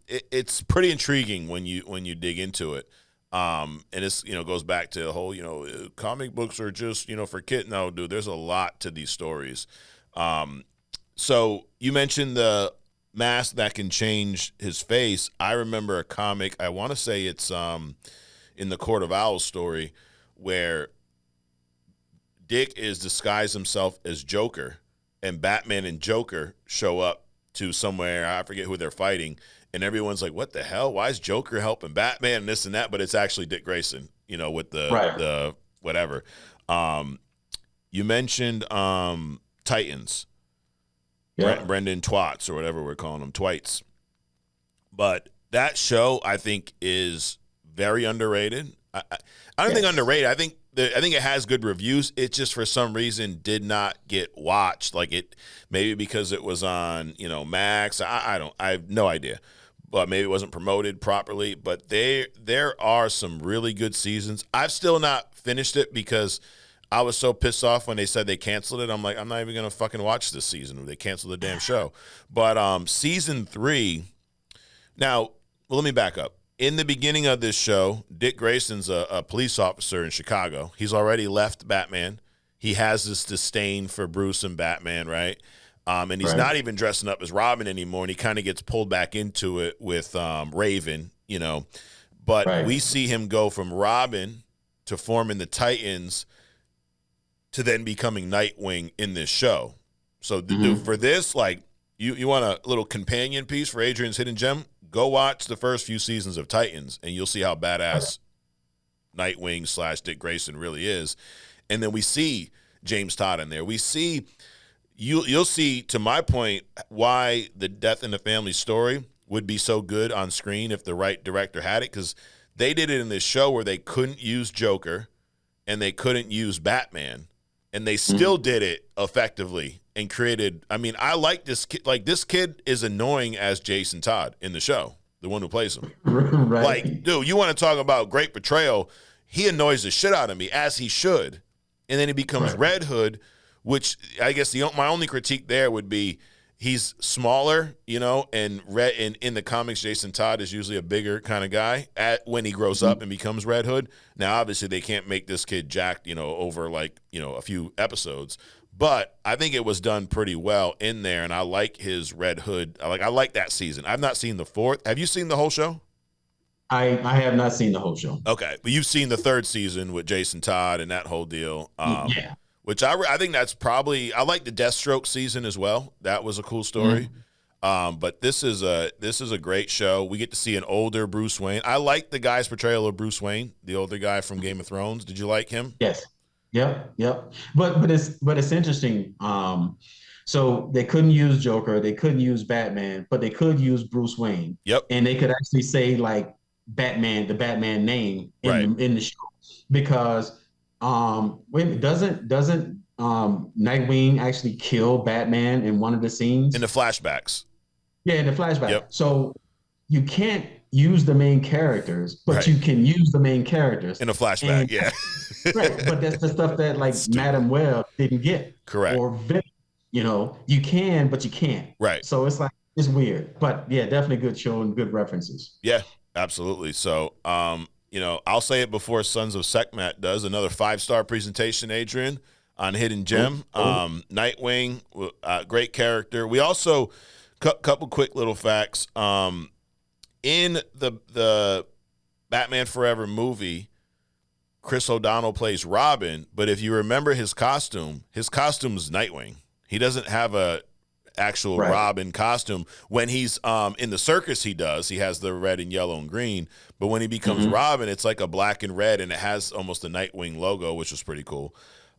intriguing when you dig into it. And it's, goes back to the whole, comic books are just, for kids. No, dude, there's a lot to these stories. So you mentioned the mask that can change his face. I remember a comic, I want to say it's in the Court of Owls story, where Dick is disguised himself as Joker, and Batman and Joker show up to somewhere, I forget who they're fighting, and everyone's like, what the hell? Why is Joker helping Batman and this and that? But it's actually Dick Grayson, with the whatever. You mentioned Titans. Yeah. Brendan Twats, or whatever we're calling them, Twites. But that show, I think, is very underrated. I don't think underrated. I think it has good reviews. It just, for some reason, did not get watched. Like, it, maybe because it was on, Max. I have no idea. But maybe it wasn't promoted properly. But there are some really good seasons. I've still not finished it because I was so pissed off when they said they canceled it. I'm like, I'm not even going to fucking watch this season. They canceled the damn show. But season 3, now, well, let me back up. In the beginning of this show, Dick Grayson's a police officer in Chicago. He's already left Batman. He has this disdain for Bruce and Batman, right? And he's not even dressing up as Robin anymore, and he kind of gets pulled back into it with Raven, But we see him go from Robin to forming the Titans to then becoming Nightwing in this show. So for this, like, you want a little companion piece for Adrian's Hidden Gem? Go watch the first few seasons of Titans, and you'll see how badass Nightwing / Dick Grayson really is. And then we see James Todd in there. We see, you'll see, to my point, why the Death in the Family story would be so good on screen if the right director had it, because they did it in this show where they couldn't use Joker and they couldn't use Batman, and they still did it effectively and created, I mean, I like this kid. Like, this kid is annoying as Jason Todd in the show, the one who plays him. Right. Like, dude, you want to talk about great portrayal? He annoys the shit out of me, as he should. And then he becomes Red Hood, which I guess my only critique there would be he's smaller, and in the comics, Jason Todd is usually a bigger kind of guy when he grows up and becomes Red Hood. Now, obviously, they can't make this kid jacked, over a few episodes. But I think it was done pretty well in there, and I like his Red Hood. I like that season. I've not seen the 4th. Have you seen the whole show? I have not seen the whole show. Okay, but you've seen the 3rd season with Jason Todd and that whole deal. Yeah. Which I think that's probably, I like the Deathstroke season as well. That was a cool story. But this is a great show. We get to see an older Bruce Wayne. I like the guy's portrayal of Bruce Wayne, the older guy from Game of Thrones. Did you like him? Yes. Yep. But it's interesting. So they couldn't use Joker, they couldn't use Batman, but they could use Bruce Wayne. Yep. And they could actually say, like, Batman, the Batman name in the show, because wait a minute, doesn't Nightwing actually kill Batman in one of the scenes? In the flashbacks. Yeah, in the flashback. Yep. So you can't use the main characters, but you can use the main characters in a flashback. Yeah. Right, but that's the stuff that, like, Madam Web didn't get. Correct. Or you can, but you can't. Right. So it's it's weird, but yeah, definitely good show and good references. Yeah, absolutely. So, I'll say it before Sons of Sekhmet does. Another 5-star presentation, Adrian, on Hidden Gem. Nightwing, great character. We also, couple quick little facts. In the Batman Forever movie, Chris O'Donnell plays Robin, but if you remember his costume is Nightwing. He doesn't have a actual Robin costume. When he's in the circus, he does. He has the red and yellow and green. But when he becomes Robin, it's like a black and red, and it has almost a Nightwing logo, which was pretty cool.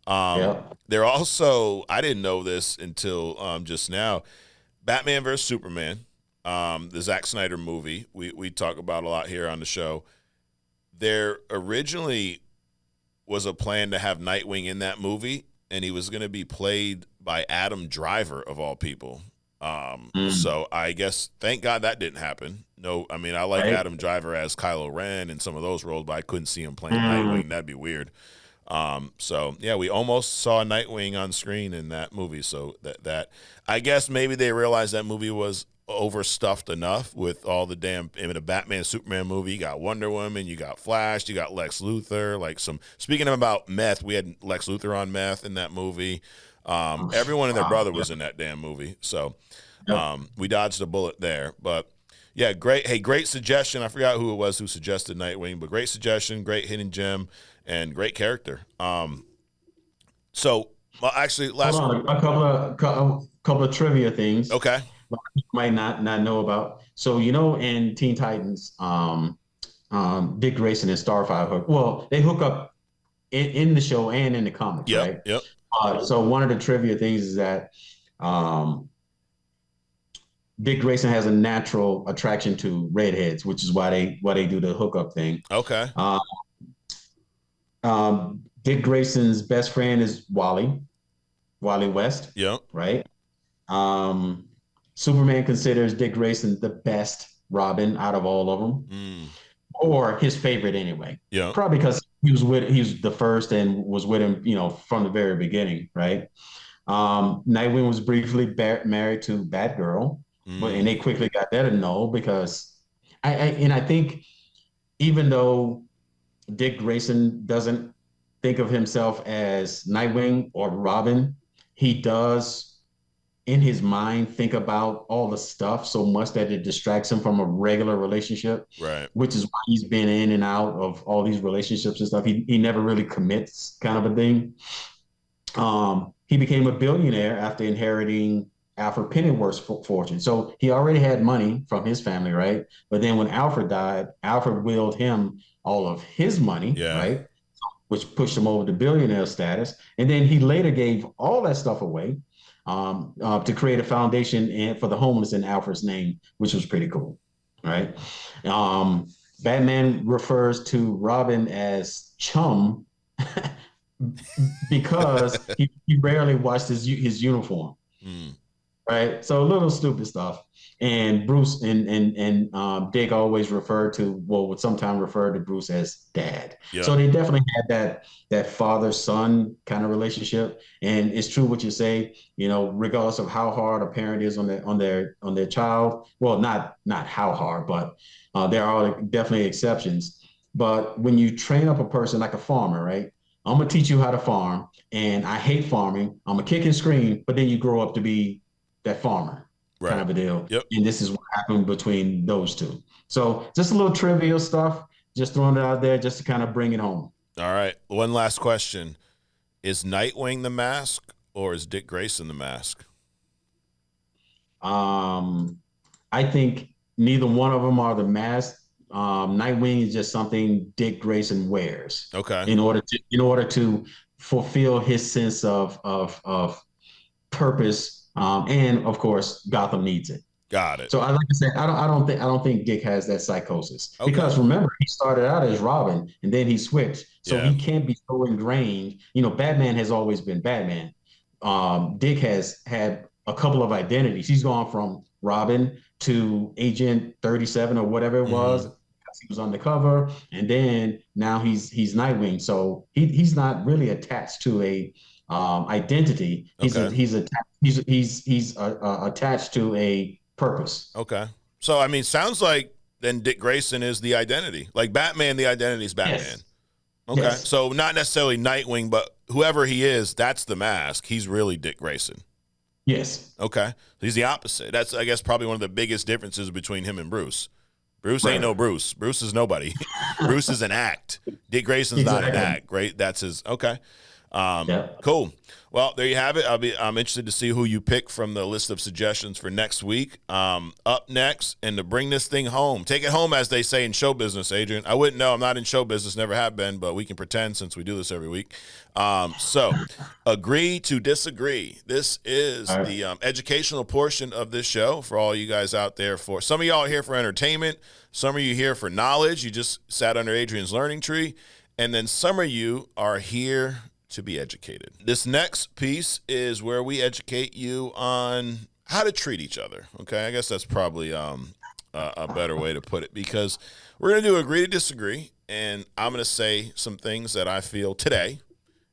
They're also, I didn't know this until just now, Batman vs. Superman, the Zack Snyder movie we talk about a lot here on the show. There originally was a plan to have Nightwing in that movie, and he was going to be played by Adam Driver, of all people. So I guess, thank God that didn't happen. No, I mean, I like Adam Driver as Kylo Ren and some of those roles, but I couldn't see him playing Nightwing. That'd be weird. So yeah, we almost saw Nightwing on screen in that movie. So that I guess maybe they realized that movie was overstuffed enough with all the damn in a Batman Superman movie. You got Wonder Woman, you got Flash, you got Lex Luthor. Like speaking about meth, we had Lex Luthor on meth in that movie. Everyone and their brother was in that damn movie. So we dodged a bullet there. But yeah, great. Hey, great suggestion. I forgot who it was who suggested Nightwing, but great suggestion, great hidden gem, and great character. So well, actually, last Hold on, couple of trivia things. Okay. You might not know about. So in Teen Titans, Dick Grayson and Starfire hook. Well, they hook up in the show and in the comics, right? Yep. So one of the trivia things is that Dick Grayson has a natural attraction to redheads, which is why they do the hookup thing. Okay. Dick Grayson's best friend is Wally West. Yep. Right. Superman considers Dick Grayson the best Robin out of all of them, or his favorite anyway. Yeah. Probably because he was the first and was with him, from the very beginning, right? Nightwing was briefly married to Batgirl, and they quickly got that a no because I think even though Dick Grayson doesn't think of himself as Nightwing or Robin, he does in his mind think about all the stuff so much that it distracts him from a regular relationship, right? Which is why he's been in and out of all these relationships and stuff. He never really commits, kind of a thing. He became a billionaire after inheriting Alfred Pennyworth's fortune. So he already had money from his family, right? But then when Alfred died, Alfred willed him all of his money, right? Which pushed him over to billionaire status. And then he later gave all that stuff away to create a foundation for the homeless in Alfred's name, which was pretty cool, right? Batman refers to Robin as chum because he rarely watched his uniform, right? So a little stupid stuff. And Bruce and Dick always would sometimes refer to Bruce as Dad. Yep. So they definitely had that father-son kind of relationship. And it's true what you say, regardless of how hard a parent is on their child. Well, not how hard, but there are definitely exceptions. But when you train up a person like a farmer, right? I'm gonna teach you how to farm, and I hate farming. I'm gonna kick and scream, but then you grow up to be that farmer. Right. Kind of a deal. Yep. And this is what happened between those two. So just a little trivial stuff, just throwing it out there just to kind of bring it home. All right. One last question. Is Nightwing the Mask or is Dick Grayson the Mask? I think neither one of them are the mask. Nightwing is just something Dick Grayson wears. Okay. In order to fulfill his sense of purpose. And of course, Gotham needs it. Got it. So, like I said, I don't think Dick has that psychosis because remember he started out as Robin and then he switched, so he can't be so ingrained. Batman has always been Batman. Dick has had a couple of identities. He's gone from Robin to Agent 37 or whatever it was. He was undercover, and then now he's Nightwing. So he's not really attached to a identity. He's attached to a purpose. Okay. So I mean, sounds like then Dick Grayson is the identity. Like Batman, the identity is Batman. Yes. Okay. Yes. So not necessarily Nightwing, but whoever he is, that's the mask. He's really Dick Grayson. Yes. Okay. He's the opposite. That's, I guess, probably one of the biggest differences between him and Bruce. Bruce ain't no Bruce. Bruce is nobody. Bruce is an act. Dick Grayson's not an act. Right? That's his. Okay. Cool. Well, there you have it. I'm interested to see who you pick from the list of suggestions for next week. Up next, and to bring this thing home, take it home, as they say in show business, Adrian. I wouldn't know. I'm not in show business, never have been, but we can pretend since we do this every week. So agree to disagree. This is the educational portion of this show for all you guys out there. For some of y'all are here for entertainment. Some of you here for knowledge. You just sat under Adrian's learning tree. And then some of you are here to be educated. This next piece is where we educate you on how to treat each other. Okay, I guess that's probably a better way to put it, because we're going to do agree to disagree, and I'm going to say some things that I feel today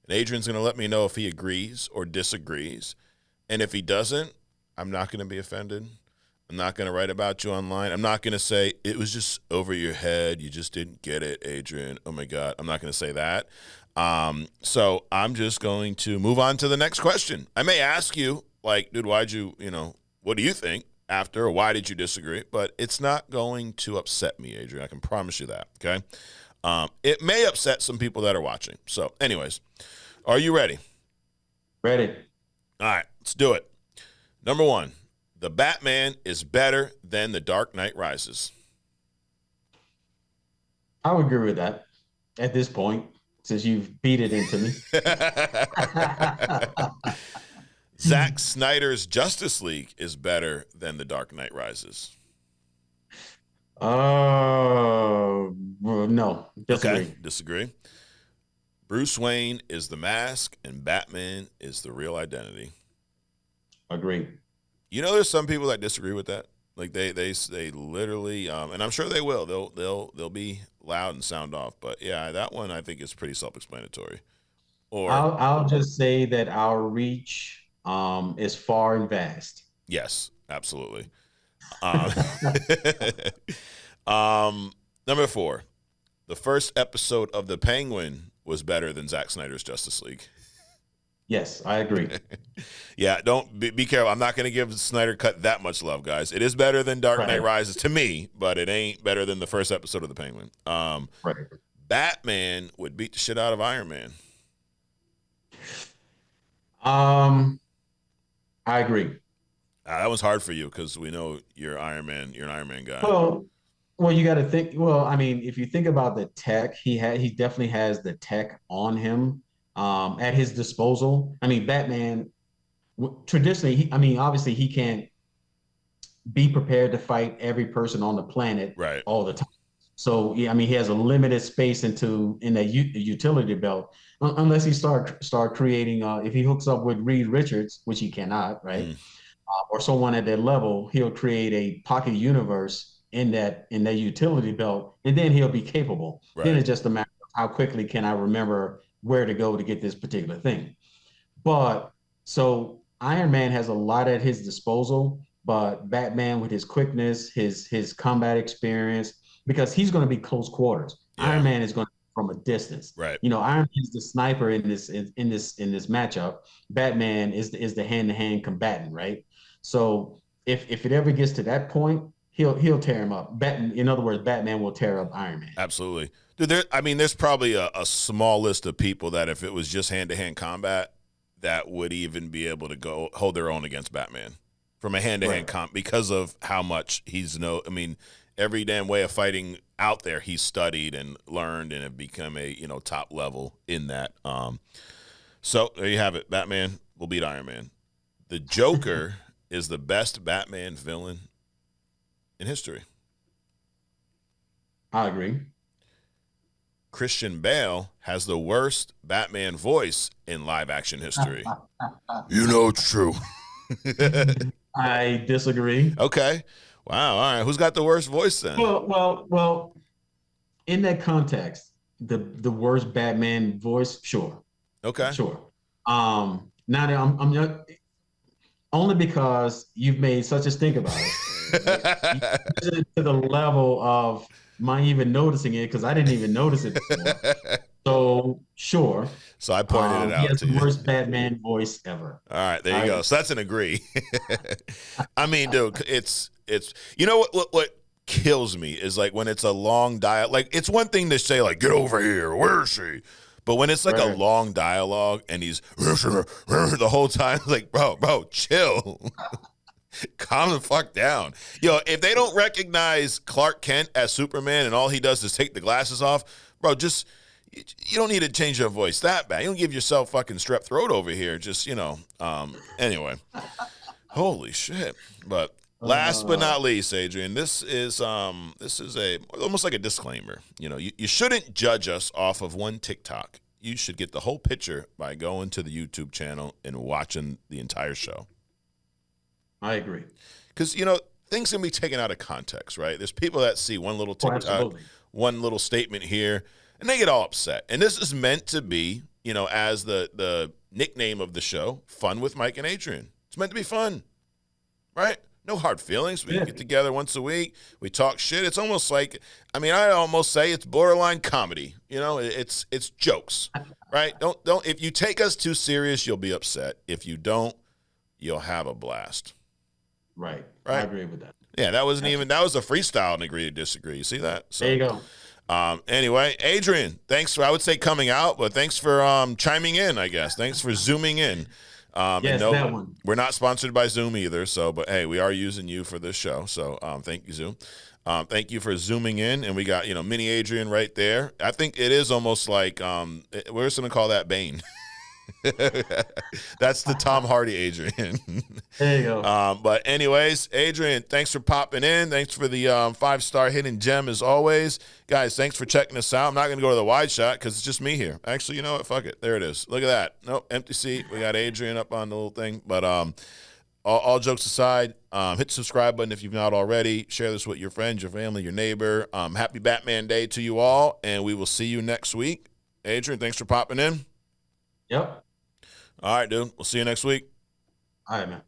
And Adrian's going to let me know if he agrees or disagrees. And if he doesn't, I'm not going to be offended. I'm not going to write about you online. I'm not going to say, it was just over your head. You just didn't get it, Adrian. Oh, my God. I'm not going to say that. So I'm just going to move on to the next question. I may ask you, like, dude, why'd you, what do you think after, or why did you disagree? But it's not going to upset me, Adrian. I can promise you that, okay? It may upset some people that are watching. So anyways, are you ready? Ready. All right, let's do it. Number one, The Batman is better than The Dark Knight Rises. I would agree with that at this point, since you've beat it into me. Zack Snyder's Justice League is better than The Dark Knight Rises. No. Disagree. Okay, disagree. Bruce Wayne is the mask and Batman is the real identity. Agree. There's some people that disagree with that. Like they literally, and I'm sure they will. They'll be loud and sound off. But yeah, that one I think is pretty self-explanatory. Or I'll just say that our reach is far and vast. Yes, absolutely. Number 4, the first episode of The Penguin was better than Zack Snyder's Justice League. Yes, I agree. Yeah, don't be careful. I'm not going to give Snyder Cut that much love, guys. It is better than Dark Knight Rises to me, but it ain't better than the first episode of The Penguin. Right. Batman would beat the shit out of Iron Man. I agree. That was hard for you because we know you're Iron Man. You're an Iron Man guy. Well, you got to think. Well, I mean, if you think about the tech, he definitely has the tech on him at his disposal. I mean, Batman traditionally, obviously, he can't be prepared to fight every person on the planet all the time. So yeah, I mean, he has a limited space in that utility belt, unless he start creating. If he hooks up with Reed Richards, which he cannot, right, or someone at that level, he'll create a pocket universe in that utility belt, and then he'll be capable. Right. Then it's just a matter of how quickly can I remember where to go to get this particular thing. But so Iron Man has a lot at his disposal, but Batman with his quickness, his combat experience, because he's going to be close quarters. Yeah. Iron Man is going to be from a distance. Right. Iron Man is the sniper in this matchup. Batman is the hand-to-hand combatant, right? So if it ever gets to that point, he'll tear him up. In other words, Batman will tear up Iron Man. Absolutely. Dude, there's probably a small list of people that if it was just hand-to-hand combat, that would even be able to go hold their own against Batman from a hand-to-hand comp because of how much every damn way of fighting out there he's studied and learned and have become a top level in that. So there you have it. Batman will beat Iron Man. The Joker is the best Batman villain in history. I agree. Christian Bale has the worst Batman voice in live action history. It's true. I disagree. Okay. Wow. All right. Who's got the worst voice then? Well. In that context, the worst Batman voice, sure. Okay. Sure. Now that I'm only because you've made such a stink about it. To the level of my even noticing it, because I didn't even notice it before. So sure. So I pointed it out. He has to the you. worst Batman voice ever. All right, there you go. So that's an agree. I mean, dude, it's what kills me is like when it's a long dialogue. Like it's one thing to say like, "Get over here, where is she?" But when it's like a long dialogue and he's the whole time, like, bro, chill. Calm the fuck down. If they don't recognize Clark Kent as Superman and all he does is take the glasses off, bro, you don't need to change your voice that bad. You don't give yourself fucking strep throat over here. Just, anyway. Holy shit. But last but not least, Adrian, this is almost like a disclaimer. You shouldn't judge us off of one TikTok. You should get the whole picture by going to the YouTube channel and watching the entire show. I agree. Because, things can be taken out of context, right? There's people that see one little TikTok, one little statement here, and they get all upset. And this is meant to be as the nickname of the show, Fun with Mike and Adrian. It's meant to be fun, right? No hard feelings. We get together once a week. We talk shit. It's almost like, I almost say it's borderline comedy. It's jokes, right? Don't if you take us too serious, you'll be upset. If you don't, you'll have a blast. Right. I agree with that. Yeah, that was a freestyle and agree to disagree. You see that? So, there you go. Anyway, Adrian, thanks for, I would say coming out, but thanks for chiming in, I guess. Thanks for zooming in. Yes, that one. We're not sponsored by Zoom either, but hey, we are using you for this show. So thank you, Zoom. Thank you for zooming in. And we got, mini Adrian right there. I think it is almost like, we're just going to call that Bane. That's the Tom Hardy Adrian. There you go. But anyways, Adrian, thanks for popping in. Thanks for the 5-star hidden gem as always. Guys, thanks for checking us out. I'm not going to go to the wide shot because it's just me here. Actually, you know what? Fuck it. There it is. Look at that. Nope, empty seat. We got Adrian up on the little thing. But all jokes aside, hit the subscribe button if you've not already. Share this with your friends, your family, your neighbor. Happy Batman Day to you all, and we will see you next week. Adrian, thanks for popping in. Yep. All right, dude. We'll see you next week. All right, man.